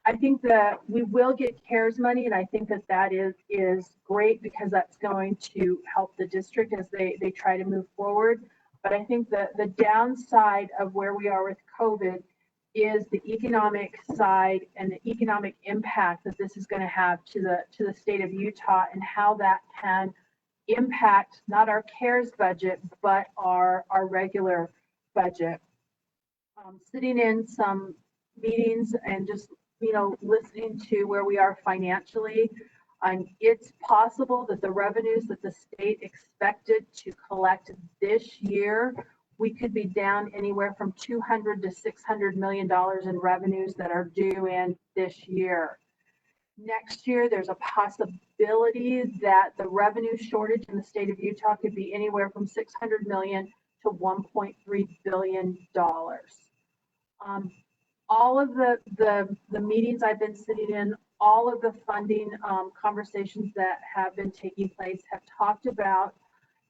I think that we will get CARES money, and I think that is great, because that's going to help the district as they try to move forward. But I think that the downside of where we are with COVID is the economic side and the economic impact that this is going to have to the state of Utah, and how that can impact not our CARES budget, but our regular budget. Sitting in some meetings and just listening to where we are financially, it's possible that the revenues that the state expected to collect this year, we could be down anywhere from $200 to $600 million in revenues that are due in this year. Next year, there's a possibility that the revenue shortage in the state of Utah could be anywhere from $600 million to $1.3 billion. All of the meetings I've been sitting in, all of the funding conversations that have been taking place have talked about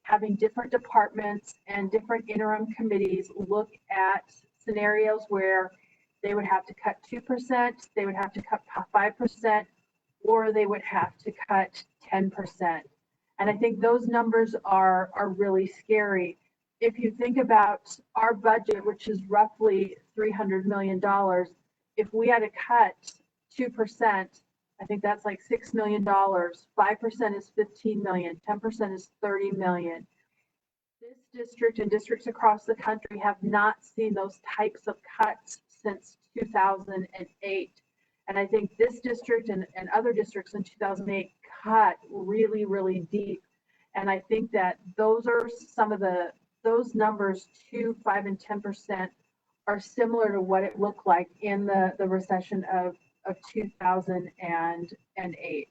having different departments and different interim committees look at scenarios where they would have to cut 2%, they would have to cut 5%, or they would have to cut 10%. And I think those numbers are really scary. If you think about our budget, which is roughly $300 million, if we had to cut 2%, I think that's like $6 million. 5% is $15 million. 10% is $30 million. This district and districts across the country have not seen those types of cuts since 2008. And I think this district and other districts in 2008 cut really, really deep. And I think that those are some of those numbers, 2, 5, and 10%, are similar to what it looked like in the recession of 2008.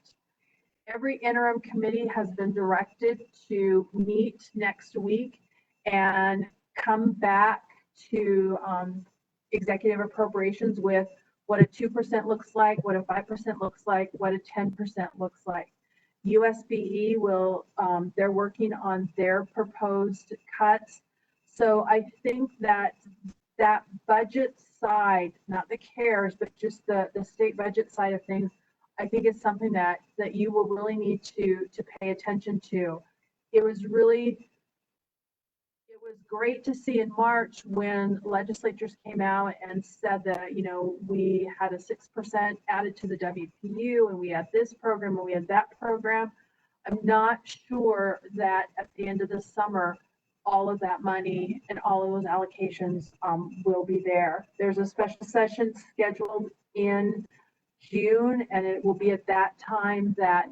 Every interim committee has been directed to meet next week and come back to executive appropriations with what a 2% looks like, what a 5% looks like, what a 10% looks like. USBE will, they're working on their proposed cuts. So I think that that budget side, not the CARES, but just the state budget side of things, I think is something that you will really need to pay attention to. It was great to see in March when legislatures came out and said that, you know, we had a 6% added to the WPU and we had this program and we had that program. I'm not sure that at the end of the summer, all of that money and all of those allocations will be there. There's a special session scheduled in June, and it will be at that time that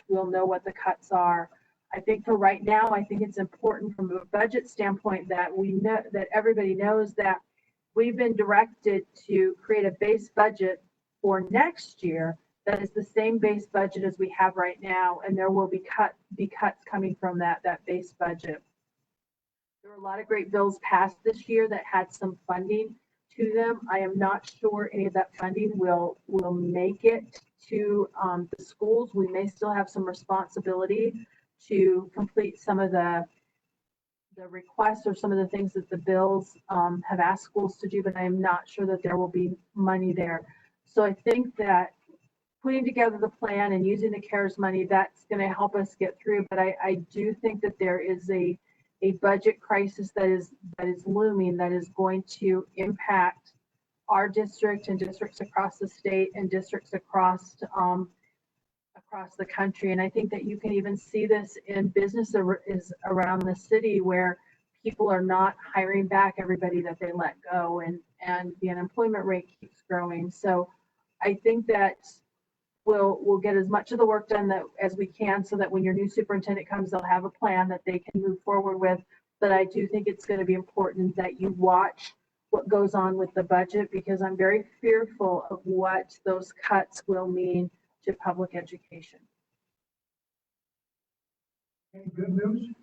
we'll know what the cuts are. I think for right now, I think it's important from a budget standpoint that we know, that everybody knows that we've been directed to create a base budget for next year that is the same base budget as we have right now, and there will be cuts coming from that base budget. There were a lot of great bills passed this year that had some funding to them. I am not sure any of that funding will make it to the schools. We may still have some responsibility to complete some of the requests or some of the things that the bills have asked schools to do, but I am not sure that there will be money there. So I think that putting together the plan and using the CARES money, that's going to help us get through. But I do think that there is a budget crisis that is looming, that is going to impact our district and districts across the state and districts across the country. And I think that you can even see this in business around the city, where people are not hiring back everybody that they let go, and the unemployment rate keeps growing. So I think that we'll get as much of the work done as we can, so that when your new superintendent comes, they'll have a plan that they can move forward with. But I do think it's going to be important that you watch what goes on with the budget, because I'm very fearful of what those cuts will mean to public education. Any good news?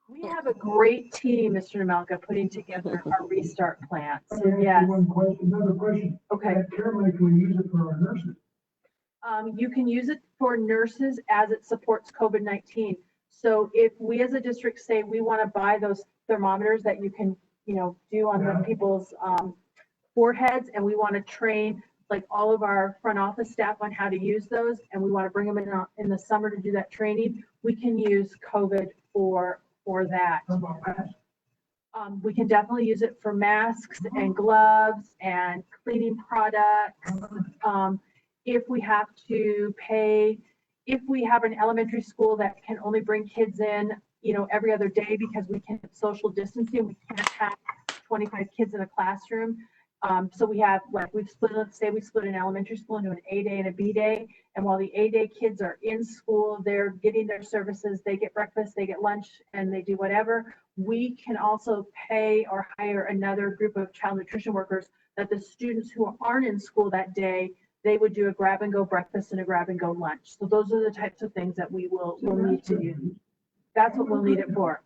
We have a great team, Mr. Namelka, putting together our restart plan. So yes. Another question. Okay. That care money, can we use it for our nurses? You can use it for nurses as it supports COVID-19. So if we as a district say we want to buy those thermometers that you can, do on the people's foreheads, and we want to train like all of our front office staff on how to use those, and we want to bring them in the summer to do that training, we can use COVID for that. We can definitely use it for masks and gloves and cleaning products. If we have to pay, if we have an elementary school that can only bring kids in, every other day because we can't have social distancing, we can't have 25 kids in a classroom. So we have, let's say we split an elementary school into an A day and a B day. And while the A day kids are in school, they're getting their services, they get breakfast, they get lunch, and they do whatever. We can also pay or hire another group of child nutrition workers that the students who aren't in school that day, they would do a grab and go breakfast and a grab and go lunch. So those are the types of things that we will need to use. That's what we'll need it for.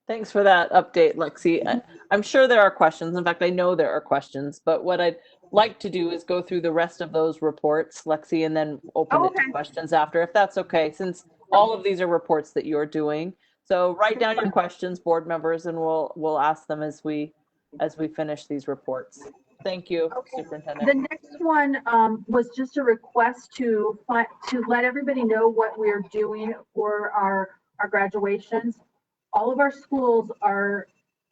Thanks for that update, Lexi. I'm sure there are questions. In fact, I know there are questions, but what I'd like to do is go through the rest of those reports, Lexi, and then open it to questions after, if that's okay, since all of these are reports that you're doing. So write down your questions, board members, and we'll ask them as we finish these reports. Thank you, Superintendent. The next one was just a request to let everybody know what we're doing for our graduations. All of our schools are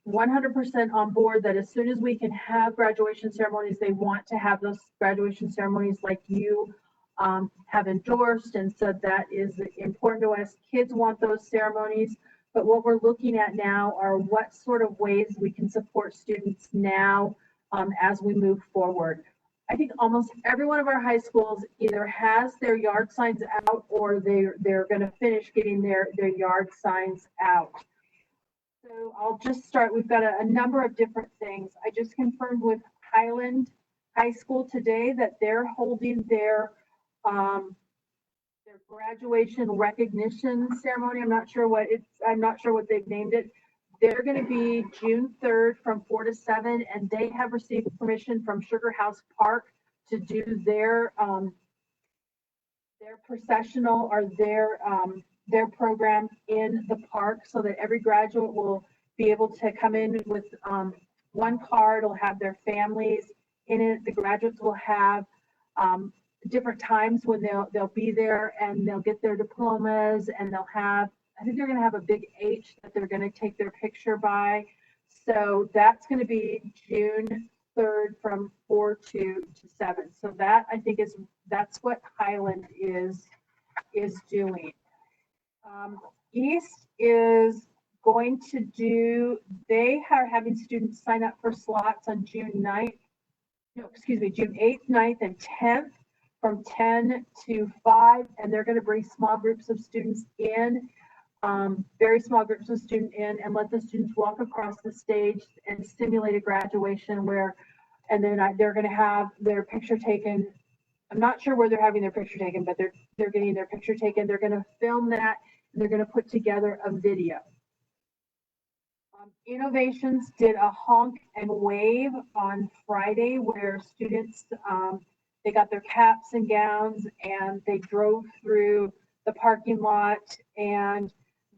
100% on board that as soon as we can have graduation ceremonies, they want to have those graduation ceremonies like you have endorsed and said that is important to us. Kids want those ceremonies, but what we're looking at now are what sort of ways we can support students now as we move forward. I think almost every one of our high schools either has their yard signs out or they're going to finish getting their yard signs out. So I'll just start. We've got a number of different things. I just confirmed with Highland High School today that they're holding their graduation recognition ceremony. I'm not sure what they've named it. They're going to be June 3rd from 4 to 7, and they have received permission from Sugar House Park to do their processional or their program in the park, so that every graduate will be able to come in with one card. Will have their families in it. The graduates will have different times when they'll be there, and they'll get their diplomas, and they'll have, I think they're going to have a big H that they're going to take their picture by. So that's going to be June 3rd from 4 to 7. So that, I think, that's what Highland is doing. East is going to do, they are having students sign up for slots on June 8th, 9th, and 10th from 10 to 5, and they're going to bring small groups of students in, very small groups of students in, and let the students walk across the stage and simulate a graduation and then they're going to have their picture taken. I'm not sure where they're having their picture taken, but they're getting their picture taken. They're going to film that, and they're going to put together a video. Innovations did a honk and wave on Friday where students, they got their caps and gowns and they drove through the parking lot, and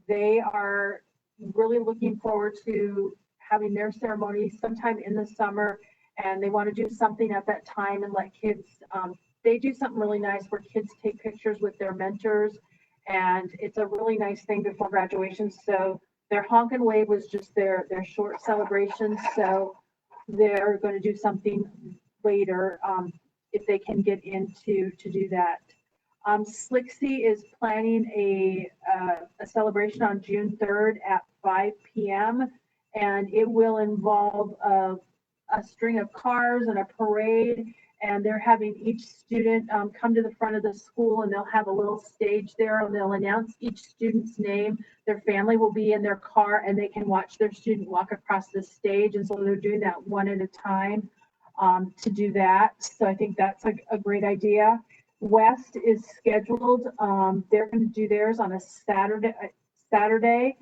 they are really looking forward to having their ceremony sometime in the summer, and they want to do something at that time and let kids, they do something really nice where kids take pictures with their mentors, and it's a really nice thing before graduation. So their honk and wave was just their short celebration. So they're going to do something later if they can get into to do that. Slicksy is planning a celebration on June 3rd at 5 p.m. and it will involve a string of cars and a parade. And they're having each student come to the front of the school, and they'll have a little stage there, and they'll announce each student's name. Their family will be in their car, and they can watch their student walk across the stage. And so they're doing that one at a time to do that. So I think that's a great idea. West is scheduled. They're going to do theirs on a Saturday,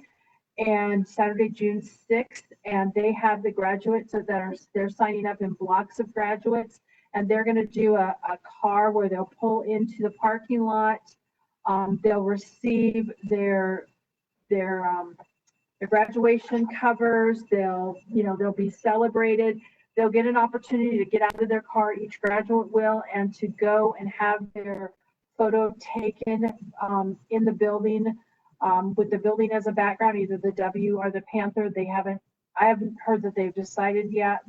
and Saturday, June 6th. And they have the graduates that they're signing up in blocks of graduates. And they're going to do a car where they'll pull into the parking lot. They'll receive their graduation covers. They'll be celebrated. They'll get an opportunity to get out of their car, each graduate will, and to go and have their photo taken in the building with the building as a background, either the W or the Panther. I haven't heard that they've decided yet.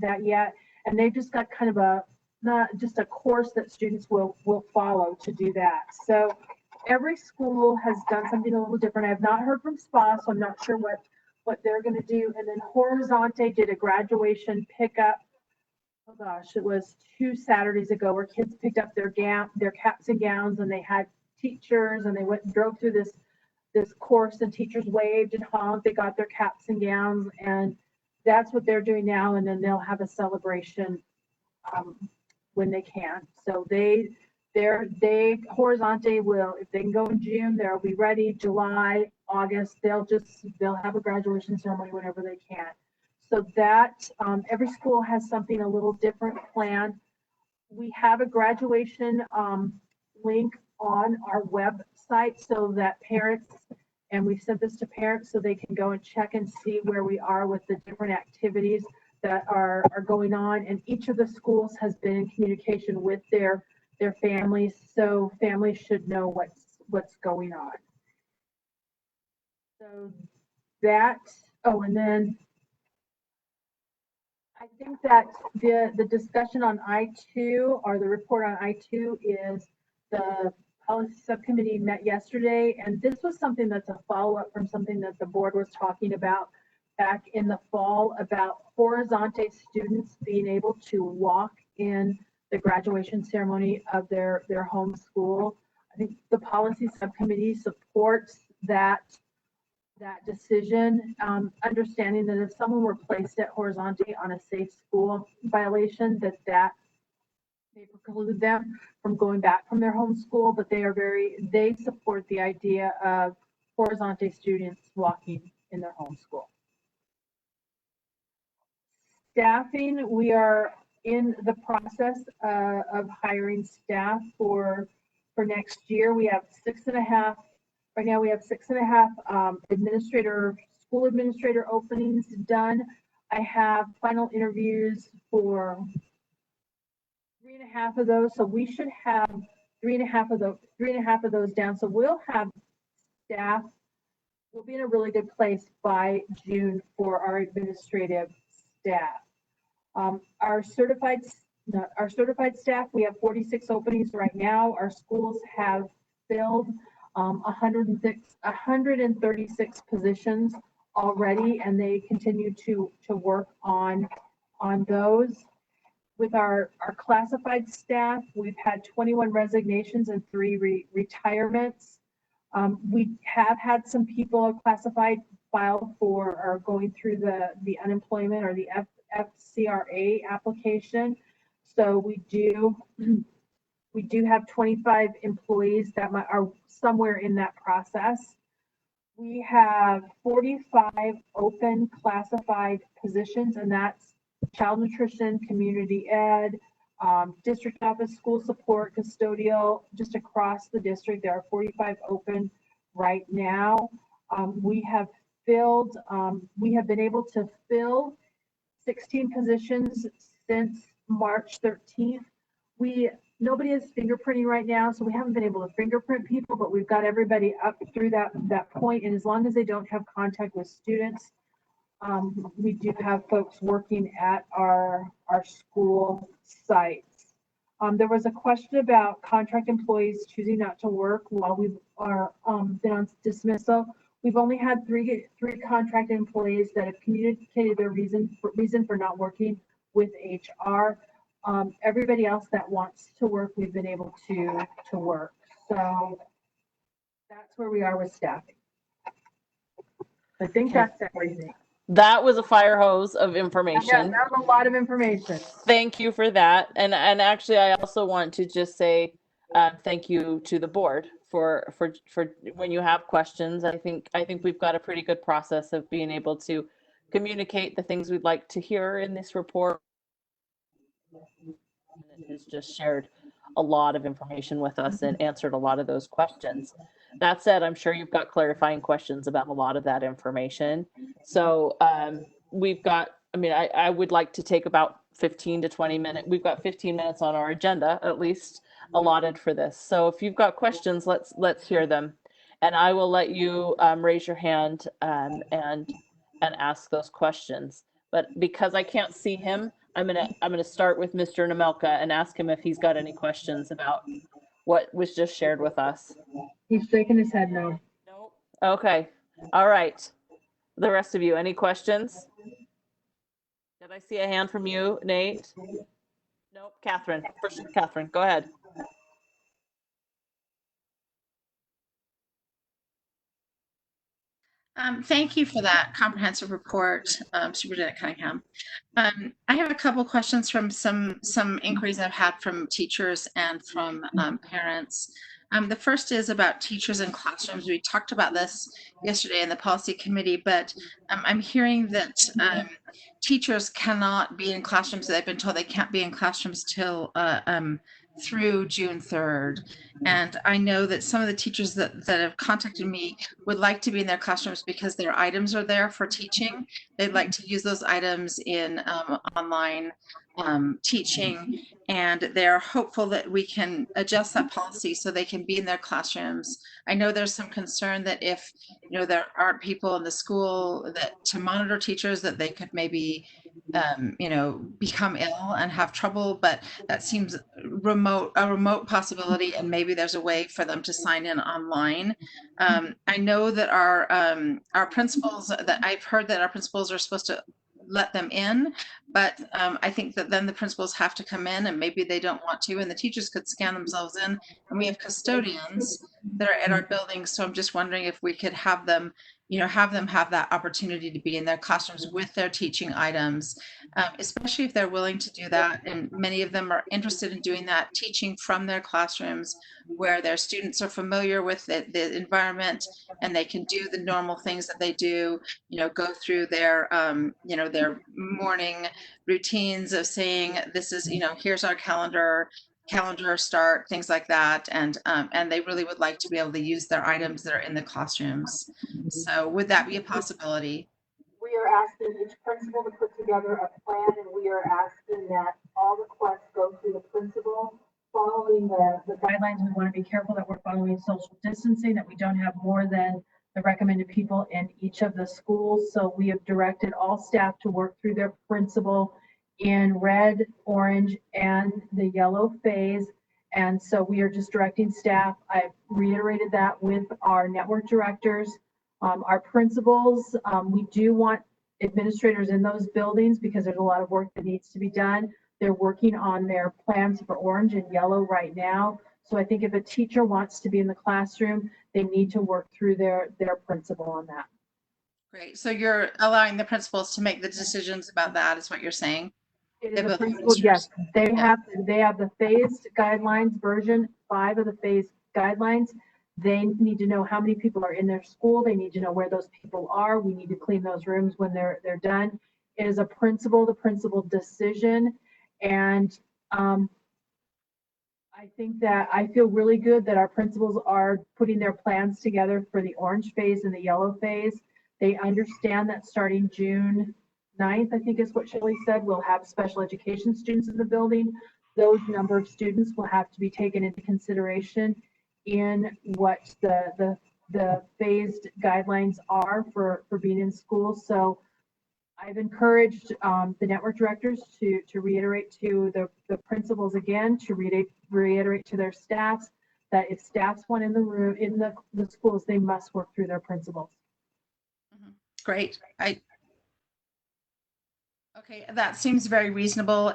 And they've just got kind of not just a course that students will follow to do that. So every school has done something a little different. I have not heard from SPA, so I'm not sure what they're going to do. And then Horizonte did a graduation pickup. Oh gosh, it was 2 Saturdays ago where kids picked up their caps and gowns, and they had teachers, and they went and drove through this course, and teachers waved and honked. They got their caps and gowns, and that's what they're doing now. And then they'll have a celebration when they can. So Horizonte will, if they can go in June, they'll be ready. July, August, they'll have a graduation ceremony whenever they can. So that every school has something a little different planned. We have a graduation link on our website so that parents, and we've sent this to parents so they can go and check and see where we are with the different activities that are going on. And each of the schools has been in communication with their families, so families should know what's going on. So that, and then I think that the discussion on I-2 or the report on I-2 is the policy subcommittee met yesterday, and this was something that's a follow-up from something that the board was talking about back in the fall about Horizonte students being able to walk in the graduation ceremony of their home school. I think the policy subcommittee supports that decision, understanding that if someone were placed at Horizonte on a safe school violation, that may preclude them from going back from their home school, but they support the idea of Horizonte students walking in their home school. Staffing, we are in the process of hiring staff for next year. We have 6.5. Right now we have 6.5 school administrator openings done. I have final interviews for 3.5 of those, so we should have 3.5 of those down. So we'll have staff. We'll be in a really good place by June for our administrative staff. Our certified staff, we have 46 openings right now. Our schools have filled 136 positions already, and they continue to work on those. With our classified staff, we've had 21 resignations and 3 retirements. We have had some people classified file for or going through the unemployment or the FCRA application. So we do have 25 employees that are somewhere in that process. We have 45 open classified positions, and that's child nutrition, community ed, district office, school support, custodial, just across the district. There are 45 open right now. We have been able to fill 16 positions since March 13th. Nobody is fingerprinting right now, so we haven't been able to fingerprint people, but we've got everybody up through that point. And as long as they don't have contact with students, we do have folks working at our school sites. There was a question about contract employees choosing not to work while we've been on dismissal. We've only had three contract employees that have communicated their reason for not working with HR. Everybody else that wants to work, we've been able to work. So that's where we are with staffing. I think that's everything. That was a fire hose of information. Yeah, that was a lot of information. Thank you for that. And actually, I also want to just say thank you to the board for when you have questions. I think we've got a pretty good process of being able to communicate the things we'd like to hear in this report. It has just shared a lot of information with us and answered a lot of those questions. That said, I'm sure you've got clarifying questions about a lot of that information. So we've got, I would like to take about 15 to 20 minutes. We've got 15 minutes on our agenda, at least allotted for this. So if you've got questions, let's hear them. And I will let you raise your hand and ask those questions. But because I can't see him, I'm gonna start with Mr. Namelka and ask him if he's got any questions about what was just shared with us. He's shaking his head no. Nope. Okay. All right. The rest of you, any questions? Did I see a hand from you, Nate? Nope. Catherine. First, Catherine, go ahead. Thank you for that comprehensive report, Superintendent Cunningham. I have a couple questions from some inquiries I've had from teachers and from parents. The first is about teachers in classrooms. We talked about this yesterday in the policy committee, but I'm hearing that teachers cannot be in classrooms. They've been told they can't be in classrooms till through June 3rd. And I know that some of the teachers that have contacted me would like to be in their classrooms because their items are there for teaching. They'd like to use those items in online teaching, and they're hopeful that we can adjust that policy so they can be in their classrooms. I know there's some concern that if there aren't people in the school that to monitor teachers, that they could maybe become ill and have trouble, but that seems a remote possibility, and maybe there's a way for them to sign in online. I know that our principals, that I've heard that our principals are supposed to let them in, but I think that then the principals have to come in, and maybe they don't want to, and the teachers could scan themselves in, and we have custodians that are at our buildings. So I'm just wondering if we could have them, have that opportunity to be in their classrooms with their teaching items, especially if they're willing to do that. And many of them are interested in doing that, teaching from their classrooms where their students are familiar with the environment, and they can do the normal things that they do, go through their, their morning routines of saying, this is, here's our calendar start, things like that. And they really would like to be able to use their items that are in the classrooms. So would that be a possibility? We are asking each principal to put together a plan, and we are asking that all requests go through the principal. Following the guidelines, we want to be careful that we're following social distancing, that we don't have more than the recommended people in each of the schools. So we have directed all staff to work through their principal in red, orange, and the yellow phase. And so we are just directing staff. I've reiterated that with our network directors, our principals. We do want administrators in those buildings because there's a lot of work that needs to be done. They're working on their plans for orange and yellow right now. So I think if a teacher wants to be in the classroom, they need to work through their principal on that. Great. So you're allowing the principals to make the decisions about that, is what you're saying? It is a principal, yes. They have the phased guidelines, version 5 of the phased guidelines. They need to know how many people are in their school. They need to know where those people are. We need to clean those rooms when they're done. It is the principal decision. And I think that I feel really good that our principals are putting their plans together for the orange phase and the yellow phase. They understand that starting June 9th, I think is what Shelley said, we'll have special education students in the building. Those number of students will have to be taken into consideration in what the phased guidelines are for being in school. So I've encouraged the network directors to reiterate to the principals again, to reiterate to their staffs that if staffs want in the room, in the schools, they must work through their principals. Great. Okay, that seems very reasonable.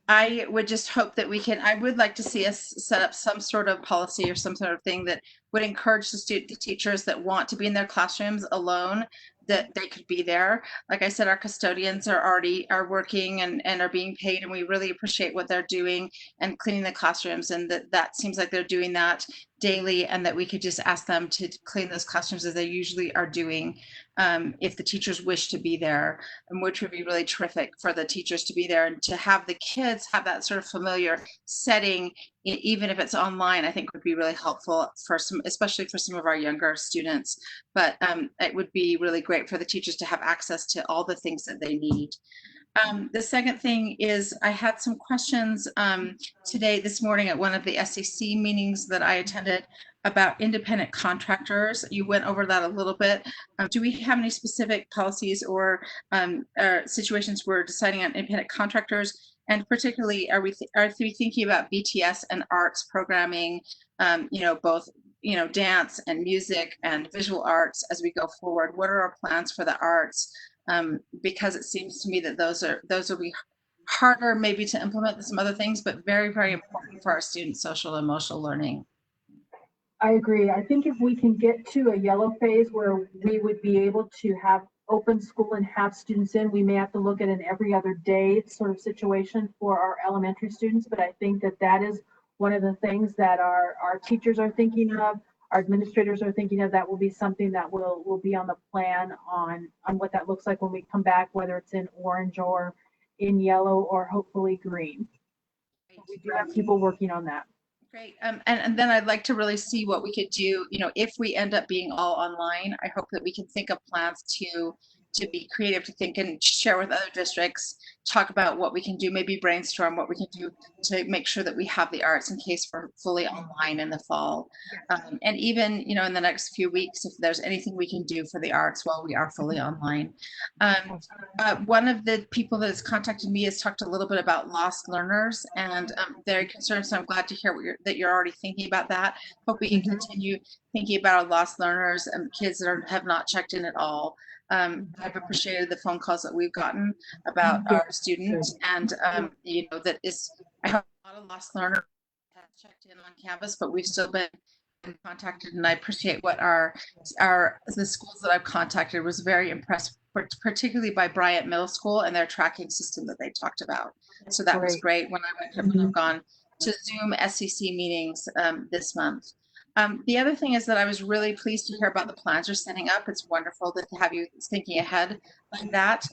I would just hope that I would like to see us set up some sort of policy or some sort of thing that would encourage the teachers that want to be in their classrooms alone, that they could be there. Like I said, our custodians are working and are being paid, and we really appreciate what they're doing and cleaning the classrooms, and that seems like they're doing that daily, and that we could just ask them to clean those classrooms as they usually are doing, if the teachers wish to be there, and which would be really terrific for the teachers to be there and to have the kids have that sort of familiar setting, even if it's online. I think would be really helpful especially for some of our younger students. But it would be really great for the teachers to have access to all the things that they need. The second thing is I had some questions this morning at one of the SEC meetings that I attended about independent contractors. You went over that a little bit. Do we have any specific policies or situations we're deciding on independent contractors? And particularly, are we thinking about BTS and arts programming, both dance and music and visual arts as we go forward? What are our plans for the arts? Because it seems to me that those will be harder maybe to implement than some other things, but very, very important for our students' social and emotional learning. I agree. I think if we can get to a yellow phase where we would be able to have open school and have students in, we may have to look at an every other day sort of situation for our elementary students. But I think that is one of the things that our teachers are thinking of, our administrators are thinking of. That will be something that will be on the plan on what that looks like when we come back, whether it's in orange or in yellow or hopefully green. So we do have people working on that. Great. And then I'd like to really see what we could do, if we end up being all online. I hope that we can think of plans to be creative, to think and share with other districts, talk about what we can do, maybe brainstorm what we can do to make sure that we have the arts in case we're fully online in the fall. And even, in the next few weeks, if there's anything we can do for the arts while we are fully online. One of the people that has contacted me has talked a little bit about lost learners, and I'm very concerned. So I'm glad to hear that you're already thinking about that. Hope we can continue thinking about our lost learners and kids that have not checked in at all. I've appreciated the phone calls that we've gotten about our students, and you know, that is, I have a lot of lost learners have checked in on campus, but we've still been contacted, and I appreciate what the schools that I've contacted was very impressed, particularly by Bryant Middle School and their tracking system that they talked about. So that was great when I've gone to Zoom SEC meetings this month. The other thing is that I was really pleased to hear about the plans you're setting up. It's wonderful to have you thinking ahead like that.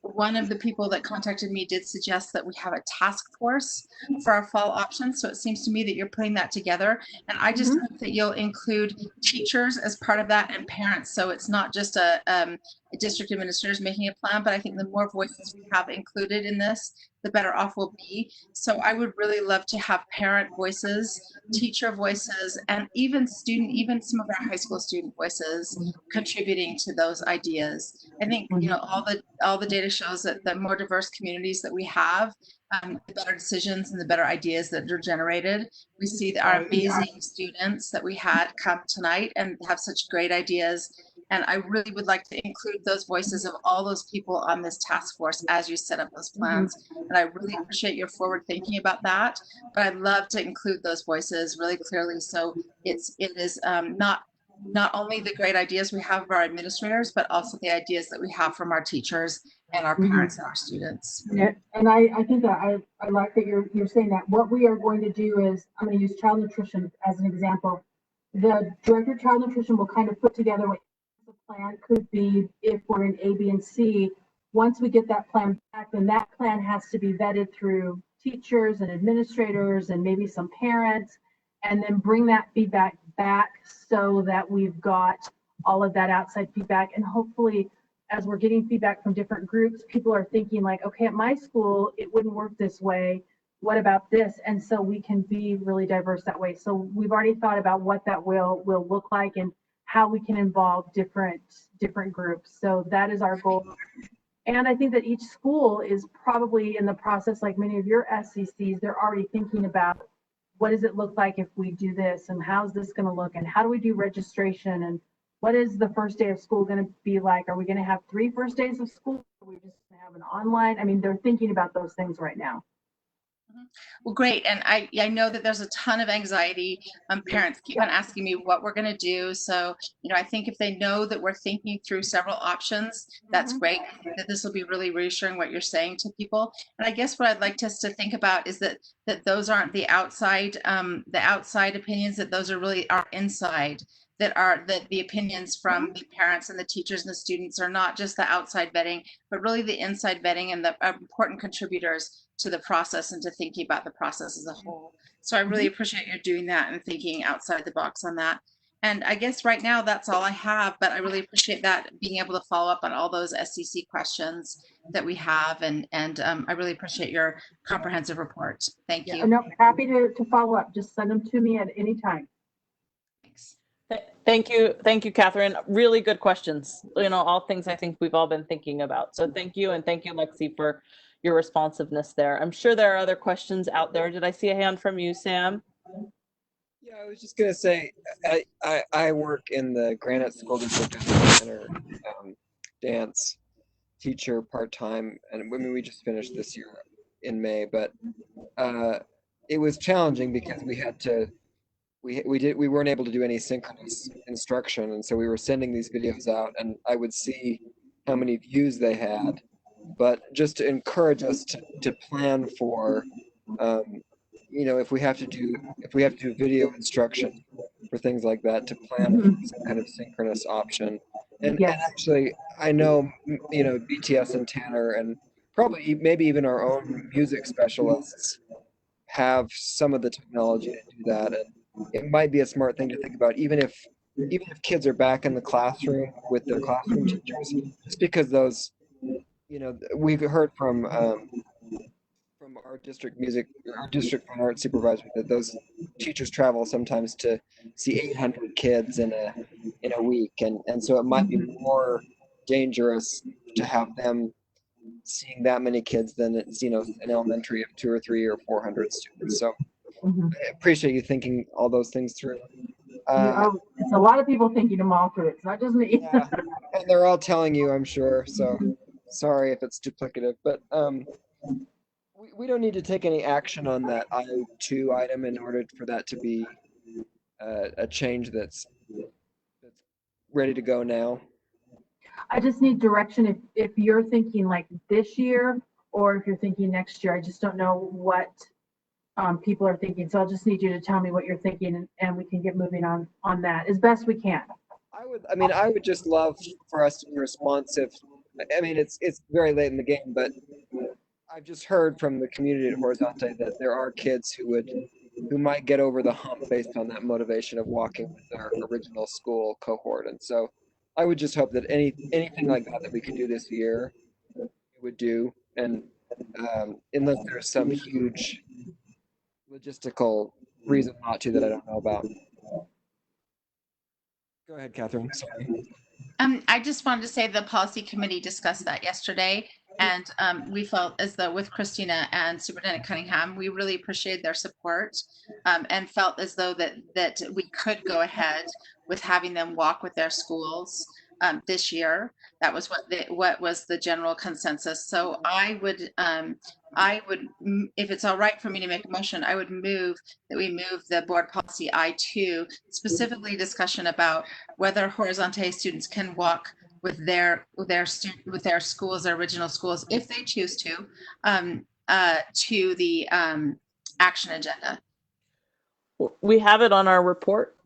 One of the people that contacted me did suggest that we have a task force for our fall options. So it seems to me that you're putting that together. And I just hope that you'll include teachers as part of that and parents. So it's not just a district administrators making a plan, but I think the more voices we have included in this, the better off we'll be. So I would really love to have parent voices, teacher voices, and even some of our high school student voices contributing to those ideas. I think, you know, all the data shows that the more diverse communities that we have, the better decisions and the better ideas that are generated. We see that our amazing students that we had come tonight and have such great ideas. And I really would like to include those voices of all those people on this task force as you set up those plans. And I really appreciate your forward thinking about that. But I'd love to include those voices really clearly. So it is not only the great ideas we have of our administrators, but also the ideas that we have from our teachers and our parents and our students. Yeah, and I think that I like that you're saying that. What we are going to do is, I'm going to use child nutrition as an example. The director of child nutrition will kind of put together what the plan could be if we're in A, B, and C. Once we get that plan back, then that plan has to be vetted through teachers and administrators and maybe some parents, and then bring that feedback back so that we've got all of that outside feedback. And hopefully, as we're getting feedback from different groups, people are thinking like, okay, at my school, it wouldn't work this way. What about this? And so we can be really diverse that way. So we've already thought about what that will look like and how we can involve different groups. So that is our goal. And I think that each school is probably in the process, like many of your SCCs, they're already thinking about what does it look like if we do this, and how's this going to look, and how do we do registration, and what is the first day of school going to be like? Are we going to have 3 first days of school? Are we just going to have an online? I mean, they're thinking about those things right now. Well, great. And I know that there's a ton of anxiety. Parents keep on asking me what we're going to do. So, you know, I think if they know that we're thinking through several options, that's great. I think that this will be really reassuring what you're saying to people. And I guess what I'd like us to think about is that those aren't the outside opinions, that those are really our inside. That the opinions from the parents and the teachers and the students are not just the outside vetting, but really the inside vetting and the important contributors to the process and to thinking about the process as a whole. So I really appreciate you doing that and thinking outside the box on that. And I guess right now that's all I have, but I really appreciate that, being able to follow up on all those SCC questions that we have. And I really appreciate your comprehensive report. Thank you. No, happy to follow up. Just send them to me at any time. Thank you, Catherine. Really good questions. You know, all things I think we've all been thinking about. So thank you, and thank you, Lexi, for your responsiveness there. I'm sure there are other questions out there. Did I see a hand from you, Sam? Yeah, I was just gonna say, I work in the Granite School District as a center dance teacher part-time, and I mean, we just finished this year in May, but it was challenging because we had to. We weren't able to do any synchronous instruction, and so we were sending these videos out, and I would see how many views they had. But just to encourage us to plan for, you know, if we have to do video instruction for things like that, to plan for some kind of synchronous option. And actually, I know, you know, BTS and Tanner, and probably maybe even our own music specialists have some of the technology to do that. And it might be a smart thing to think about, even if kids are back in the classroom with their classroom teachers, just because those, you know, we've heard from our district fine arts supervisor that those teachers travel sometimes to see 800 kids in a week, and so it might be more dangerous to have them seeing that many kids than it's, you know, an elementary of 2 or 3 or 400 students. So I appreciate you thinking all those things through. It's a lot of people thinking them all through. It's not just me. And they're all telling you, I'm sure. So sorry if it's duplicative, but we don't need to take any action on that I2 item in order for that to be a change that's ready to go now. I just need direction if you're thinking like this year or if you're thinking next year. I just don't know what people are thinking. So I'll just need you to tell me what you're thinking and we can get moving on that as best we can. I would just love for us to be responsive. I mean, it's very late in the game, but I've just heard from the community at Horizonte that there are kids who might get over the hump based on that motivation of walking with their original school cohort. And so I would just hope that anything like that we could do this year, we would do. And unless there's some huge logistical reason not to that I don't know about. Go ahead, Catherine. Sorry. I just wanted to say the policy committee discussed that yesterday, and we felt as though with Christina and Superintendent Cunningham, we really appreciated their support and felt as though that we could go ahead with having them walk with their schools this year. That was what was the general consensus. So I would, if it's all right for me to make a motion, I would move that we move the board policy I2, specifically discussion about whether Horizonte students can walk with their schools, their original schools, if they choose to the action agenda. We have it on our report.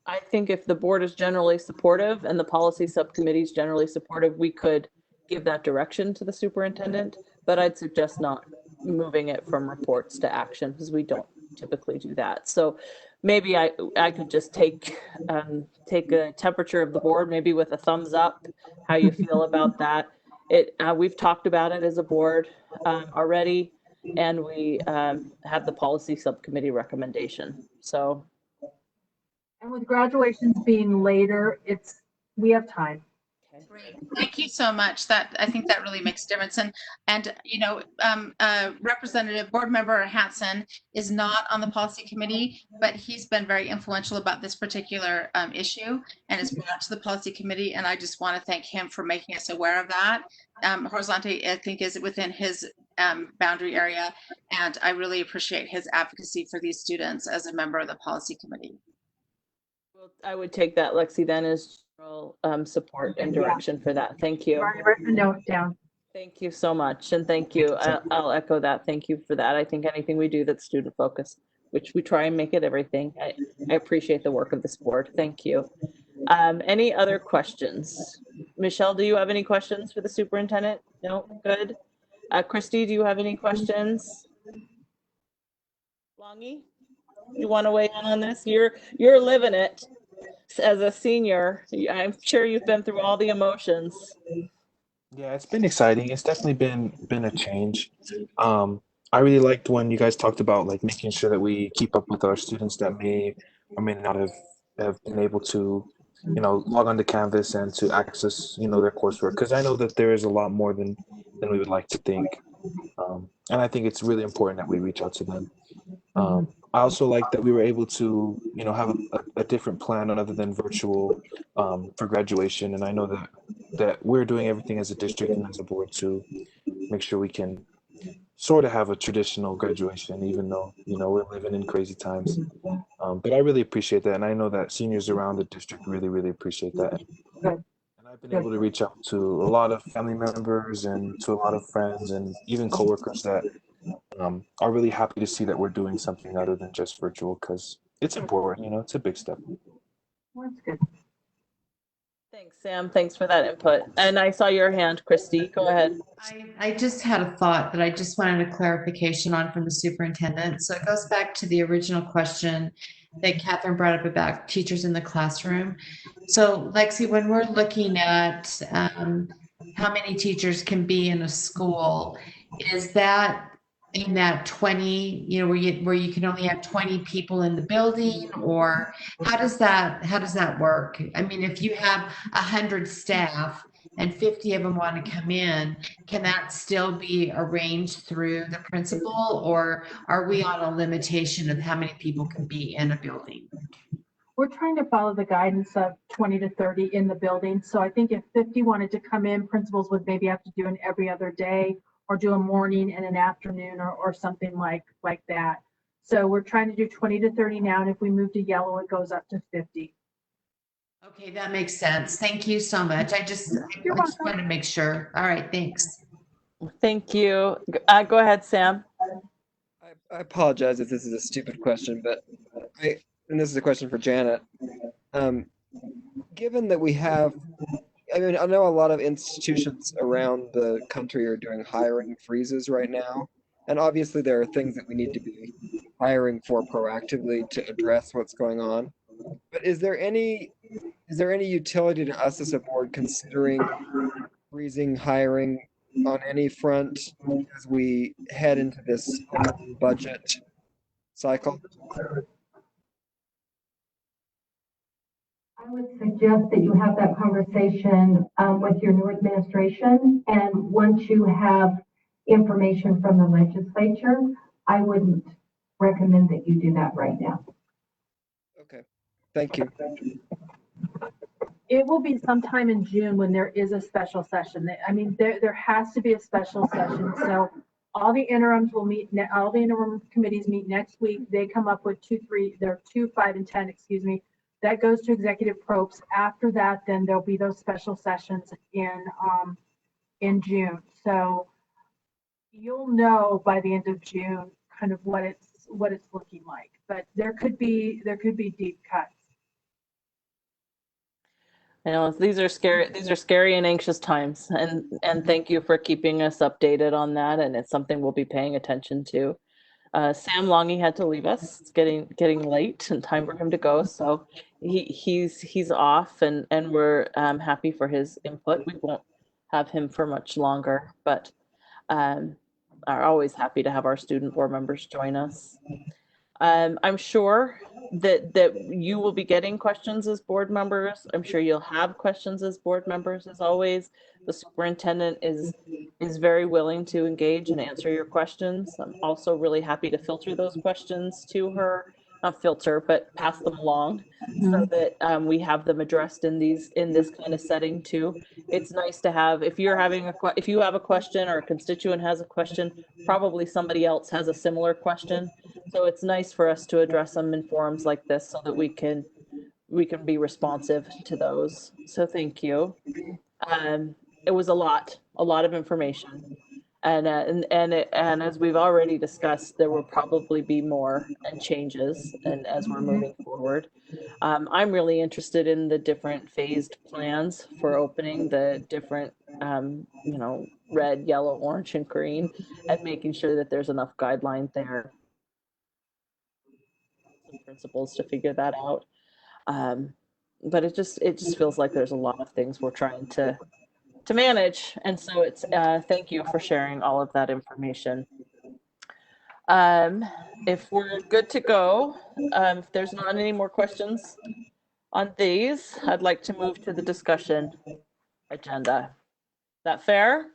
I think if the board is generally supportive and the policy subcommittee is generally supportive, we could give that direction to the superintendent, but I'd suggest not moving it from reports to action because we don't typically do that. So maybe I could just take a temperature of the board, maybe with a thumbs up, how you feel about that. We've talked about it as a board already, and we have the policy subcommittee recommendation. So. And with graduations being later, we have time. Great. Thank you so much. I think that really makes a difference. And you know, Representative Board Member Hanson is not on the policy committee, but he's been very influential about this particular issue and is brought to the policy committee. And I just want to thank him for making us aware of that. Horizonte, I think, is within his boundary area, and I really appreciate his advocacy for these students as a member of the policy committee. Well, I would take that, Lexi, then as general support and direction for that. Thank you. Already written the note down. Thank you so much. And thank you. I'll echo that. Thank you for that. I think anything we do that's student focused, which we try and make it everything. I appreciate the work of this board. Thank you. Any other questions? Michelle, do you have any questions for the superintendent? No? Good. Christy, do you have any questions? Longy? You want to weigh in on this? You're living it as a senior. I'm sure you've been through all the emotions. Yeah, it's been exciting. It's definitely been a change. I really liked when you guys talked about like making sure that we keep up with our students that may or may not have been able to, log onto Canvas and to access, their coursework. Because I know that there is a lot more than we would like to think. And I think it's really important that we reach out to them. I also like that we were able to, have a different plan other than virtual for graduation. And I know that we're doing everything as a district and as a board to make sure we can sort of have a traditional graduation, even though, we're living in crazy times. But I really appreciate that. And I know that seniors around the district really, really appreciate that. And I've been able to reach out to a lot of family members and to a lot of friends and even coworkers that are really happy to see that we're doing something other than just virtual, because it's important, it's a big step. That's good. Thanks, Sam. Thanks for that input. And I saw your hand, Christy. Go ahead. I just had a thought that I just wanted a clarification on from the superintendent. So it goes back to the original question that Catherine brought up about teachers in the classroom. So Lexi, when we're looking at how many teachers can be in a school, is that in that 20, where you can only have 20 people in the building, or how does that work? I mean, if you have 100 staff and 50 of them want to come in, can that still be arranged through the principal, or are we on a limitation of how many people can be in a building? we're trying to follow the guidance of 20 to 30 in the building. So I think if 50 wanted to come in, principals would maybe have to do an every other day or do a morning and an afternoon or something like that. So we're trying to do 20 to 30 now, and if we move to yellow, it goes up to 50. Okay, that makes sense. Thank you so much. I just wanted to make sure. All right, thanks. Thank you. Go ahead, Sam. I apologize if this is a stupid question, but and this is a question for Janet. Given that we have, I mean, I know a lot of institutions around the country are doing hiring freezes right now, and obviously there are things that we need to be hiring for proactively to address what's going on. But is there any utility to us as a board considering freezing hiring on any front as we head into this budget cycle? I would suggest that you have that conversation with your new administration, and once you have information from the legislature, I wouldn't recommend that you do that right now. Okay, thank you. It will be sometime in June when there is a special session. I mean, there has to be a special session. So all the interims will meet, all the interim committees meet next week. They come up with 2, 5, and 10, excuse me. That goes to executive probes. After that, then there'll be those special sessions in June. So you'll know by the end of June kind of what it's looking like. But there could be deep cuts. I know these are scary and anxious times, and thank you for keeping us updated on that. And it's something we'll be paying attention to. Sam Longy had to leave us. It's getting late and time for him to go. So he's off, and we're happy for his input. We won't have him for much longer, but are always happy to have our student board members join us. I'm sure that you will be getting questions as board members. I'm sure you'll have questions as board members. As always, the superintendent is very willing to engage and answer your questions. I'm also really happy to filter those questions to her, not filter, but pass them along so that we have them addressed in this kind of setting too. It's nice to have, if you have a question or a constituent has a question, probably somebody else has a similar question. So it's nice for us to address them in forums like this so that we can be responsive to those. So thank you. It was a lot of information, and as we've already discussed, there will probably be more and changes, and as we're moving forward. I'm really interested in the different phased plans for opening the different, red, yellow, orange, and green, and making sure that there's enough guideline there. Some principles to figure that out. But it just feels like there's a lot of things we're trying to manage. And so it's thank you for sharing all of that information. If we're good to go, if there's not any more questions on these, I'd like to move to the discussion agenda. Is that fair?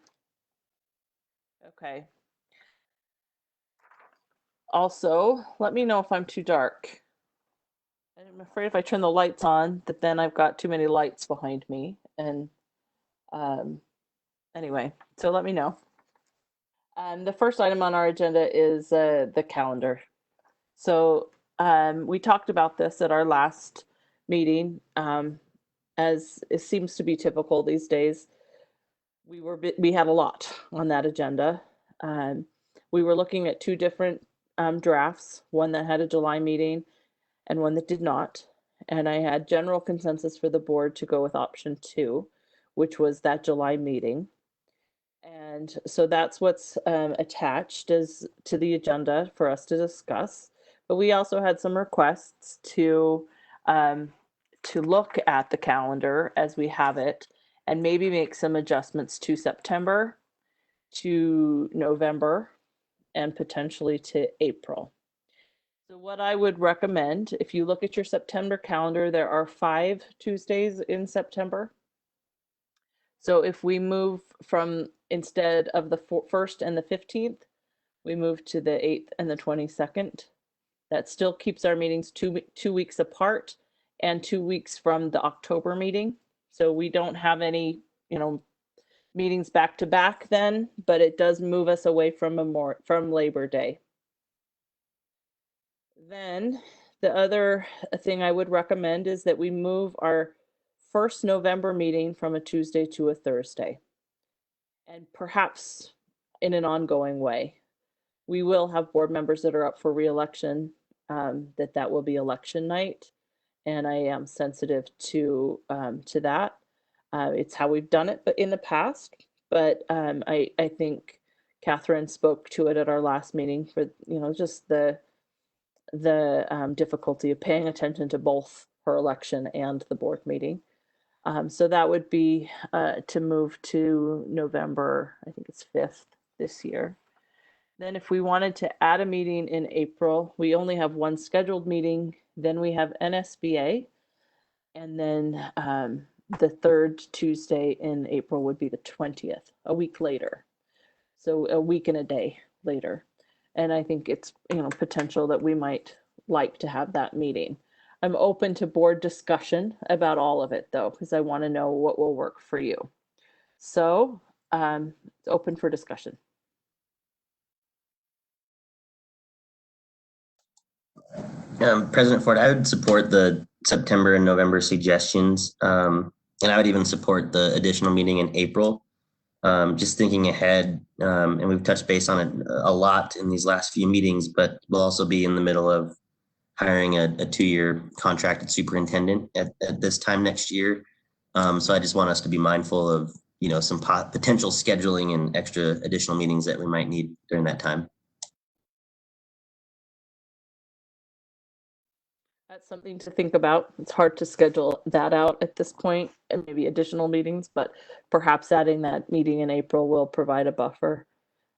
Okay. Also, let me know if I'm too dark. I'm afraid if I turn the lights on, that then I've got too many lights behind me. And anyway, so let me know. The first item on our agenda is the calendar. So we talked about this at our last meeting. As it seems to be typical these days, we had a lot on that agenda. We were looking at two different drafts, one that had a July meeting and one that did not. And I had general consensus for the board to go with option 2, which was that July meeting. And so that's what's attached to the agenda for us to discuss. But we also had some requests to look at the calendar as we have it and maybe make some adjustments to September, to November, and potentially to April. So what I would recommend, if you look at your September calendar, there are 5 Tuesdays in September. So if we move from, instead of the 1st and the 15th, we move to the 8th and the 22nd. That still keeps our meetings two weeks apart and 2 weeks from the October meeting. So we don't have any, meetings back to back then, but it does move us away from Labor Day. Then the other thing I would recommend is that we move our first November meeting from a Tuesday to a Thursday, and perhaps in an ongoing way. We will have board members that are up for re-election, that will be election night, and I am sensitive to that. It's how we've done it but in the past, but I think Catherine spoke to it at our last meeting for just the difficulty of paying attention to both her election and the board meeting. So that would be to move to November, I think it's 5th this year. Then if we wanted to add a meeting in April, we only have one scheduled meeting. Then we have NSBA. And then the third Tuesday in April would be the 20th, a week later. So a week and a day later. And I think it's, potential that we might like to have that meeting. I'm open to board discussion about all of it though, because I want to know what will work for you. So it's open for discussion. President Ford, I would support the September and November suggestions. And I would even support the additional meeting in April. Just thinking ahead, and we've touched base on it a lot in these last few meetings, but we'll also be in the middle of hiring a 2-year contracted superintendent at this time next year. So I just want us to be mindful of, some potential scheduling and extra additional meetings that we might need during that time. That's something to think about. It's hard to schedule that out at this point, and maybe additional meetings, but perhaps adding that meeting in April will provide a buffer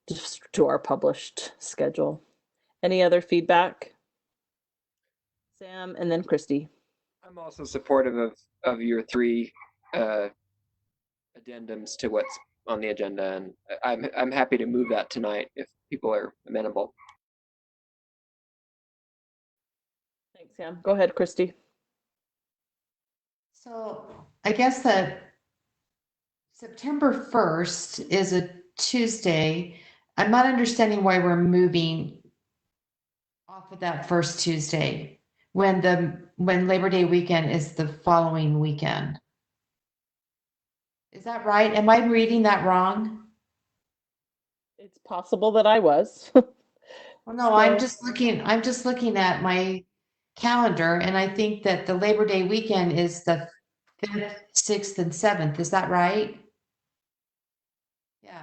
just to our published schedule. Any other feedback? Sam and then Christy. I'm also supportive of your 3 addendums to what's on the agenda, and I'm happy to move that tonight if people are amenable. Thanks, Sam. Go ahead, Christy. So I guess that September 1st is a Tuesday. I'm not understanding why we're moving off of that first Tuesday when Labor Day weekend is the following weekend. Is that right? Am I reading that wrong? It's possible that I was. Well, no, I'm just looking at my calendar, and I think that the Labor Day weekend is the 5th, 6th, and 7th. Is that right? Yeah.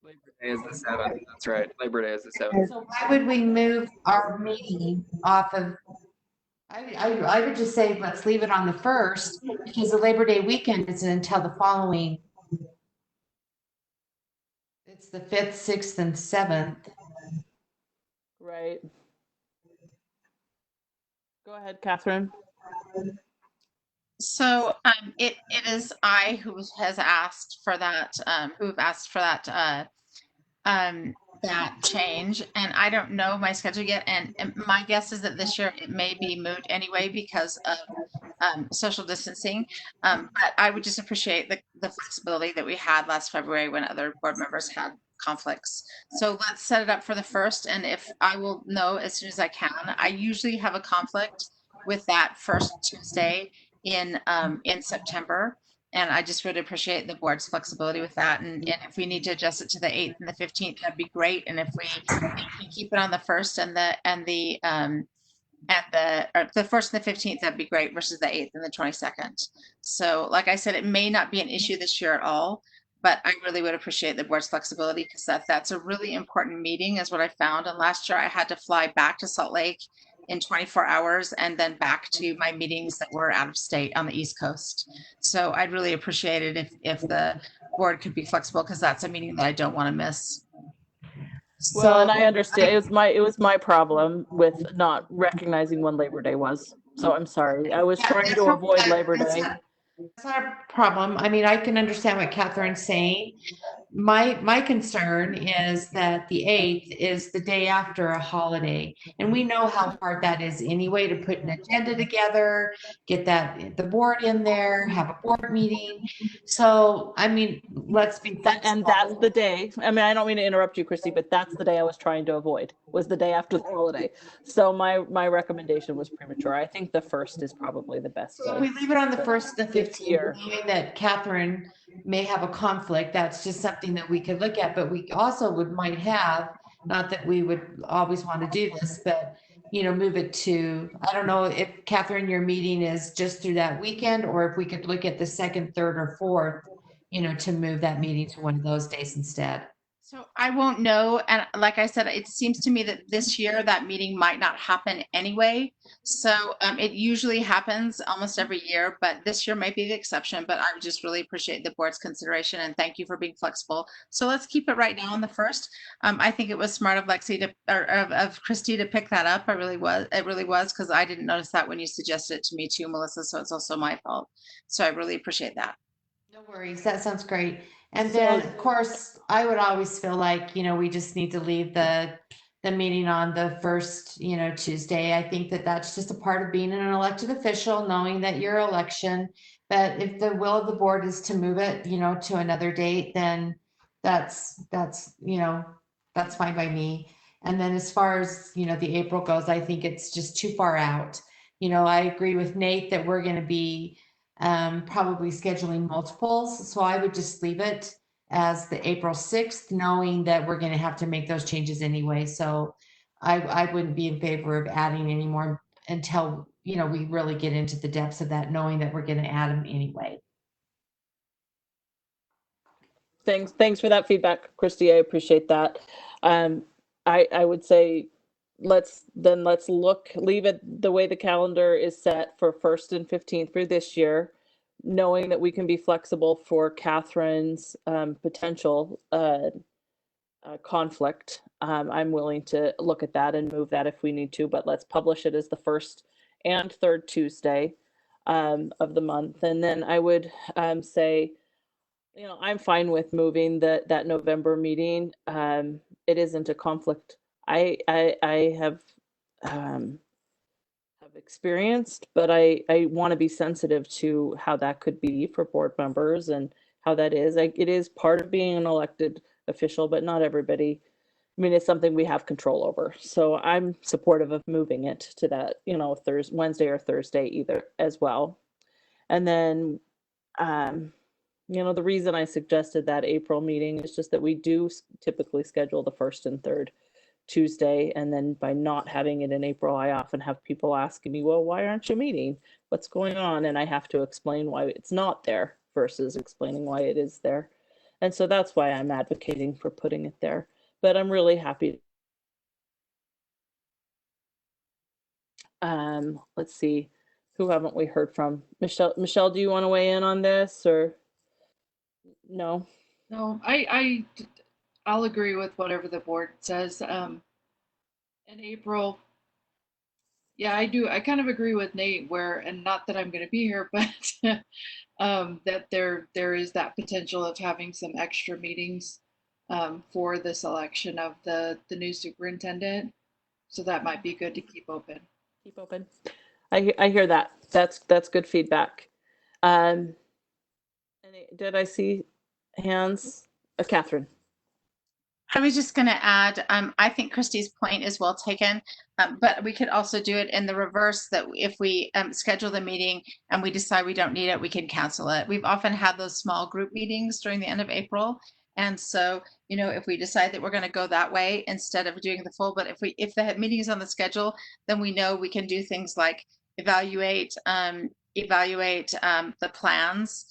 Labor Day is the 7th. That's right. Labor Day is the 7th. So why would we move our meeting off of? I would just say let's leave it on the 1st, because the Labor Day weekend isn't until the following. It's the 5th, 6th, and 7th. Right. Go ahead, Catherine. So it is I who has asked for that, who've asked for that that change, and I don't know my schedule yet, and my guess is that this year it may be moved anyway because of social distancing, but I would just appreciate the flexibility that we had last February when other board members had conflicts. So let's set it up for the 1st, and if I will know as soon as I can. I usually have a conflict with that first Tuesday in September. And I just would appreciate the board's flexibility with that. And if we need to adjust it to the 8th and the 15th, that'd be great. And if we keep it on the 1st and the 1st and the 15th, that'd be great, versus the 8th and the 22nd. So like I said, it may not be an issue this year at all, but I really would appreciate the board's flexibility, because that's a really important meeting is what I found. And last year I had to fly back to Salt Lake in 24 hours and then back to my meetings that were out of state on the East Coast. So I'd really appreciate it if the board could be flexible, because that's a meeting that I don't want to miss. Well, and I understand it was my problem with not recognizing when Labor Day was. So I'm sorry. I was trying to avoid Labor Day. That's not a problem. I mean, I can understand what Catherine's saying, my concern is that the 8th is the day after a holiday, and we know how hard that is anyway to put an agenda together, get that the board in there, have a board meeting. So I mean, let's be flexible. And that's the day. I mean, I don't mean to interrupt you, Christy, but that's the day I was trying to avoid, was the day after the holiday. So my recommendation was premature. I think the 1st is probably the best So if day. we leave it on the 1st, the This 15th, year. knowing that Catherine may have a conflict, that's just something that we could look at, but we also might have, not that we would always want to do this, but move it to, I don't know if Catherine, your meeting is just through that weekend, or if we could look at the 2nd, 3rd, or 4th, to move that meeting to one of those days instead. So I won't know. And like I said, it seems to me that this year that meeting might not happen anyway. So it usually happens almost every year, but this year might be the exception. But I just really appreciate the board's consideration and thank you for being flexible. So let's keep it right now on the 1st. I think it was smart of Lexi of Christy to pick that up. It really was because I didn't notice that when you suggested it to me too, Melissa. So it's also my fault. So I really appreciate that. No worries. That sounds great. And then, of course, I would always feel like, we just need to leave the meeting on the 1st, Tuesday. I think that that's just a part of being an elected official, knowing that your election. But if the will of the board is to move it, to another date, then that's fine by me. And then as far as, the April goes, I think it's just too far out. I agree with Nate that we're going to be probably scheduling multiples. So I would just leave it as the April 6th, knowing that we're going to have to make those changes anyway. So I wouldn't be in favor of adding any more until, we really get into the depths of that, knowing that we're going to add them anyway. Thanks for that feedback, Christy. I appreciate that. I would say let's leave it the way the calendar is set for 1st and 15th for this year, knowing that we can be flexible for Catherine's potential conflict. I'm willing to look at that and move that if we need to, but let's publish it as the 1st and 3rd Tuesday of the month. And then I would say, I'm fine with moving that November meeting. It isn't a conflict I have experienced, but I want to be sensitive to how that could be for board members and how that is. It is part of being an elected official, but not everybody. I mean, it's something we have control over. So I'm supportive of moving it to that, Wednesday or Thursday either as well. And then, the reason I suggested that April meeting is just that we do typically schedule the 1st and 3rd Tuesday. And then by not having it in April, I often have people asking me, well, why aren't you meeting? What's going on? And I have to explain why it's not there versus explaining why it is there. And so that's why I'm advocating for putting it there. But I'm really happy. Let's see, who haven't we heard from? Michelle, do you want to weigh in on this or no? No, I'll agree with whatever the board says. In April, yeah, I do. I kind of agree with Nate and not that I'm going to be here, but that there is that potential of having some extra meetings for the selection of the new superintendent. So that might be good to keep open. Keep open. I hear that. That's good feedback. Did I see hands? Catherine. I was just going to add, I think Christy's point is well taken, but we could also do it in the reverse, that if we schedule the meeting and we decide we don't need it, we can cancel it. We've often had those small group meetings during the end of April. And so, if we decide that we're going to go that way instead of doing the full, but if the meeting is on the schedule, then we know we can do things like evaluate the plans,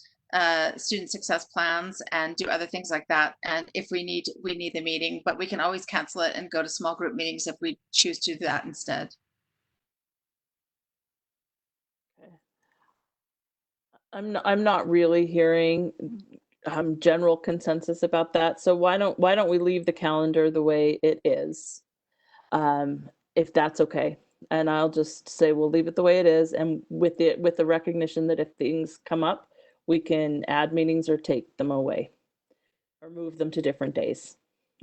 student success plans, and do other things like that. And if we need the meeting, but we can always cancel it and go to small group meetings if we choose to do that instead. Okay. I'm not really hearing general consensus about that. So why don't we leave the calendar the way it is, if that's okay? And I'll just say we'll leave it the way it is, and with the recognition that if things come up, we can add meetings or take them away. or move them to different days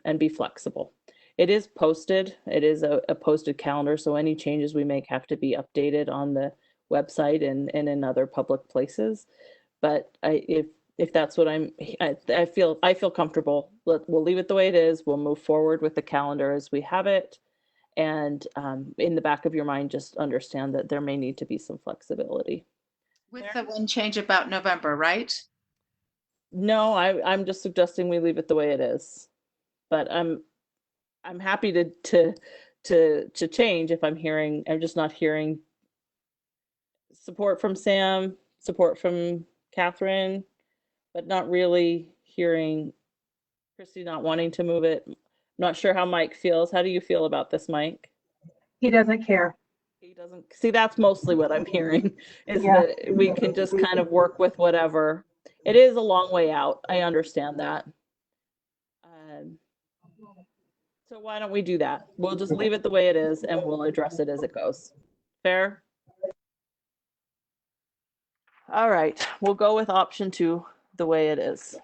and be flexible. It is posted. It is a posted calendar, so any changes we make have to be updated on the website and in other public places. But if that's what I feel comfortable. We'll leave it the way it is. We'll move forward with the calendar as we have it. And in the back of your mind, just understand that there may need to be some flexibility. With the one change about November, right? No, I'm just suggesting we leave it the way it is. But I'm happy to change if I'm just not hearing support from Sam, support from Catherine, but not really hearing Christy not wanting to move it. I'm not sure how Mike feels. How do you feel about this, Mike? He doesn't care. He doesn't see. That's mostly what I'm hearing is Yeah. that we can just kind of work with whatever. It is a long way out. I understand that. So why don't we do that? We'll just leave it the way it is and we'll address it as it goes. Fair? All right, we'll go with option 2 the way it is.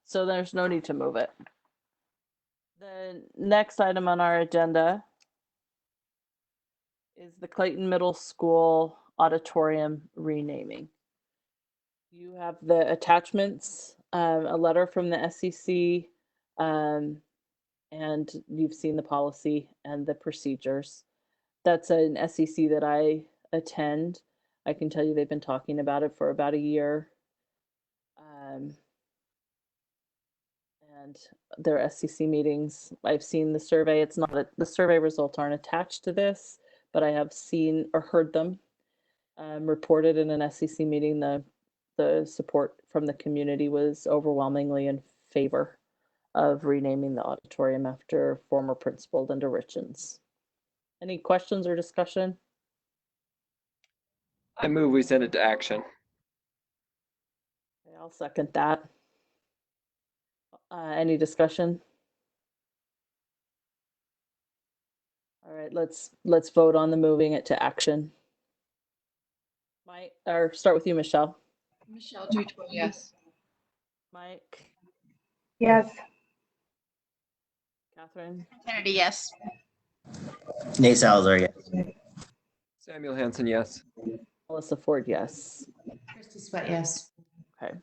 So there's no need to move it. The next item on our agenda is the Clayton Middle School auditorium renaming. You have the attachments, a letter from the SEC, and you've seen the policy and the procedures. That's an SEC that I attend. I can tell you they've been talking about it for about a year. And their SEC meetings, I've seen the survey. It's not the survey results aren't attached to this, but I have seen or heard them reported in an SEC meeting. The support from the community was overwhelmingly in favor of renaming the auditorium after former principal Linda Richens. Any questions or discussion? I move we send it to action. Okay, I'll second that. Any discussion? All right, let's vote on the moving it to action. Mike, or start with you, Michelle. Michelle Dutour, yes. Mike. Yes. Catherine. Kennedy, yes. Nate Salazar, yes. Samuel Hansen, yes. Melissa Ford, yes. Christy Sweat, yes. Okay.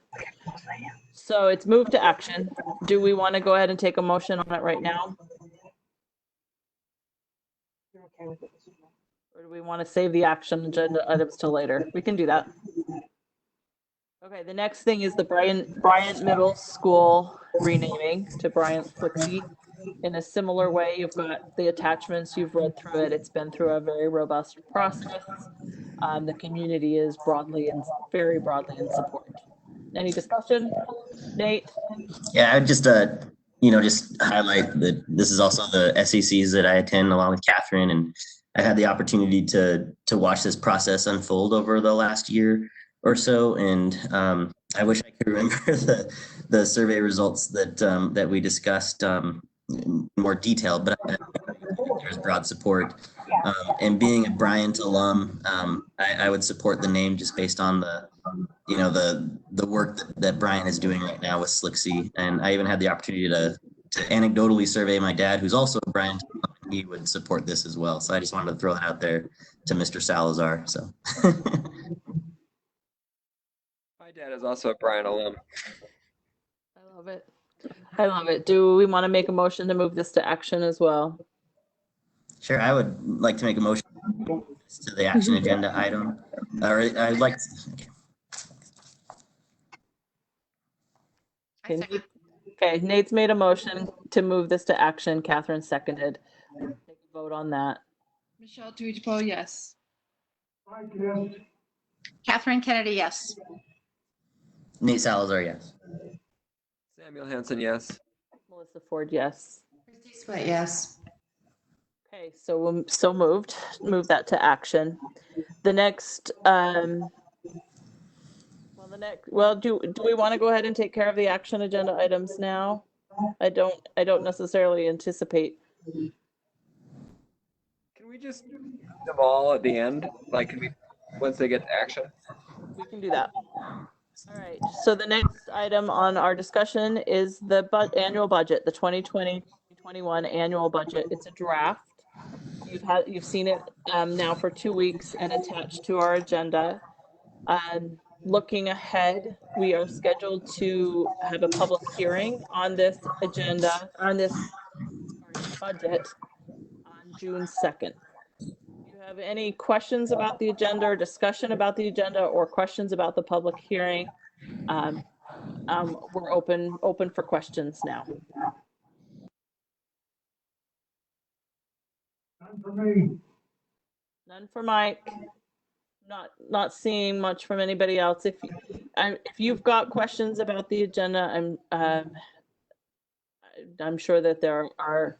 So it's moved to action. Do we want to go ahead and take a motion on it right now? Or do we want to save the action agenda items till later? We can do that. Okay, the next thing is the Bryant Middle School renaming to Bryant Flixie. In a similar way, you've got the attachments, you've read through it. It's been through a very robust process. The community is very broadly in support. Any discussion? Nate? Yeah, I would just just highlight that this is also the SECs that I attend along with Catherine, and I had the opportunity to watch this process unfold over the last year or so, and I wish I could remember the survey results that we discussed in more detail, but there's broad support. And being a Bryant alum, I would support the name just based on the work that Bryant is doing right now with Slixie. And I even had the opportunity to anecdotally survey my dad, who's also a Bryant alum, and he would support this as well. So I just wanted to throw that out there to Mr. Salazar. So. My dad is also a Bryant alum. I love it. I love it. Do we want to make a motion to move this to action as well? Sure, I would like to make a motion to the action agenda item. Or I'd like to, Okay, Nate's made a motion to move this to action. Catherine seconded. Take a vote on that. Michelle Dutour, yes. Mike, yes. Catherine Kennedy, yes. Nate Salazar, yes. Samuel Hansen, yes. Melissa Ford, yes. Christy Sweat, yes. Okay, so moved. Move that to action. The next, do we want to go ahead and take care of the action agenda items now? I don't necessarily anticipate. Can we just do them all at the end? Like, can we, once they get to action? We can do that. All right, so the next item on our discussion is the annual budget, the 2020-2021 annual budget. It's a draft. You've seen it now for 2 weeks and attached to our agenda. Looking ahead, we are scheduled to have a public hearing on this agenda, on this budget on June 2nd. If you have any questions about the agenda or discussion about the agenda or questions about the public hearing, we're open for questions now. None for me. None for Mike. Not seeing much from anybody else. If you've got questions about the agenda, I'm sure that there are.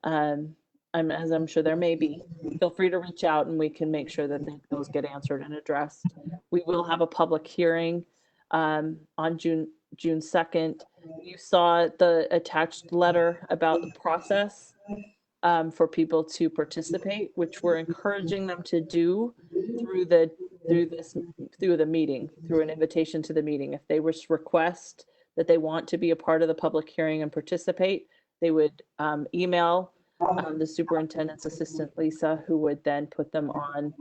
I'm sure there may be. Feel free to reach out and we can make sure that those get answered and addressed. We will have a public hearing on June 2nd. You saw the attached letter about the process for people to participate, which we're encouraging them to do through the meeting, through an invitation to the meeting. If they request that they want to be a part of the public hearing and participate, they would email the superintendent's assistant, Lisa, who would then put them on,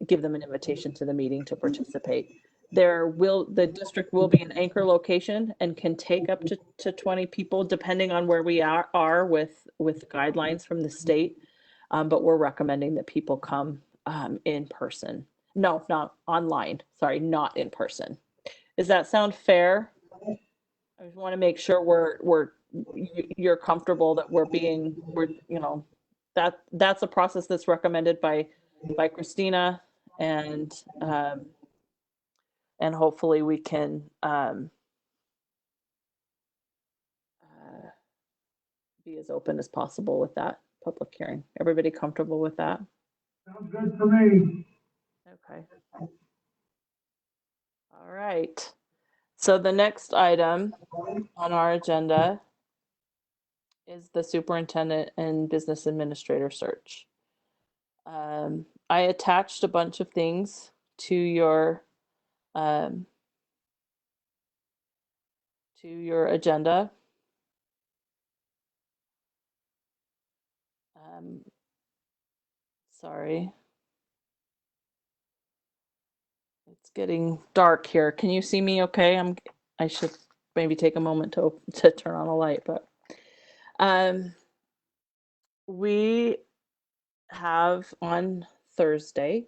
give them an invitation to the meeting to participate. The district will be an anchor location and can take up to 20 people, depending on where we are with guidelines from the state. But we're recommending that people come in person. No, not online. Sorry, not in person. Does that sound fair? I just want to make sure you're comfortable that that's a process that's recommended by Christina, and hopefully we can be as open as possible with that public hearing. Everybody comfortable with that? Sounds good for me. Okay. All right. So the next item on our agenda is the superintendent and business administrator search. I attached a bunch of things to your agenda. Sorry. It's getting dark here. Can you see me okay? I should maybe take a moment to turn on a light, but we have on Thursday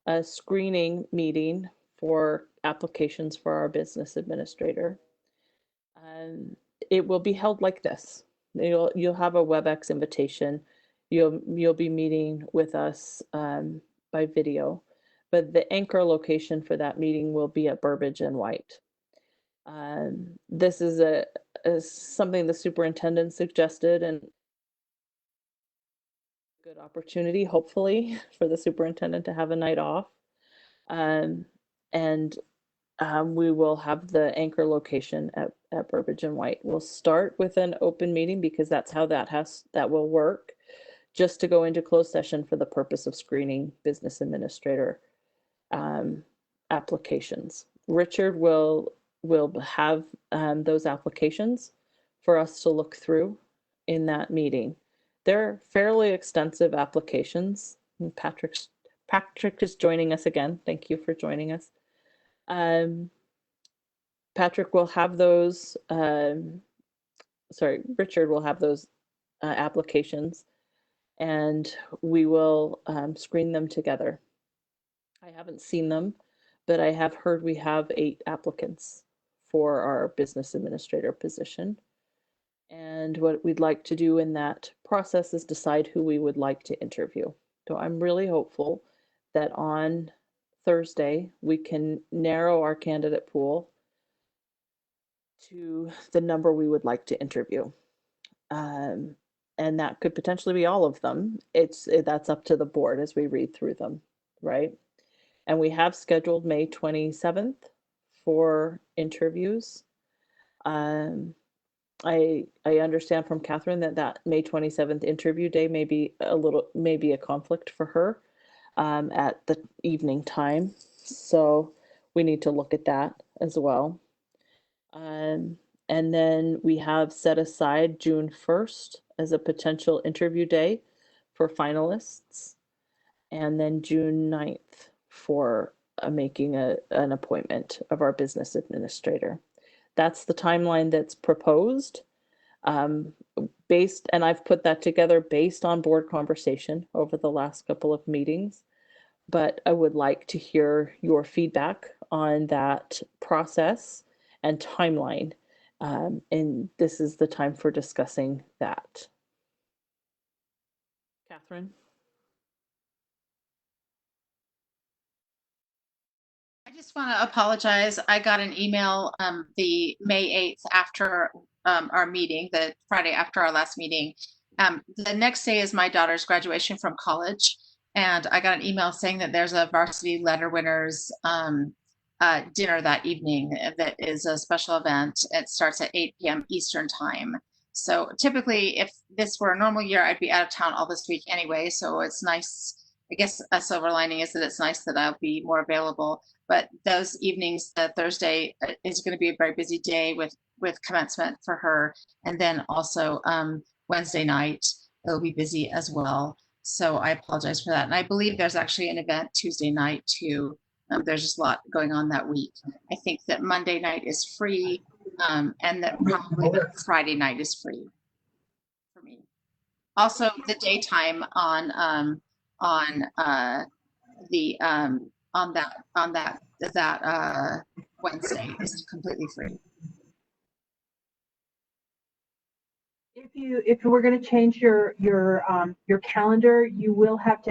a screening meeting for applications for our business administrator. It will be held like this. You'll have a WebEx invitation. You'll be meeting with us by video, but the anchor location for that meeting will be at Burbidge and White. This is something the superintendent suggested, and a good opportunity, hopefully, for the superintendent to have a night off. We will have the anchor location at Burbidge and White. We'll start with an open meeting because that's how that will work, just to go into closed session for the purpose of screening business administrator applications. Richard will have those applications for us to look through in that meeting. They're fairly extensive applications. And Patrick is joining us again. Thank you for joining us. Patrick will have those, Richard will have those applications, and we will screen them together. I haven't seen them, but I have heard we have 8 applicants for our business administrator position. And what we'd like to do in that process is decide who we would like to interview. So I'm really hopeful that on Thursday we can narrow our candidate pool to the number we would like to interview. And that could potentially be all of them. That's up to the board as we read through them, right? And we have scheduled May 27th for interviews. I understand from Catherine that May 27th interview day may be a conflict for her at the evening time. So we need to look at that as well. And then we have set aside June 1st as a potential interview day for finalists, and then June 9th for making an appointment of our business administrator. That's the timeline that's proposed. And I've put that together based on board conversation over the last couple of meetings, but I would like to hear your feedback on that process and timeline. And this is the time for discussing that. Catherine? I just want to apologize. I got an email the May 8th after our meeting, the Friday after our last meeting. The next day is my daughter's graduation from college, and I got an email saying that there's a varsity letter winners dinner that evening that is a special event. It starts at 8 p.m. Eastern time. So typically, if this were a normal year, I'd be out of town all this week anyway. So it's nice. I guess a silver lining is that it's nice that I'll be more available. But those evenings, Thursday is going to be a very busy day with commencement for her. And then also Wednesday night, it'll be busy as well. So I apologize for that. And I believe there's actually an event Tuesday night too. There's just a lot going on that week. I think that Monday night is free, and that probably Friday night is free for me. Also, the daytime on that Wednesday is completely free. If we're going to change your calendar, you will have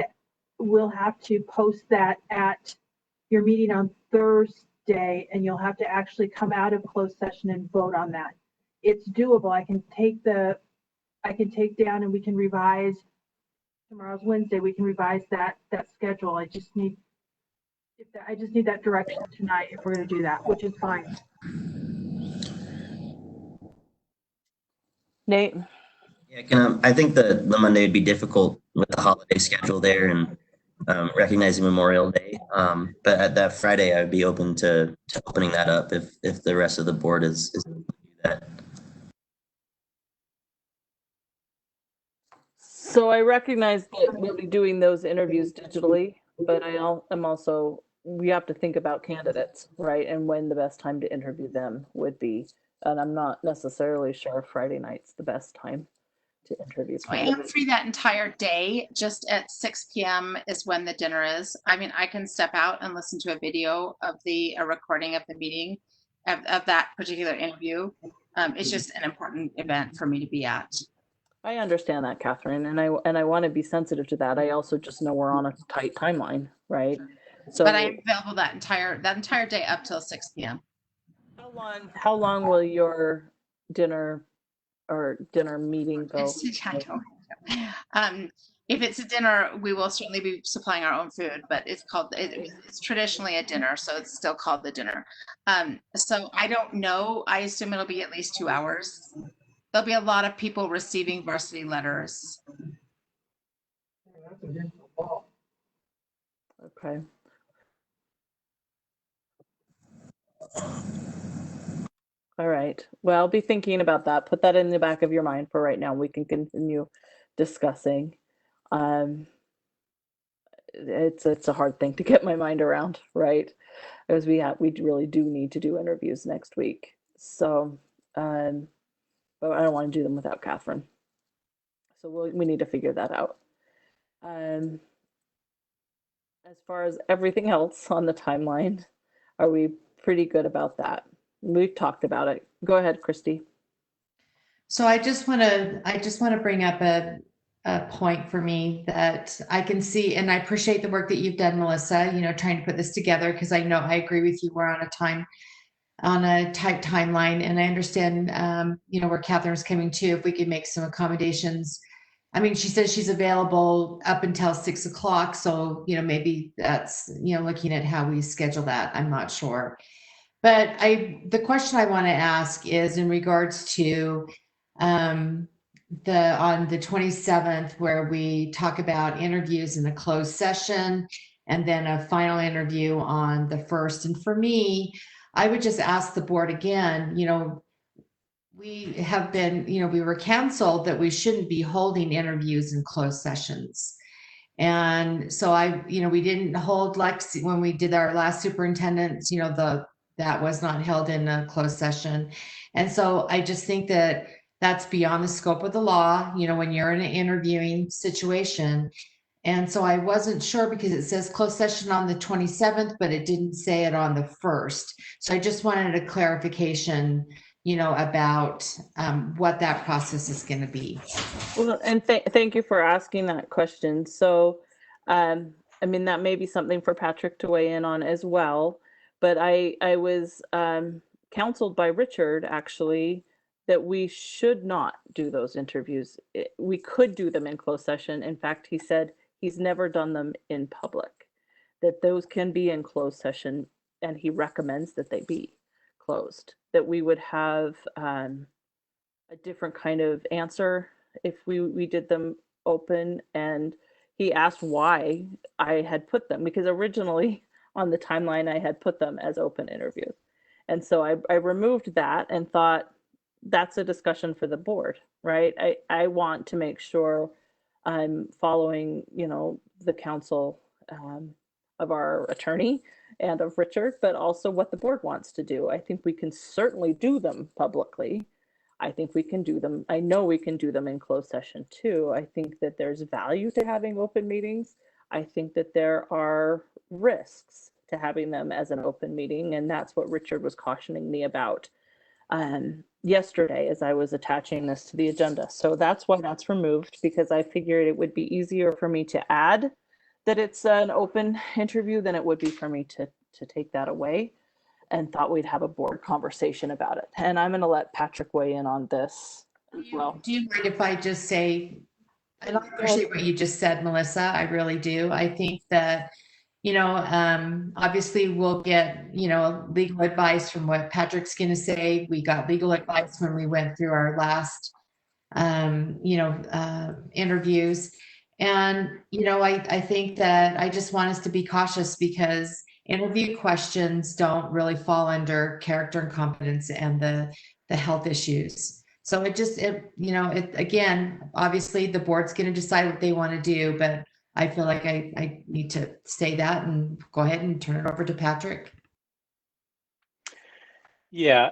to post that at your meeting on Thursday, and you'll have to actually come out of closed session and vote on that. It's doable. I can take down and we can revise. Tomorrow's Wednesday. We can revise that schedule. I just need that direction tonight if we're going to do that, which is fine. Nate? Yeah, I think the Monday would be difficult with the holiday schedule there and recognizing Memorial Day. But at that Friday, I would be open to opening that up if the rest of the board is able to do that. So I recognize that we'll be doing those interviews digitally, but we have to think about candidates, right? And when the best time to interview them would be. And I'm not necessarily sure Friday night's the best time to interview So I am free that entire day. Just at 6 p.m. is when the dinner is. I mean, I can step out and listen to a video of a recording of the meeting of that particular interview. It's just an important event for me to be at. I understand that, Catherine, and I want to be sensitive to that. I also just know we're on a tight timeline, right? So, but I am available that entire day up till 6 p.m. How long will your dinner meeting go? If it's a dinner, we will certainly be supplying our own food, but it's traditionally a dinner, so it's still called the dinner. So I don't know. I assume it'll be at least 2 hours. There'll be a lot of people receiving varsity letters. Okay. All right. Well, I'll be thinking about that. Put that in the back of your mind for right now. We can continue discussing. It's a hard thing to get my mind around, right? Because we really do need to do interviews next week. So, but I don't want to do them without Catherine. So we need to figure that out. As far as everything else on the timeline, are we pretty good about that? We've talked about it. Go ahead, Christy. So I just want to bring up a point for me that I can see, and I appreciate the work that you've done, Melissa, trying to put this together, because I know I agree with you. We're on a tight timeline, and I understand, where Catherine's coming to, if we could make some accommodations. I mean, she says she's available up until 6 o'clock. So, maybe that's, looking at how we schedule that. I'm not sure. But the question I want to ask is in regards to on the 27th, where we talk about interviews in a closed session. and then a final interview on the 1st. And for me, I would just ask the board again, we have been, we were counseled that we shouldn't be holding interviews in closed sessions. And so we didn't hold Lexi when we did our last superintendent, that was not held in a closed session. And so I just think that that's beyond the scope of the law, when you're in an interviewing situation. And so I wasn't sure because it says closed session on the 27th, but it didn't say it on the 1st. So I just wanted a clarification, about what that process is going to be. Well, and thank you for asking that question. So, that may be something for Patrick to weigh in on as well. But I was counseled by Richard, actually, that we should not do those interviews. We could do them in closed session. In fact, he said he's never done them in public, that those can be in closed session, and he recommends that they be closed, that we would have a different kind of answer if we did them open. And he asked why I had put them, because originally on the timeline I had put them as open interviews. And so I removed that and thought that's a discussion for the board, right? I want to make sure I'm following, the counsel of our attorney and of Richard, but also what the board wants to do. I think we can certainly do them publicly. I think we can do them. I know we can do them in closed session too. I think that there's value to having open meetings. I think that there are risks to having them as an open meeting. And that's what Richard was cautioning me about yesterday as I was attaching this to the agenda. So that's why that's removed, because I figured it would be easier for me to add that it's an open interview than it would be for me to take that away, and thought we'd have a board conversation about it. And I'm going to let Patrick weigh in on this as well. Do you mind if I just say, I appreciate what you just said, Melissa. I really do. I think that, obviously we'll get, legal advice from what Patrick's going to say. We got legal advice when we went through our last, interviews. And, I think that I just want us to be cautious, because interview questions don't really fall under character and competence and the health issues. So again, obviously the board's going to decide what they want to do, but I feel like I need to say that and go ahead and turn it over to Patrick. Yeah.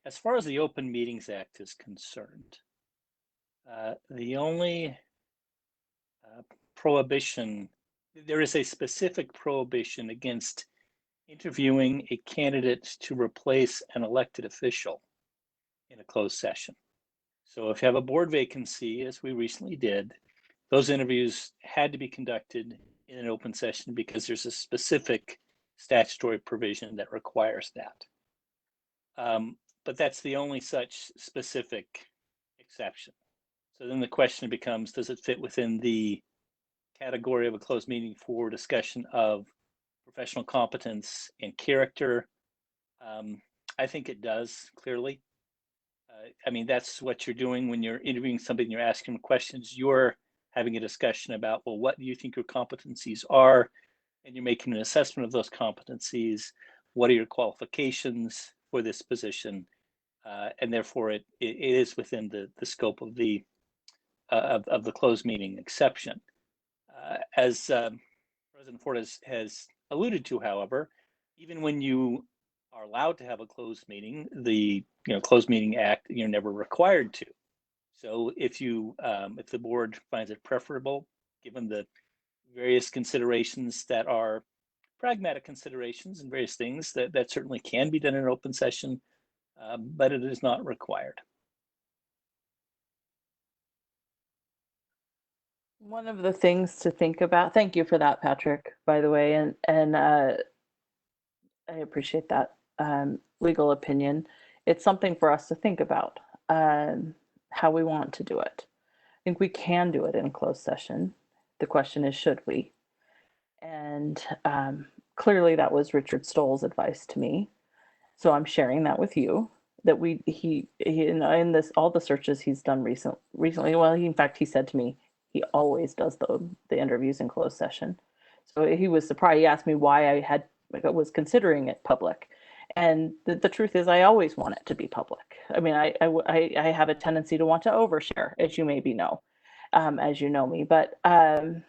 As far as the Open Meetings Act is concerned, the only prohibition, there is a specific prohibition against interviewing a candidate to replace an elected official in a closed session. So if you have a board vacancy, as we recently did, those interviews had to be conducted in an open session because there's a specific statutory provision that requires that. But that's the only such specific exception. So then the question becomes, does it fit within the category of a closed meeting for discussion of professional competence and character? I think it does, clearly. That's what you're doing when you're interviewing somebody and you're asking them questions. You're having a discussion about, well, what do you think your competencies are? And you're making an assessment of those competencies. What are your qualifications for this position? And therefore, it is within the scope of the closed meeting exception. As President Ford has alluded to, however, even when you are allowed to have a closed meeting, the Closed Meeting Act, you're never required to. So if the board finds it preferable, given the various considerations that are pragmatic considerations and various things, that certainly can be done in an open session, but it is not required. One of the things to think about, thank you for that, Patrick, by the way, and I appreciate that legal opinion. It's something for us to think about, how we want to do it. I think we can do it in a closed session. The question is, should we? And clearly that was Richard Stoll's advice to me. So I'm sharing that with you, that he in this, all the searches he's done recently, well, in fact, he said to me, he always does the interviews in closed session. So he was surprised. He asked me why I was considering it public. And the truth is, I always want it to be public. I mean, I have a tendency to want to overshare, as you maybe know, as you know me. But so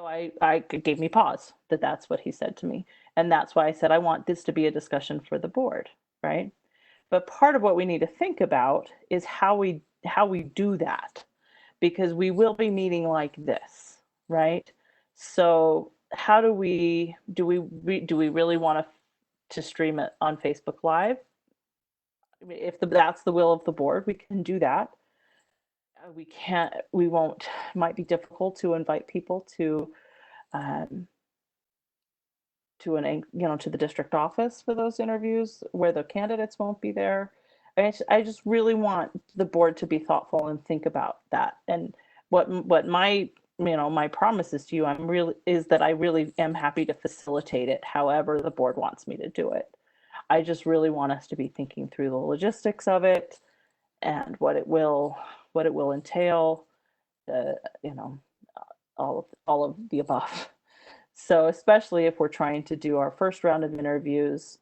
I gave me pause that's what he said to me. And that's why I said, I want this to be a discussion for the board, right? But part of what we need to think about is how we do that, because we will be meeting like this, right? So how do we really want to stream it on Facebook Live? I mean, if that's the will of the board, we can do that. We won't, it might be difficult to invite people to to the district office for those interviews where the candidates won't be there. I just really want the board to be thoughtful and think about that. And what my my promise is to you, is that I really am happy to facilitate it however the board wants me to do it. I just really want us to be thinking through the logistics of it and what it will entail, all of the above. So especially if we're trying to do our first round of interviews,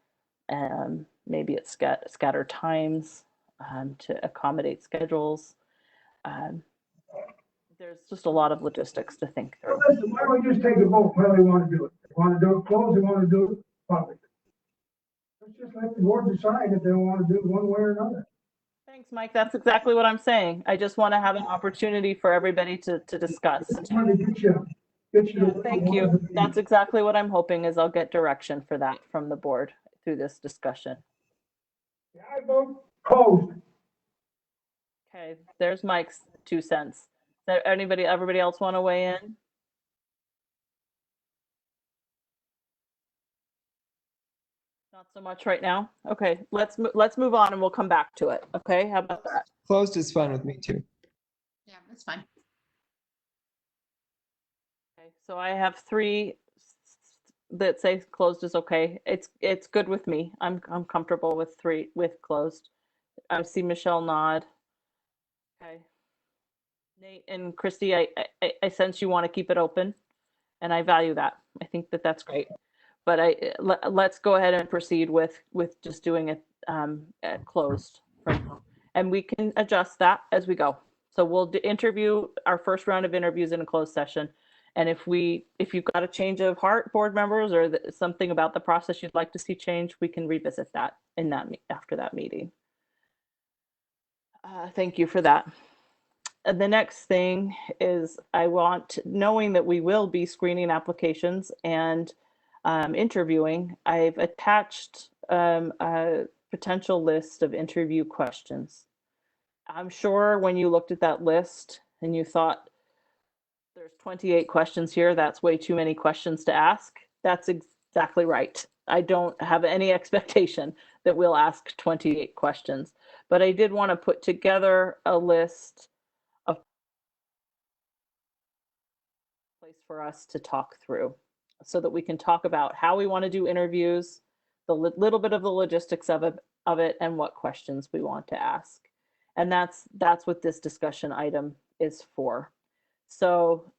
maybe at scattered times to accommodate schedules. There's just a lot of logistics to think through. Listen, why don't we just take a vote whether they want to do it? They want to do it closed, they want to do it public. Let's just let the board decide if they want to do it one way or another. Thanks, Mike. That's exactly what I'm saying. I just want to have an opportunity for everybody to discuss. Just want to get you Thank you. That's exactly what I'm hoping is I'll get direction for that from the board through this discussion. I vote closed. Okay, there's Mike's 2 cents. Everybody else want to weigh in? Not so much right now. Okay, let's move on and we'll come back to it. Okay, how about that? Closed is fine with me too. Yeah, that's fine. Okay, so I have 3 that say closed is okay. It's good with me. I'm comfortable with 3 with closed. I see Michelle nod. Okay. Nate and Christy, I sense you want to keep it open, and I value that. I think that's great. But let's go ahead and proceed with just doing it closed, and we can adjust that as we go. So we'll interview our first round of interviews in a closed session, and if you've got a change of heart, board members, or something about the process you'd like to see change, we can revisit that after that meeting. Thank you for that. The next thing is knowing that we will be screening applications and interviewing, I've attached a potential list of interview questions. I'm sure when you looked at that list and you thought, there's 28 questions here, that's way too many questions to ask. That's exactly right. I don't have any expectation that we'll ask 28 questions, but I did want to put together a list of place for us to talk through so that we can talk about how we want to do interviews, the little bit of the logistics of it, and what questions we want to ask. And that's what this discussion item is for. So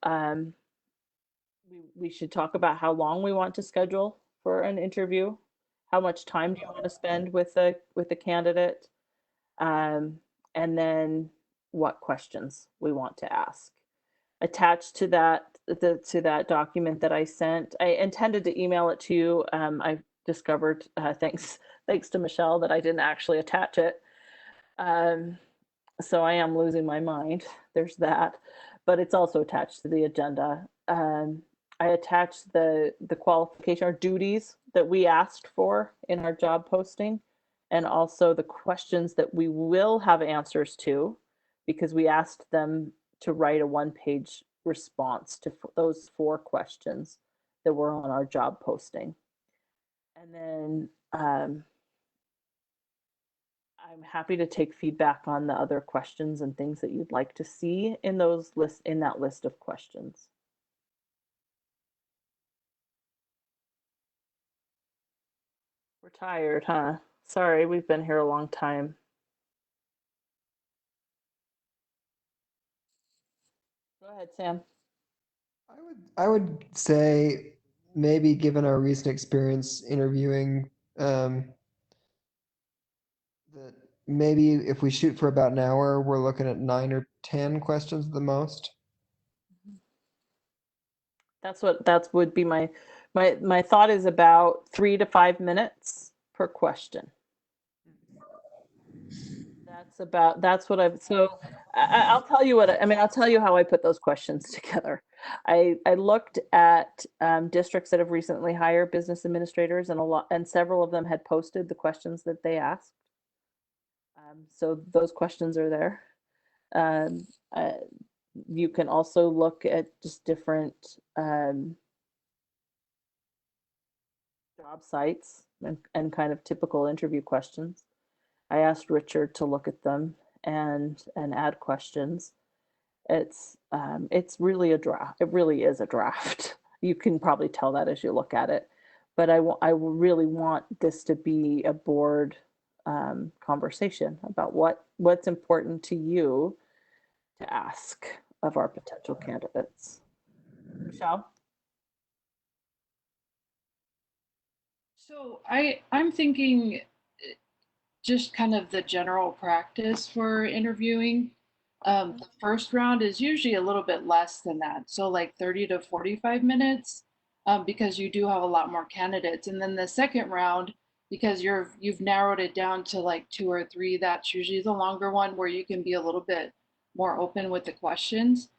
we should talk about how long we want to schedule for an interview, how much time do you want to spend with the candidate, and then what questions we want to ask. Attached to that document that I sent, I intended to email it to you. I discovered, thanks to Michelle, that I didn't actually attach it. So I am losing my mind. There's that, but it's also attached to the agenda. I attached the qualification or duties that we asked for in our job posting, and also the questions that we will have answers to, because we asked them to write a 1-page response to those 4 questions that were on our job posting. And then I'm happy to take feedback on the other questions and things that you'd like to see in that list of questions. We're tired, huh? Sorry, we've been here a long time. Go ahead, Sam. I would say maybe given our recent experience interviewing, that maybe if we shoot for about an hour, we're looking at 9 or 10 questions at the most. That would be my thought is about 3 to 5 minutes per question. That's what I've, so I'll tell you what, I mean, I'll tell you how I put those questions together. I looked at districts that have recently hired business administrators, and several of them had posted the questions that they asked. So those questions are there. You can also look at just different job sites and kind of typical interview questions. I asked Richard to look at them and add questions. It's really a draft. It really is a draft. You can probably tell that as you look at it. But I really want this to be a board conversation about what's important to you to ask of our potential candidates. Michelle? So I'm thinking just kind of the general practice for interviewing. The first round is usually a little bit less than that, so like 30 to 45 minutes, because you do have a lot more candidates. And then the second round, because you've narrowed it down to like 2 or 3, that's usually the longer one where you can be a little bit more open with the questions.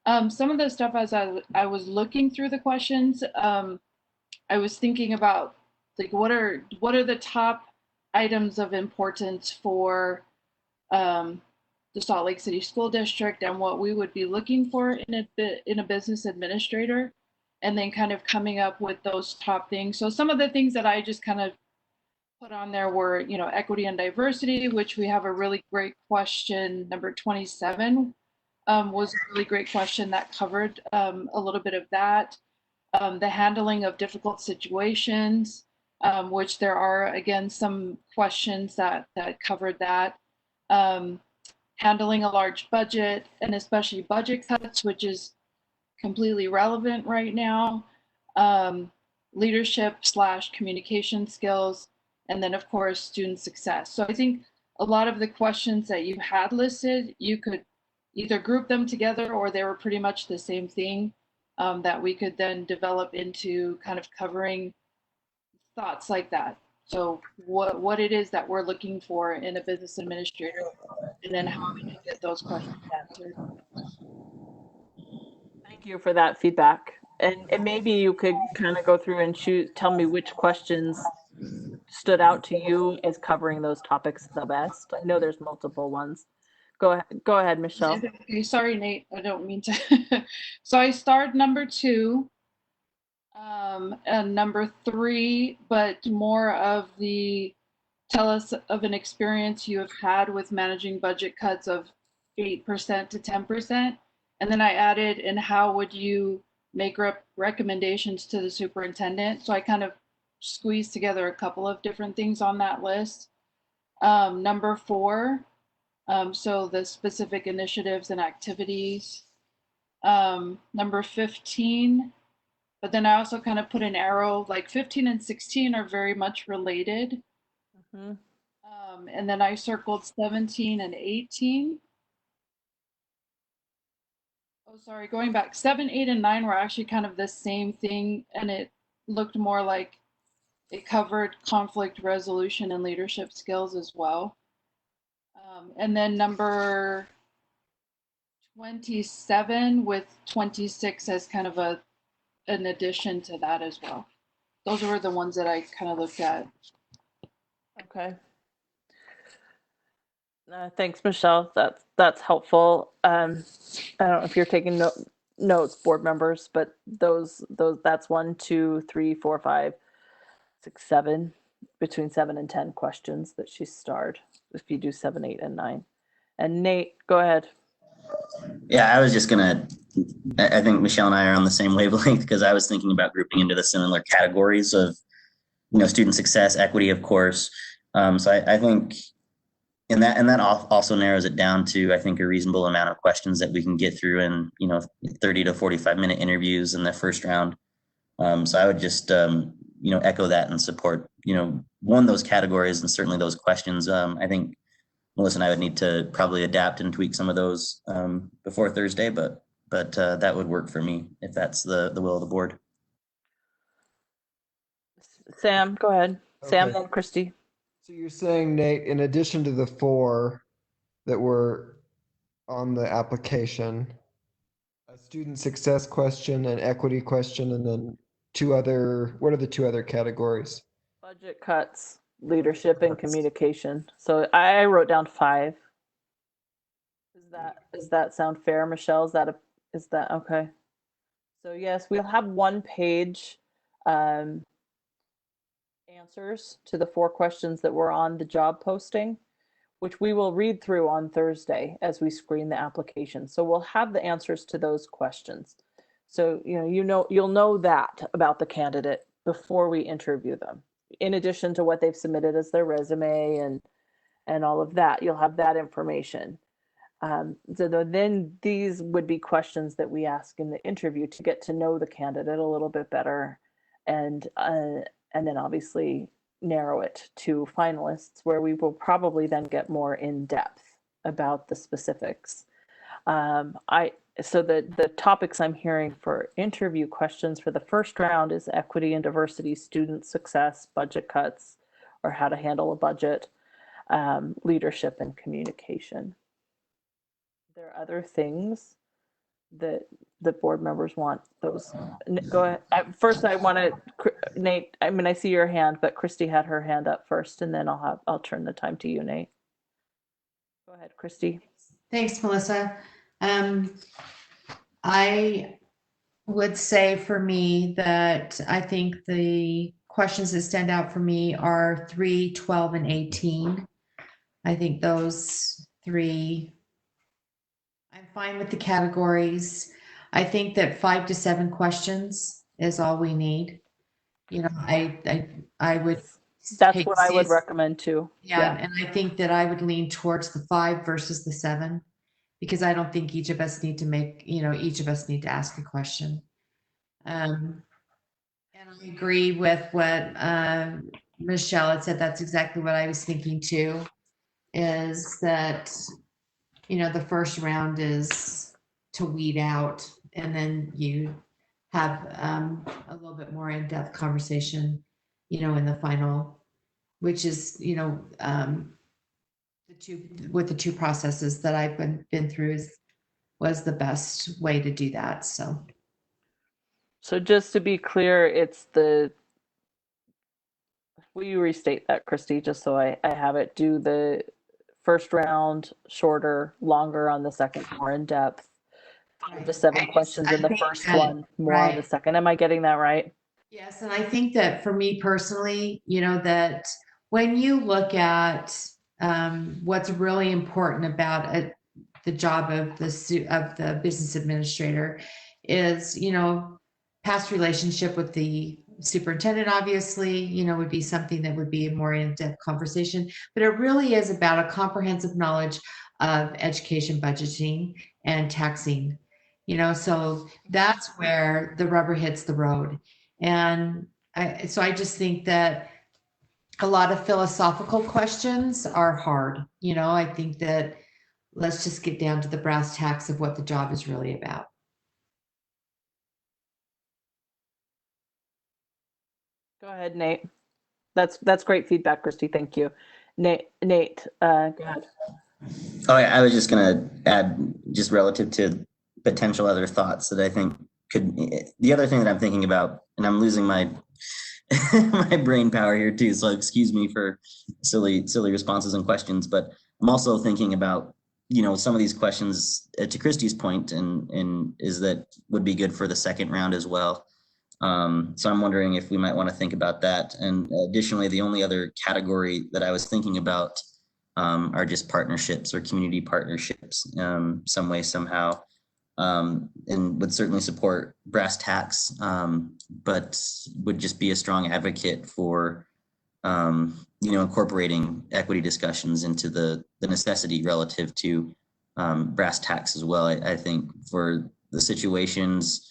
Some of the stuff as I was looking through the questions, I was thinking about like what are the top items of importance for the Salt Lake City School District and what we would be looking for in a business administrator, and then kind of coming up with those top things. So some of the things that I just kind of put on there were, equity and diversity, which we have a really great question. Number 27 was a really great question that covered a little bit of that. The handling of difficult situations, which there are, again, some questions that covered that. Handling a large budget, and especially budget cuts, which is completely relevant right now. Leadership / communication skills, and then of course student success. So I think a lot of the questions that you had listed, you could either group them together or they were pretty much the same thing, that we could then develop into kind of covering thoughts like that. So what it is that we're looking for in a business administrator, and then how we can get those questions answered. Thank you for that feedback. And maybe you could kind of go through and tell me which questions stood out to you as covering those topics the best. I know there's multiple ones. Go ahead, Michelle. Okay, sorry, Nate. I don't mean to. So I starred number 2, and number 3, but more of the tell us of an experience you have had with managing budget cuts of 8% to 10%. And then I added, and how would you make recommendations to the superintendent? So I kind of squeezed together a couple of different things on that list. Number 4, so the specific initiatives and activities. Number 15, but then I also kind of put an arrow, like 15 and 16 are very much related. And then I circled 17 and 18. Oh, sorry, going back, 7, 8, and 9 were actually kind of the same thing, and it looked more like it covered conflict resolution and leadership skills as well. And then number 27 with 26 as kind of an addition to that as well. Those were the ones that I kind of looked at. Okay. Thanks, Michelle. That's helpful. I don't know if you're taking notes, board members, but those that's 1, 2, 3, 4, 5, 6, 7, between 7 and 10 questions that she starred. If you do 7, 8, and 9. And Nate, go ahead. Yeah, I was just gonna. I think Michelle and I are on the same wavelength, because I was thinking about grouping into the similar categories of, student success, equity, of course. So I think and that also narrows it down to, I think, a reasonable amount of questions that we can get through in 30 to 45-minute interviews in the first round. So I would just echo that and support one, those categories, and certainly those questions. I think Melissa and I would need to probably adapt and tweak some of those before Thursday, but that would work for me if that's the will of the board. Sam, go ahead. Sam, Okay. then Christy. So you're saying, Nate, in addition to the 4 that were on the application, a student success question, an equity question, and then what are the 2 other categories? Budget cuts, leadership, and communication. So I wrote down 5. Does that sound fair, Michelle? Is that okay? So yes, we'll have 1-page answers to the 4 questions that were on the job posting, which we will read through on Thursday as we screen the application. So we'll have the answers to those questions. So you'll know that about the candidate before we interview them. In addition to what they've submitted as their resume and all of that, you'll have that information. So then these would be questions that we ask in the interview to get to know the candidate a little bit better, and then obviously narrow it to finalists, where we will probably then get more in depth about the specifics. So the topics I'm hearing for interview questions for the first round is equity and diversity, student success, budget cuts, or how to handle a budget, leadership, and communication. There are other things that the board members want those. Go ahead. First, I want to, Nate, I see your hand, but Christy had her hand up first, and then I'll turn the time to you, Nate. Go ahead, Christy. Thanks, Melissa. I would say for me that I think the questions that stand out for me are 3, 12, and 18. I think those 3, I'm fine with the categories. I think that 5 to 7 questions is all we need. I would. That's what I would recommend too. Yeah, and I think that I would lean towards the 5 versus the 7, because I don't think each of us need to ask a question. And I agree with what Michelle had said. That's exactly what I was thinking too, is that the first round is to weed out, and then you have a little bit more in-depth conversation, in the final, which is, the 2 processes that I've been through was the best way to do that. So just to be clear, will you restate that, Christy, just so I have it? Do the first round shorter, longer on the second, more in depth, 5 to 7 questions in the first one, more on the second. Am I getting that right? Yes, and I think that for me personally, that when you look at what's really important about the job of the business administrator is, past relationship with the superintendent, obviously, would be something that would be a more in-depth conversation, but it really is about a comprehensive knowledge of education budgeting and taxing, so that's where the rubber hits the road. And so I just think that a lot of philosophical questions are hard. I think that let's just get down to the brass tacks of what the job is really about. Go ahead, Nate. That's great feedback, Christy. Thank you. Nate, go ahead. Oh, I was just going to add, just relative to potential other thoughts that I think the other thing that I'm thinking about, and I'm losing my my brain power here too, so excuse me for silly responses and questions, but I'm also thinking about, some of these questions, to Christy's point, and is that would be good for the second round as well. So I'm wondering if we might want to think about that. And additionally, the only other category that I was thinking about are just partnerships or community partnerships, some way, somehow, and would certainly support brass tacks, but would just be a strong advocate for incorporating equity discussions into the necessity relative to brass tacks as well. I think for the situations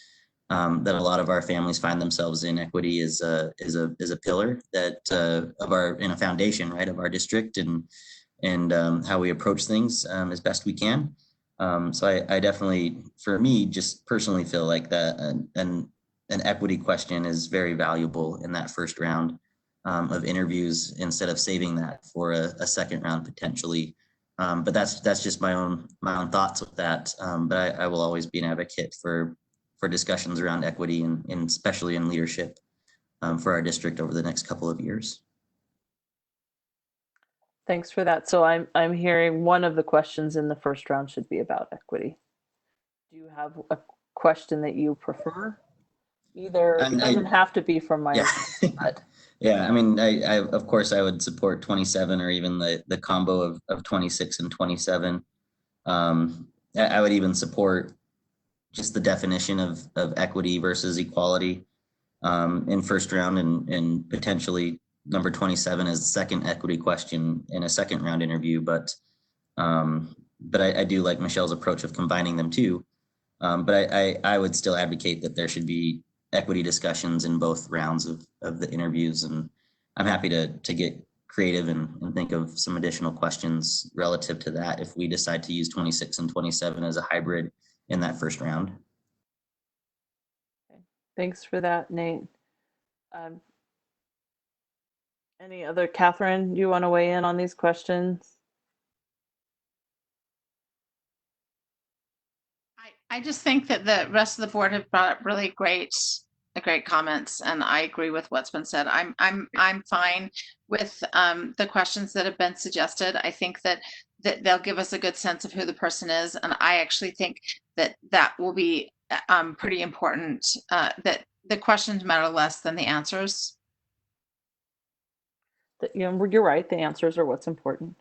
that a lot of our families find themselves in, equity is a pillar that of our in a foundation, right, of our district and how we approach things as best we can. So I definitely, for me, just personally feel like that an equity question is very valuable in that first round of interviews instead of saving that for a second round potentially. But that's just my own thoughts with that. But I will always be an advocate for discussions around equity and especially in leadership for our district over the next couple of years. Thanks for that. So I'm hearing one of the questions in the first round should be about equity. Do you have a question that you prefer? Either it doesn't have to be from my but yeah, I mean, I of course I would support 27 or even the combo of 26 and 27. I would even support just the definition of equity versus equality in first round and potentially number 27 as the second equity question in a second round interview. But I do like Michelle's approach of combining them too. But I would still advocate that there should be equity discussions in both rounds of the interviews. And I'm happy to get creative and think of some additional questions relative to that if we decide to use 26 and 27 as a hybrid in that first round. Okay. Thanks for that, Nate. Any other, Catherine, you want to weigh in on these questions? I just think that the rest of the board have brought up really great comments, and I agree with what's been said. I'm fine with the questions that have been suggested. I think that they'll give us a good sense of who the person is, and I actually think that will be pretty important. That the questions matter less than the answers. You're right. The answers are what's important.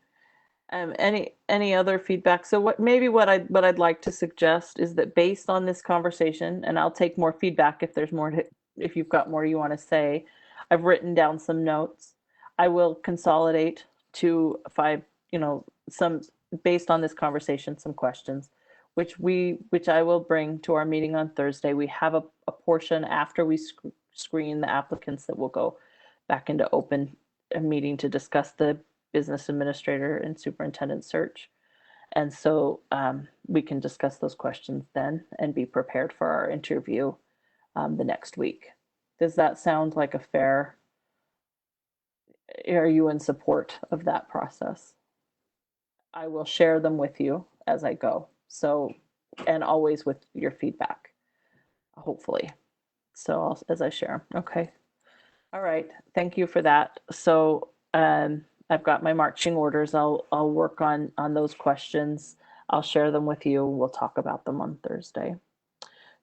Any other feedback? So what I'd like to suggest is that based on this conversation, and I'll take more feedback if there's more if you've got more you want to say. I've written down some notes. I will consolidate to 5, some based on this conversation, some questions, which I will bring to our meeting on Thursday. We have a portion after we screen the applicants that will go back into open meeting to discuss the business administrator and superintendent search. And so we can discuss those questions then and be prepared for our interview the next week. Does that sound like a fair, are you in support of that process? I will share them with you as I go. So, and always with your feedback, hopefully. So as I share, okay. All right, thank you for that. So I've got my marching orders. I'll work on those questions. I'll share them with you. We'll talk about them on Thursday.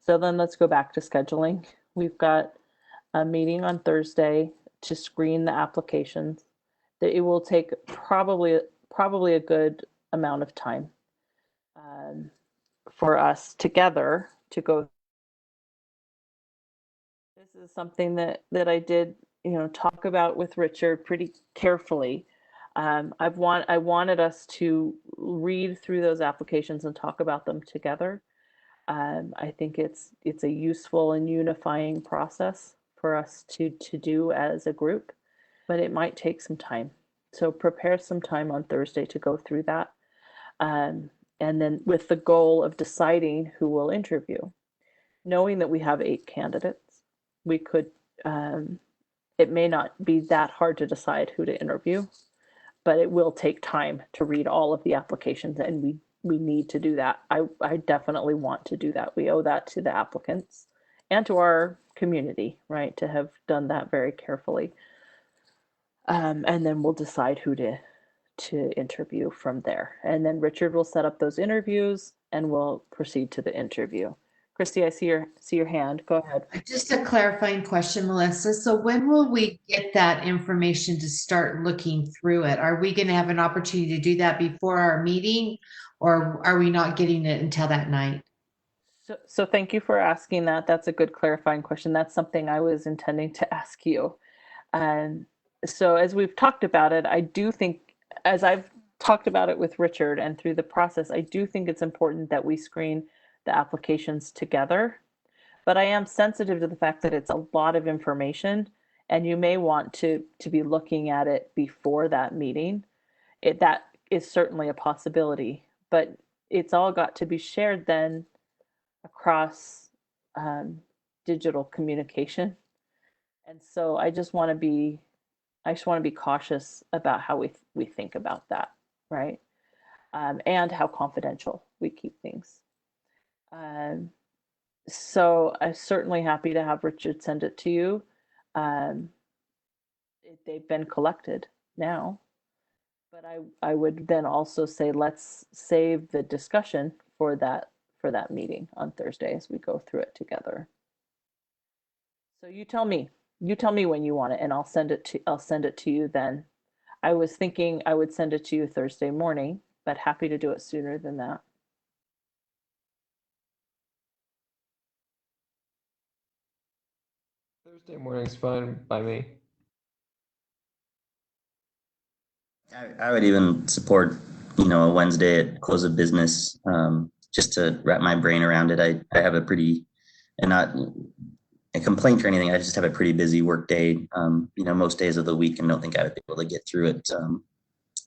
So then let's go back to scheduling. We've got a meeting on Thursday to screen the applications. It will take probably a good amount of time for us together to go. This is something that I did, talk about with Richard pretty carefully. I wanted us to read through those applications and talk about them together. I think it's a useful and unifying process for us to do as a group, but it might take some time. So prepare some time on Thursday to go through that. And then with the goal of deciding who will interview. Knowing that we have 8 candidates, we could, it may not be that hard to decide who to interview, but it will take time to read all of the applications, and we need to do that. I definitely want to do that. We owe that to the applicants and to our community, right, to have done that very carefully. And then we'll decide who to interview from there. And then Richard will set up those interviews and we'll proceed to the interview. Christy, I see your hand. Go ahead. Just a clarifying question, Melissa. So when will we get that information to start looking through it? Are we going to have an opportunity to do that before our meeting, or are we not getting it until that night? So thank you for asking that. That's a good clarifying question. That's something I was intending to ask you. And so as we've talked about it, I do think, as I've talked about it with Richard and through the process, I do think it's important that we screen the applications together. But I am sensitive to the fact that it's a lot of information, and you may want to be looking at it before that meeting. That is certainly a possibility, but it's all got to be shared then across digital communication. And so I just want to be cautious about how we think about that, right? And how confidential we keep things. So I'm certainly happy to have Richard send it to you. Um, they've been collected now, but I would then also say let's save the discussion for that meeting on Thursday as we go through it together. So you tell me when you want it, and I'll send it to you then. I was thinking I would send it to you Thursday morning, but happy to do it sooner than that. Thursday morning's fine by me. I would even support, a Wednesday at close of business, just to wrap my brain around it. I have a pretty, and not a complaint or anything, I just have a pretty busy work day, most days of the week, and don't think I would be able to get through it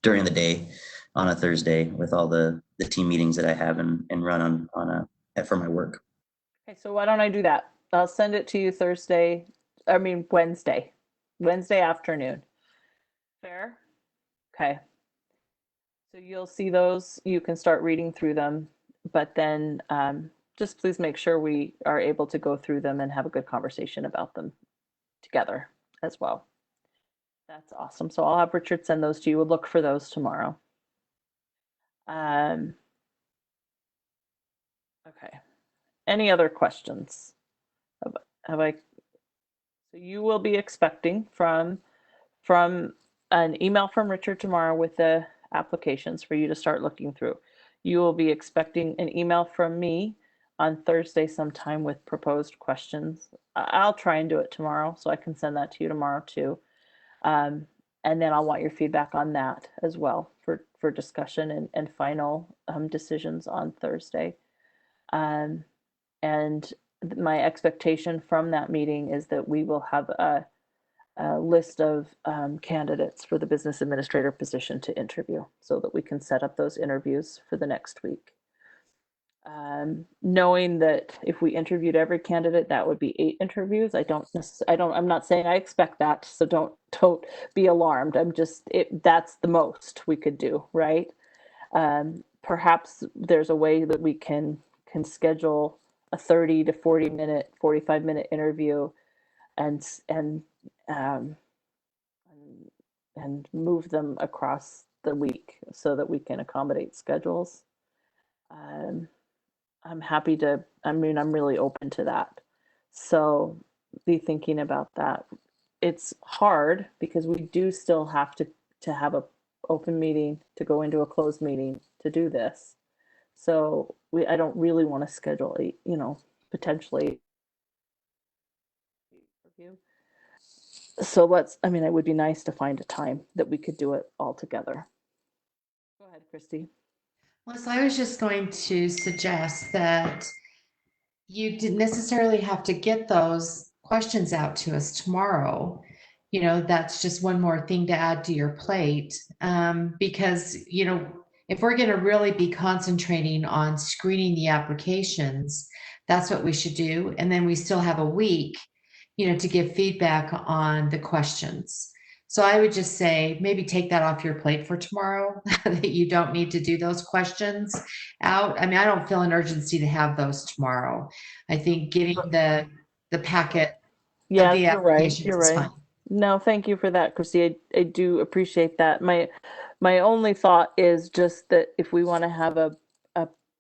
during the day on a Thursday with all the team meetings that I have and run for my work. Okay, so why don't I do that? I'll send it to you Wednesday afternoon. Fair? Okay. So you'll see those, you can start reading through them, but then just please make sure we are able to go through them and have a good conversation about them together as well. That's awesome. So I'll have Richard send those to you. We'll look for those tomorrow. Okay. Any other questions? Have I? So you will be expecting from an email from Richard tomorrow with the applications for you to start looking through. You will be expecting an email from me on Thursday sometime with proposed questions. I'll try and do it tomorrow, so I can send that to you tomorrow too. And then I'll want your feedback on that as well for discussion and final decisions on Thursday. And my expectation from that meeting is that we will have a list of candidates for the business administrator position to interview so that we can set up those interviews for the next week. Knowing that if we interviewed every candidate, that would be 8 interviews. I'm not saying I expect that, so don't be alarmed. That's the most we could do, right? Perhaps there's a way that we can schedule a 30 to 40 minute, 45 minute interview and move them across the week so that we can accommodate schedules. I'm really open to that. So be thinking about that. It's hard because we do still have to have a open meeting, to go into a closed meeting to do this. So I don't really want to schedule potentially. So it would be nice to find a time that we could do it all together. Go ahead, Christy. Well, so I was just going to suggest that you didn't necessarily have to get those questions out to us tomorrow. That's just one more thing to add to your plate. Because, if we're going to really be concentrating on screening the applications, that's what we should do. And then we still have a week, to give feedback on the questions. So I would just say maybe take that off your plate for tomorrow, that you don't need to do those questions out. I don't feel an urgency to have those tomorrow. I think getting the packet of the applications you're right. is fine. No, thank you for that, Christy. I do appreciate that. My only thought is just that if we want to have a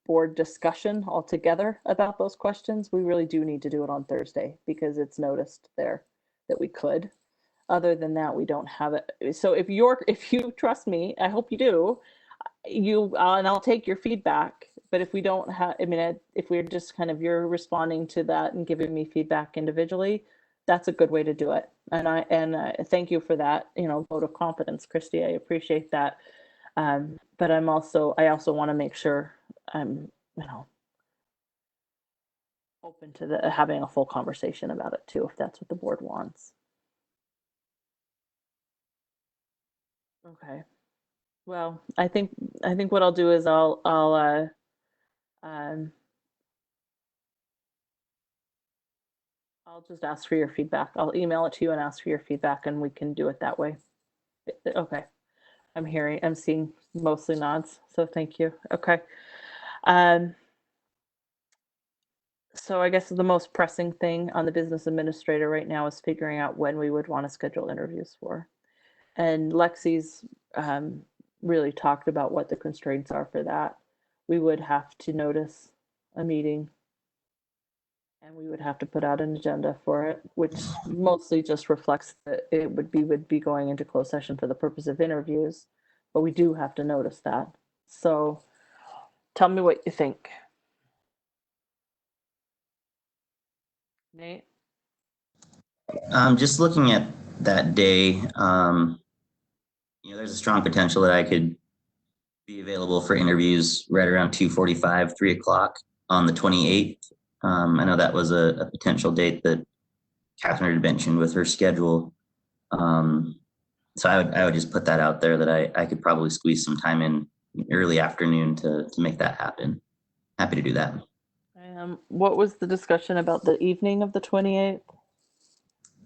board discussion altogether about those questions, we really do need to do it on Thursday because it's noticed there that we could. Other than that, we don't have it. So if you trust me, I hope you do, and I'll take your feedback. But if we don't have, if we're just you're responding to that and giving me feedback individually, that's a good way to do it. And I thank you for that, vote of confidence, Christy. I appreciate that. But I also want to make sure I'm, open to having a full conversation about it too, if that's what the board wants. Okay. Well, I think what I'll do is I'll just ask for your feedback. I'll email it to you and ask for your feedback, and we can do it that way. Okay. I'm seeing mostly nods, so thank you. Okay. So I guess the most pressing thing on the business administrator right now is figuring out when we would want to schedule interviews for. And Lexi's really talked about what the constraints are for that. We would have to notice a meeting, and we would have to put out an agenda for it, which mostly just reflects that it would be going into closed session for the purpose of interviews, but we do have to notice that. So tell me what you think. Nate? Just looking at that day, there's a strong potential that I could be available for interviews right around 2:45, 3 o'clock on the 28th. I know that was a potential date that Catherine had mentioned with her schedule. So I would just put that out there that I could probably squeeze some time in early afternoon to make that happen. Happy to do that. What was the discussion about the evening of the 28th?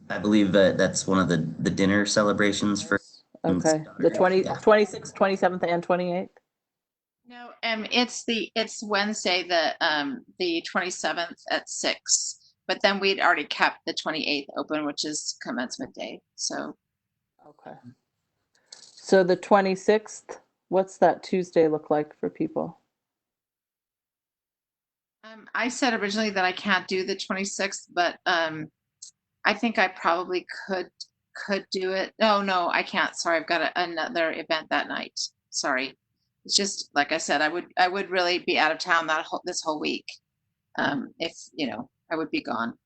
I believe that that's one of the dinner celebrations for. Okay, the 26th, 27th, and 28th? No, it's Wednesday, the 27th at 6. But then we'd already kept the 28th open, which is commencement day. So okay. So the 26th, what's that Tuesday look like for people? I said originally that I can't do the 26th, but I think I probably could do it. No, I can't. Sorry, I've got another event that night. Sorry. It's just like I said, I would really be out of town this whole week. If I would be gone.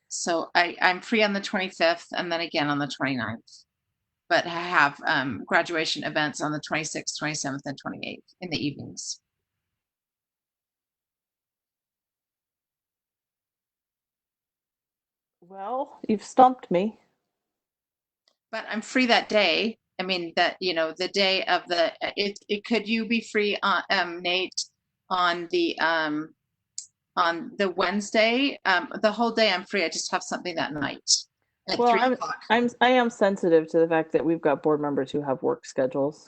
So I'm free on the 25th and then again on the 29th. But I have graduation events on the 26th, 27th, and 28th in the evenings. Well, you've stumped me. But I'm free that day. I mean the day of could you be free on Nate on the Wednesday? The whole day I'm free. I just have something that night at 3 o'clock. I am sensitive to the fact that we've got board members who have work schedules.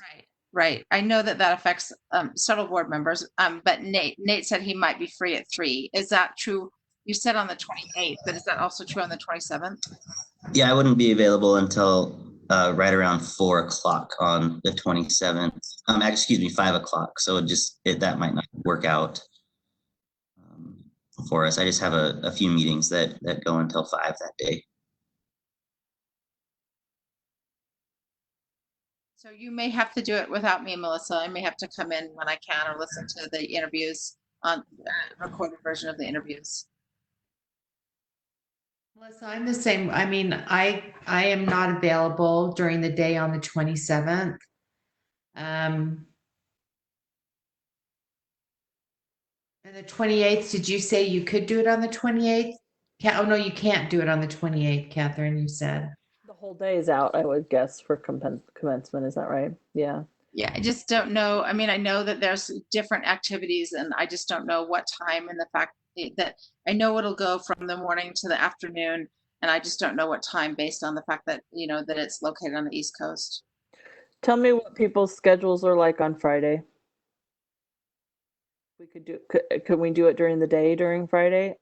Right. I know that affects several board members. But Nate said he might be free at 3. Is that true? You said on the 28th, but is that also true on the 27th? Yeah, I wouldn't be available until right around 4 o'clock on the 27th. Excuse me, 5 o'clock. So that might not work out for us. I just have a few meetings that go until 5 that day. So you may have to do it without me, Melissa. I may have to come in when I can or listen to the interviews on recorded version of the interviews. Melissa, I'm the same. I mean, I am not available during the day on the 27th. And the 28th, did you say you could do it on the 28th? Oh, no, you can't do it on the 28th, Catherine, you said. The whole day is out, I would guess, for commencement. Is that right? Yeah. Yeah, I just don't know. I mean, I know that there's different activities, and I just don't know what time, and the fact that I know it'll go from the morning to the afternoon, and I just don't know what time based on the fact that, that it's located on the East Coast. Tell me what people's schedules are like on Friday. Could we do it during the day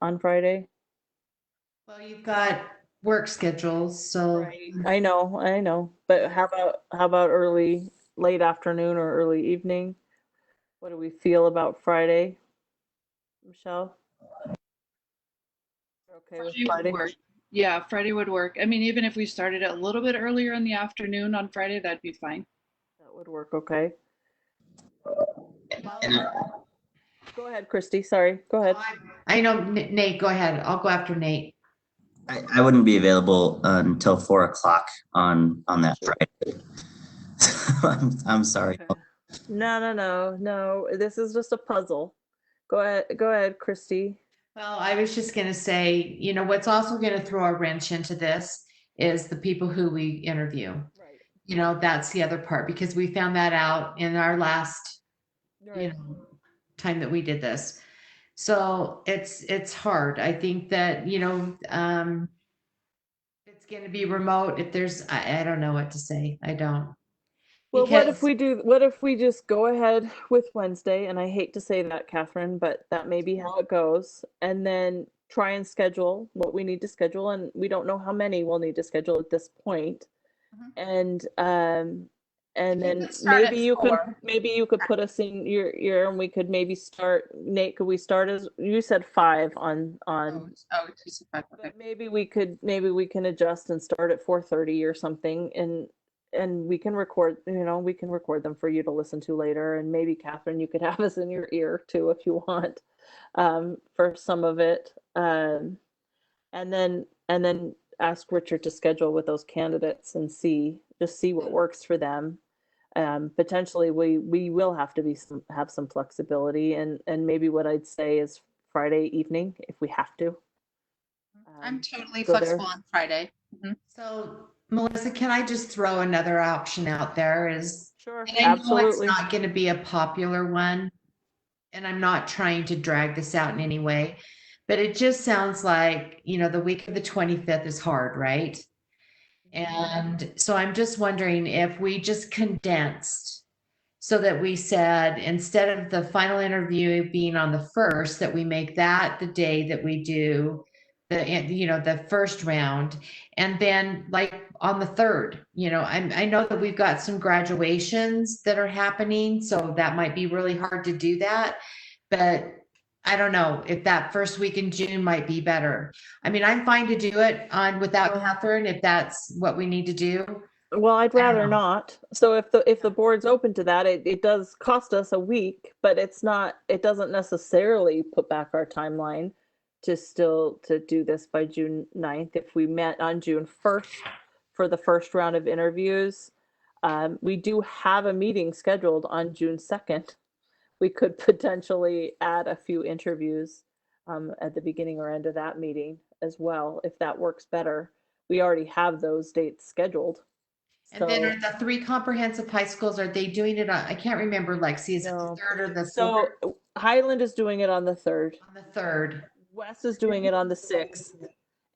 on Friday? Well, you've got work schedules, so right. I know. But how about late afternoon or early evening? What do we feel about Friday, Michelle? Okay with Friday? Would work. Yeah, Friday would work. I mean, even if we started a little bit earlier in the afternoon on Friday, that'd be fine. That would work. Okay. Go ahead, Christy. Sorry. Go ahead. I know, Nate, go ahead. I'll go after Nate. I wouldn't be available until 4 o'clock on that Friday. I'm sorry. Okay. No. This is just a puzzle. Go ahead, Christy. Well, I was just going to say, you know, what's also going to throw a wrench into this is the people who we interview. Right. You know, that's the other part, because we found that out in our last, you Right. know, time that we did this. So it's hard. I think that, you know, it's going to be remote. If there's, I don't know what to say. I don't. Well, Because what if we just go ahead with Wednesday? And I hate to say that, Catherine, but that may be how it goes. And then try and schedule what we need to schedule. And we don't know how many we'll need to schedule at this point. And then start at 4. maybe you could put us in your and we could maybe start. Nate, could we start as you said 5 on Oh, 2 to 5. Okay. but maybe we can adjust and start at 4:30 or something, and we can record, we can record them for you to listen to later. And maybe Catherine, you could have us in your ear too if you want, for some of it. And then ask Richard to schedule with those candidates and see what works for them. Potentially we will have to have some flexibility, and maybe what I'd say is Friday evening if we have to. I'm totally so flexible there- on Friday. So, Melissa, can I just throw another option out there? Sure, And I know absolutely. it's not going to be a popular one, and I'm not trying to drag this out in any way, but it just sounds like, you know, the week of the 25th is hard, right? And so I'm just wondering if we just condensed so that we said, instead of the final interview being on the 1st, that we make that the day that we do the first round. And then like on the 3rd, I know that we've got some graduations that are happening, so that might be really hard to do that. But I don't know if that first week in June might be better. I mean, I'm fine to do it without Catherine if that's what we need to do. Well, I'd rather not. So if the board's open to that, it does cost us a week, but it doesn't necessarily put back our timeline to do this by June 9th. If we met on June 1st for the first round of interviews, we do have a meeting scheduled on June 2nd. We could potentially add a few interviews at the beginning or end of that meeting as well, if that works better. We already have those dates scheduled. And then are the 3 comprehensive high schools, are they doing it on, I can't remember, Lexi, is it the 3rd or the 4th? So Highland is doing it on the 3rd. On the 3rd. West is doing it on the 6th.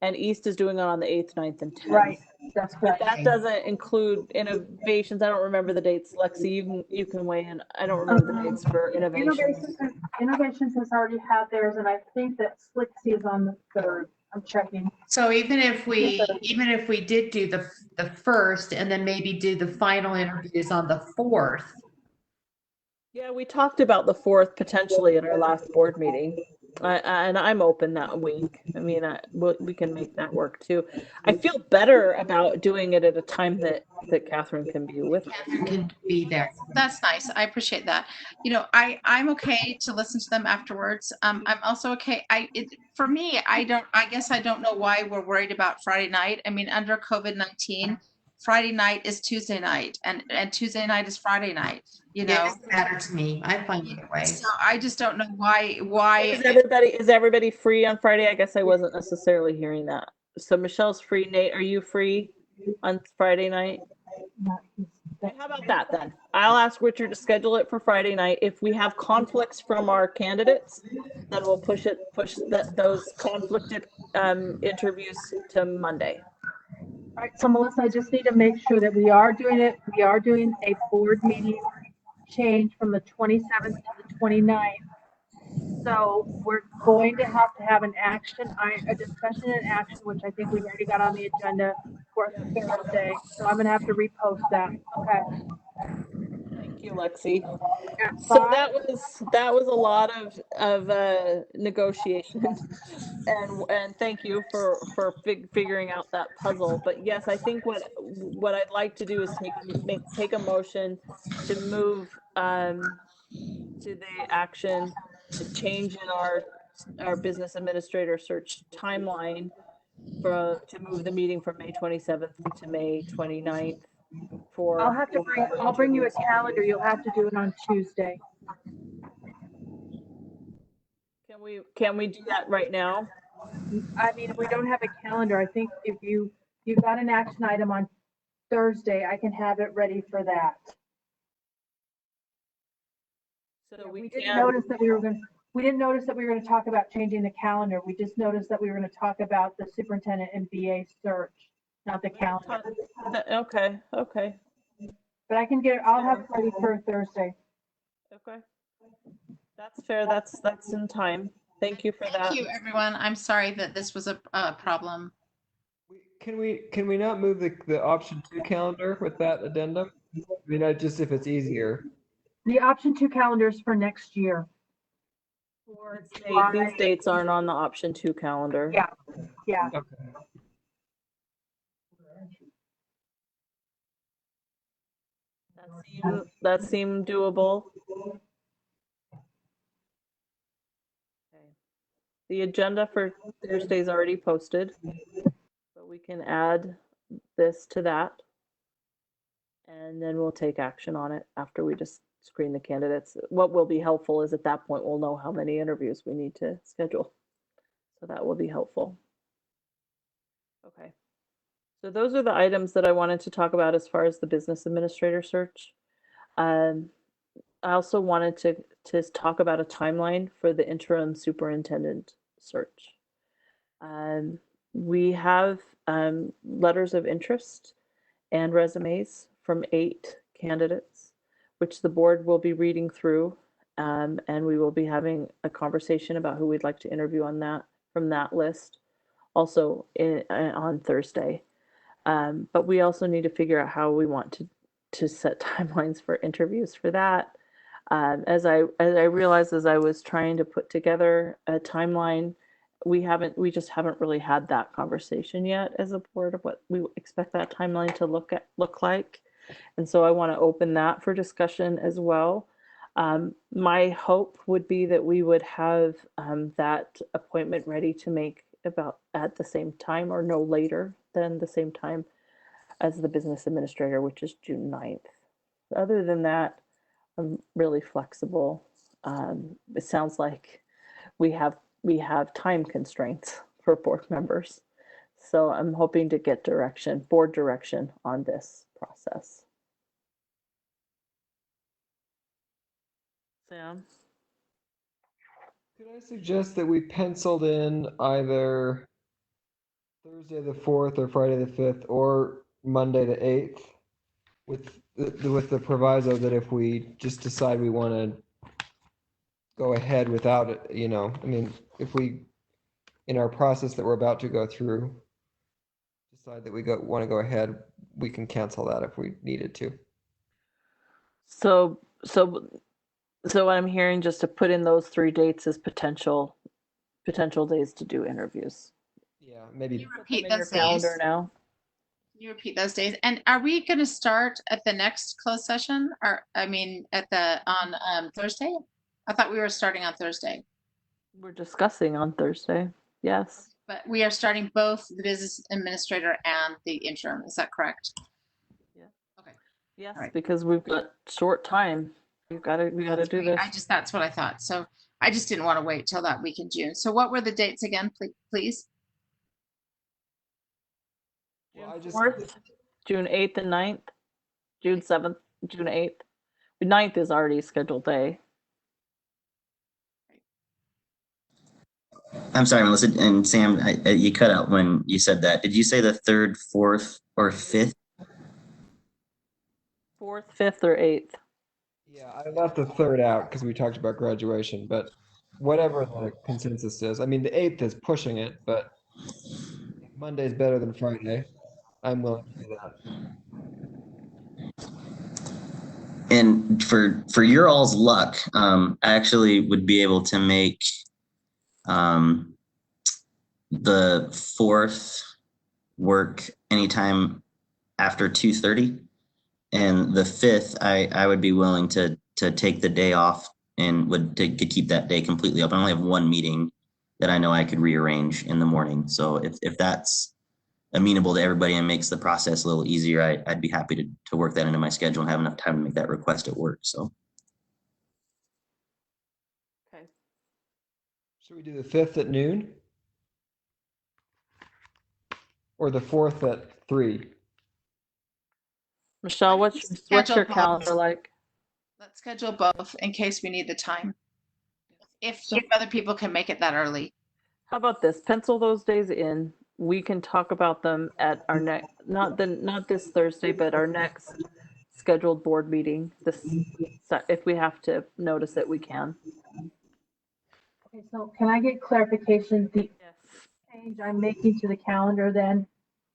And East is doing it on the 8th, 9th, and 10th. Right. That's But correct. that doesn't include innovations. I don't remember the dates. Lexi, you can weigh in. I don't remember the dates for innovations. Innovations has already had theirs, and I think that Slixie is on the 3rd. I'm checking. So even if we did do the 1st and then maybe do the final interviews on the 4th. Yeah, we talked about the 4th potentially at our last board meeting. And I'm open that week. I mean, we can make that work too. I feel better about doing it at a time that Catherine can be with us. Catherine can be there. That's nice. I appreciate that. I'm okay to listen to them afterwards. I'm also okay. For me, I guess I don't know why we're worried about Friday night. I mean, under COVID-19, Friday night is Tuesday night, and Tuesday night is Friday night. It doesn't matter to me. I'm fine either way. So I just don't know why. Is everybody free on Friday? I guess I wasn't necessarily hearing that. So Michelle's free. Nate, are you free on Friday night? How about that then? I'll ask Richard to schedule it for Friday night. If we have conflicts from our candidates, then we'll push those conflicted interviews to Monday. All right, so Melissa, I just need to make sure that we are doing it. We are doing a board meeting change from the 27th to the 29th. So we're going to have an action, a discussion and action, which I think we've already got on the agenda for Thursday. So I'm going to have to repost that. Okay. Thank you, Lexi. So that was a lot of negotiation, and thank you for figuring out that puzzle. But yes, I think what I'd like to do is take a motion to move to the action to change in our business administrator search timeline to move the meeting from May 27th to May 29th for. I'll bring you a calendar. You'll have to do it on Tuesday. Can we do that right now? I mean, if we don't have a calendar, I think if you've got an action item on Thursday, I can have it ready for that. So we didn't notice that we were going to talk about changing the calendar. We just noticed that we were going to talk about the superintendent and BA search, not the calendar. Okay. But I'll have it ready for Thursday. Okay. That's fair. That's in time. Thank you for that. Thank you, everyone. I'm sorry that this was a problem. Can we not move the option 2 calendar with that addendum? I mean, just if it's easier. The option 2 calendars for next year. These dates aren't on the option 2 calendar. Yeah. Okay. That seemed doable. Okay. The agenda for Thursday is already posted, so we can add this to that, and then we'll take action on it after we just screen the candidates. What will be helpful is at that point we'll know how many interviews we need to schedule, so that will be helpful. Okay. So those are the items that I wanted to talk about as far as the business administrator search. I also wanted to talk about a timeline for the interim superintendent search. We have letters of interest and resumes from 8 candidates, which the board will be reading through, and we will be having a conversation about who we'd like to interview from that list also on Thursday. But we also need to figure out how we want to set timelines for interviews for that. As I realized as I was trying to put together a timeline, we just haven't really had that conversation yet as a board of what we expect that timeline to look like. And so I want to open that for discussion as well. My hope would be that we would have that appointment ready to make about at the same time or no later than the same time as the business administrator, which is June 9th. Other than that, I'm really flexible. It sounds like we have time constraints for board members. So I'm hoping to get board direction on this process. Sam? Could I suggest that we penciled in either Thursday the 4th or Friday the 5th or Monday the 8th with the proviso that if we just decide we want to go ahead without it, I mean, if we, in our process that we're about to go through, decide that we want to go ahead, we can cancel that if we needed to. So I'm hearing just to put in those 3 dates as potential days to do interviews. Yeah, maybe. Can you repeat those days? Calendar now. Can you repeat those days? And are we going to start at the next closed session, or on Thursday? I thought we were starting on Thursday. We're discussing on Thursday. Yes. But we are starting both the business administrator and the interim. Is that correct? Yeah. Okay. Yes, right. Because we've got short time. We got to do this. That's what I thought. So I just didn't want to wait till that week in June. So what were the dates again, please? June 4th, June 8th and 9th, June 7th, June 8th. The 9th is already a scheduled day. I'm sorry, Melissa and Sam, you cut out when you said that. Did you say the 3rd, 4th, or 5th? 4th, 5th, or 8th? Yeah, I left the 3rd out because we talked about graduation, but whatever the consensus is. I mean, the 8th is pushing it, but Monday's better than Friday. I'm willing to do that. And for your all's luck, I actually would be able to make the 4th work anytime after 2:30, and the 5th I would be willing to take the day off and would to keep that day completely open. I only have one meeting that I know I could rearrange in the morning. So if that's amenable to everybody and makes the process a little easier, I'd be happy to work that into my schedule and have enough time to make that request at work. So. Okay. Should we do the 5th at noon? Or the 4th at 3? Michelle, what's your Schedule calendar both. like? Let's schedule both in case we need the time. If other people can make it that early. How about this? Pencil those days in. We can talk about them at our next, not this Thursday, but our next scheduled board meeting. If we have to notice it, we can. Okay, so can I get clarification? The change I'm making to the calendar then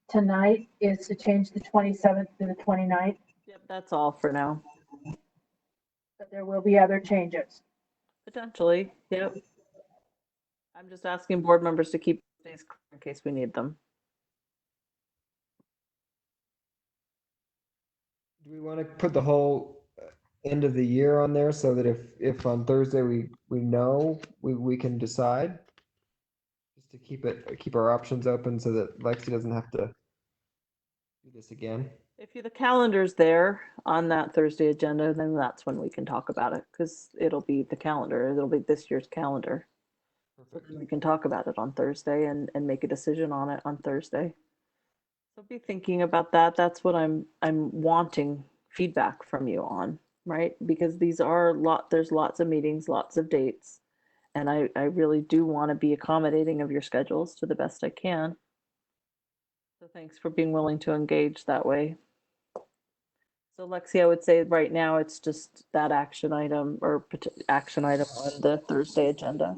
tonight is to change the 27th to the 29th? Yep, that's all for now. But there will be other changes. Potentially, yep. I'm just asking board members to keep days clear in case we need them. Do we want to put the whole end of the year on there so that if on Thursday we know, we can decide? Just to keep our options open so that Lexi doesn't have to do this again. If the calendar's there on that Thursday agenda, then that's when we can talk about it, because it'll be the calendar. It'll be this year's calendar. So we can talk about it on Thursday and make a decision on it on Thursday. So be thinking about that. That's what I'm wanting feedback from you on, right? Because there's lots of meetings, lots of dates, and I really do want to be accommodating of your schedules to the best I can. So thanks for being willing to engage that way. So Lexi, I would say right now it's just that action item on the Thursday agenda.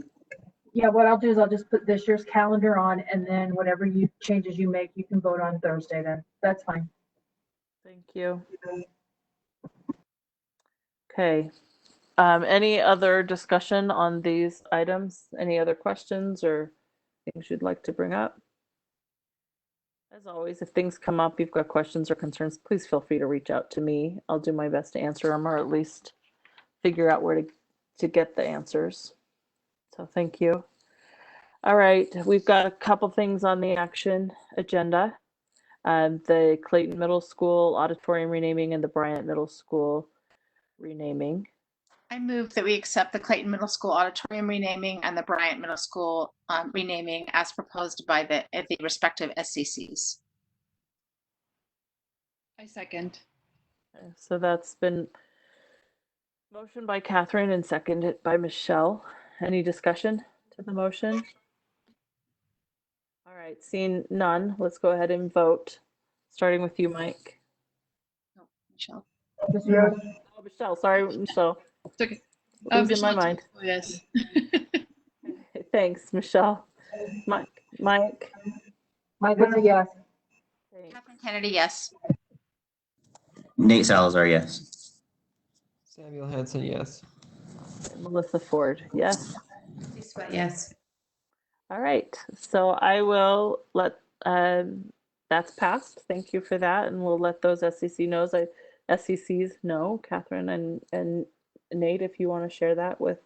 Yeah, what I'll do is I'll just put this year's calendar on, and then whatever changes you make, you can vote on Thursday then. That's fine. Thank you. Okay. Any other discussion on these items? Any other questions or things you'd like to bring up? As always, if things come up, you've got questions or concerns, please feel free to reach out to me. I'll do my best to answer them, or at least figure out where to get the answers. So thank you. All right, we've got a couple things on the action agenda. The Clayton Middle School auditorium renaming and the Bryant Middle School renaming. I move that we accept the Clayton Middle School auditorium renaming and the Bryant Middle School renaming as proposed by the respective SCCs. I second. Okay, so that's been motioned by Catherine and seconded by Michelle. Any discussion to the motion? All right, seeing none, let's go ahead and vote. Starting with you, Mike. No, Michelle. Yes. Oh, Michelle, sorry, Michelle. It's okay. Losing my mind. Yes. Thanks, Michelle. Mike. Mike is a yes. Catherine Kennedy, yes. Nate Salazar, yes. Samuel Hansen, yes. Melissa Ford, yes. Yes. All right, so I will let, that's passed. Thank you for that. And we'll let those SCCs know, Catherine and Nate, if you want to share that with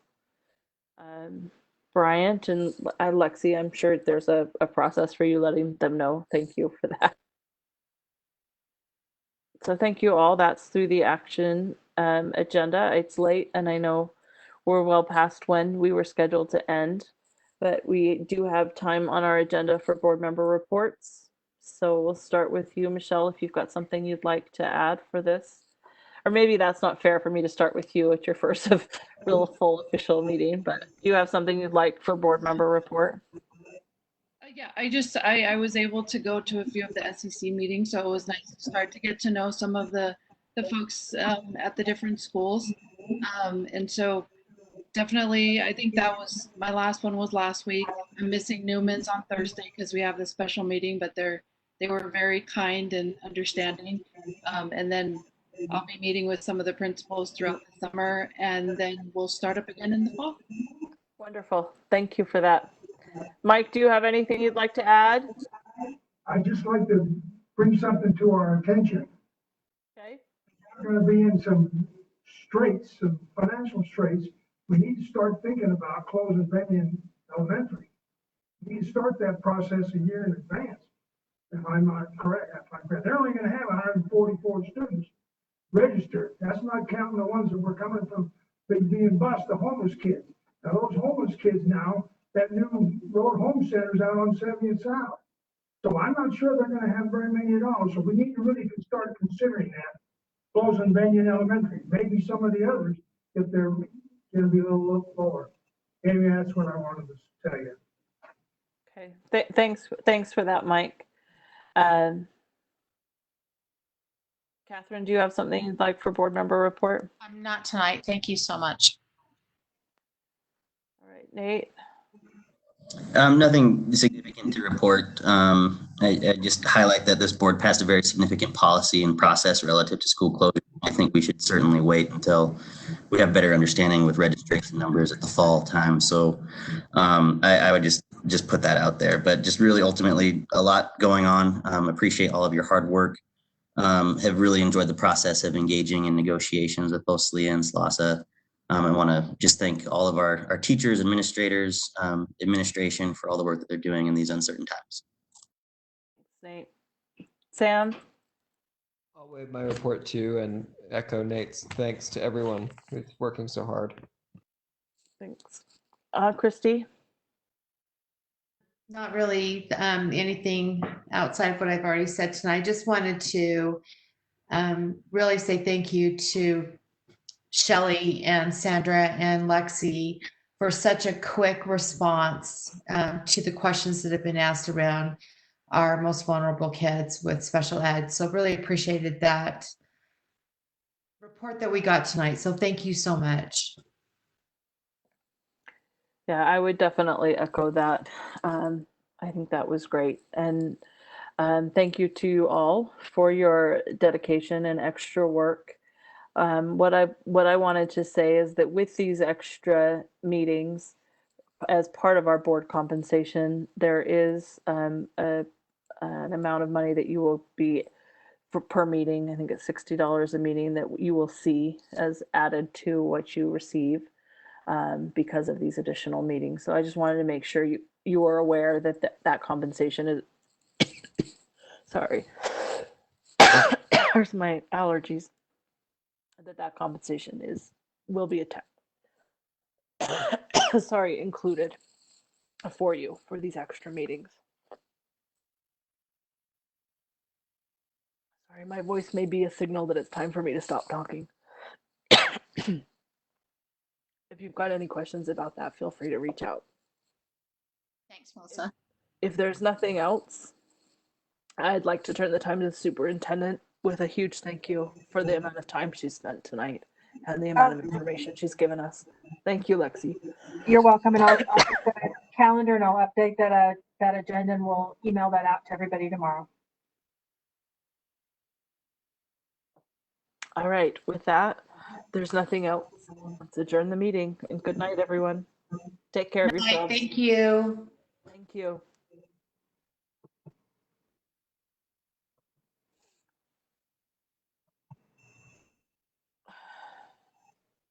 Bryant and Lexi. I'm sure there's a process for you letting them know. Thank you for that. So thank you all. That's through the action agenda. It's late and I know we're well past when we were scheduled to end, but we do have time on our agenda for board member reports. So we'll start with you, Michelle, if you've got something you'd like to add for this. Or maybe that's not fair for me to start with you at your first real full official meeting, but do you have something you'd like for board member report? Yeah, I was able to go to a few of the SEC meetings, so it was nice to start to get to know some of the folks at the different schools. And so definitely, I think that was, my last one was last week. I'm missing Newman's on Thursday because we have the special meeting, but they were very kind and understanding. And then I'll be meeting with some of the principals throughout the summer, and then we'll start up again in the fall. Wonderful. Thank you for that. Mike, do you have anything you'd like to add? I'd just like to bring something to our attention. Okay. We're going to be in some straits, some financial straits. We need to start thinking about closing Benyon Elementary. You need to start that process a year in advance, if I'm not correct. They're only gonna have 144 students registered. That's not counting the ones that were coming from being bused, the homeless kids. Now, those homeless kids now, that new road home center's out on 70th South. So I'm not sure they're gonna have very many at all. So we need to really start considering that. Closing Benyon Elementary, maybe some of the others, if they're gonna be a little lower. Anyway, that's what I wanted to tell you. Okay, thanks for that, Mike. Catherine, do you have something you'd like for board member report? Not tonight. Thank you so much. All right, Nate. Nothing significant to report. I just highlight that this board passed a very significant policy and process relative to school closure. I think we should certainly wait until we have better understanding with registration numbers at the fall time. So I would just put that out there. But just really ultimately a lot going on. Appreciate all of your hard work. Have really enjoyed the process of engaging in negotiations with both SLEA and SLASA. I want to just thank all of our teachers, administrators, administration for all the work that they're doing in these uncertain times. Thanks, Nate. Sam? I'll waive my report too and echo Nate's thanks to everyone who's working so hard. Thanks. Christy? Not really anything outside of what I've already said tonight. I just wanted to really say thank you to Shelley and Sandra and Lexi for such a quick response to the questions that have been asked around our most vulnerable kids with special ed. So really appreciated that report that we got tonight. So thank you so much. Yeah, I would definitely echo that. I think that was great. And thank you to you all for your dedication and extra work. What I wanted to say is that with these extra meetings, as part of our board compensation, there is an amount of money that you will be per meeting. I think it's $60 a meeting that you will see as added to what you receive because of these additional meetings. So I just wanted to make sure you are aware that that compensation is. Sorry, there's my allergies. That compensation will be included for you for these extra meetings. Sorry, my voice may be a signal that it's time for me to stop talking. If you've got any questions about that, feel free to reach out. Thanks, Melissa. If there's nothing else, I'd like to turn the time to the superintendent with a huge thank you for the amount of time she spent tonight and the amount of information she's given us. Thank you, Lexi. You're welcome, and I'll put a calendar and I'll update that agenda, and we'll email that out to everybody tomorrow. All right, with that, there's nothing else. Let's adjourn the meeting, and good night, everyone. Take care of yourselves. Thank you. Thank you.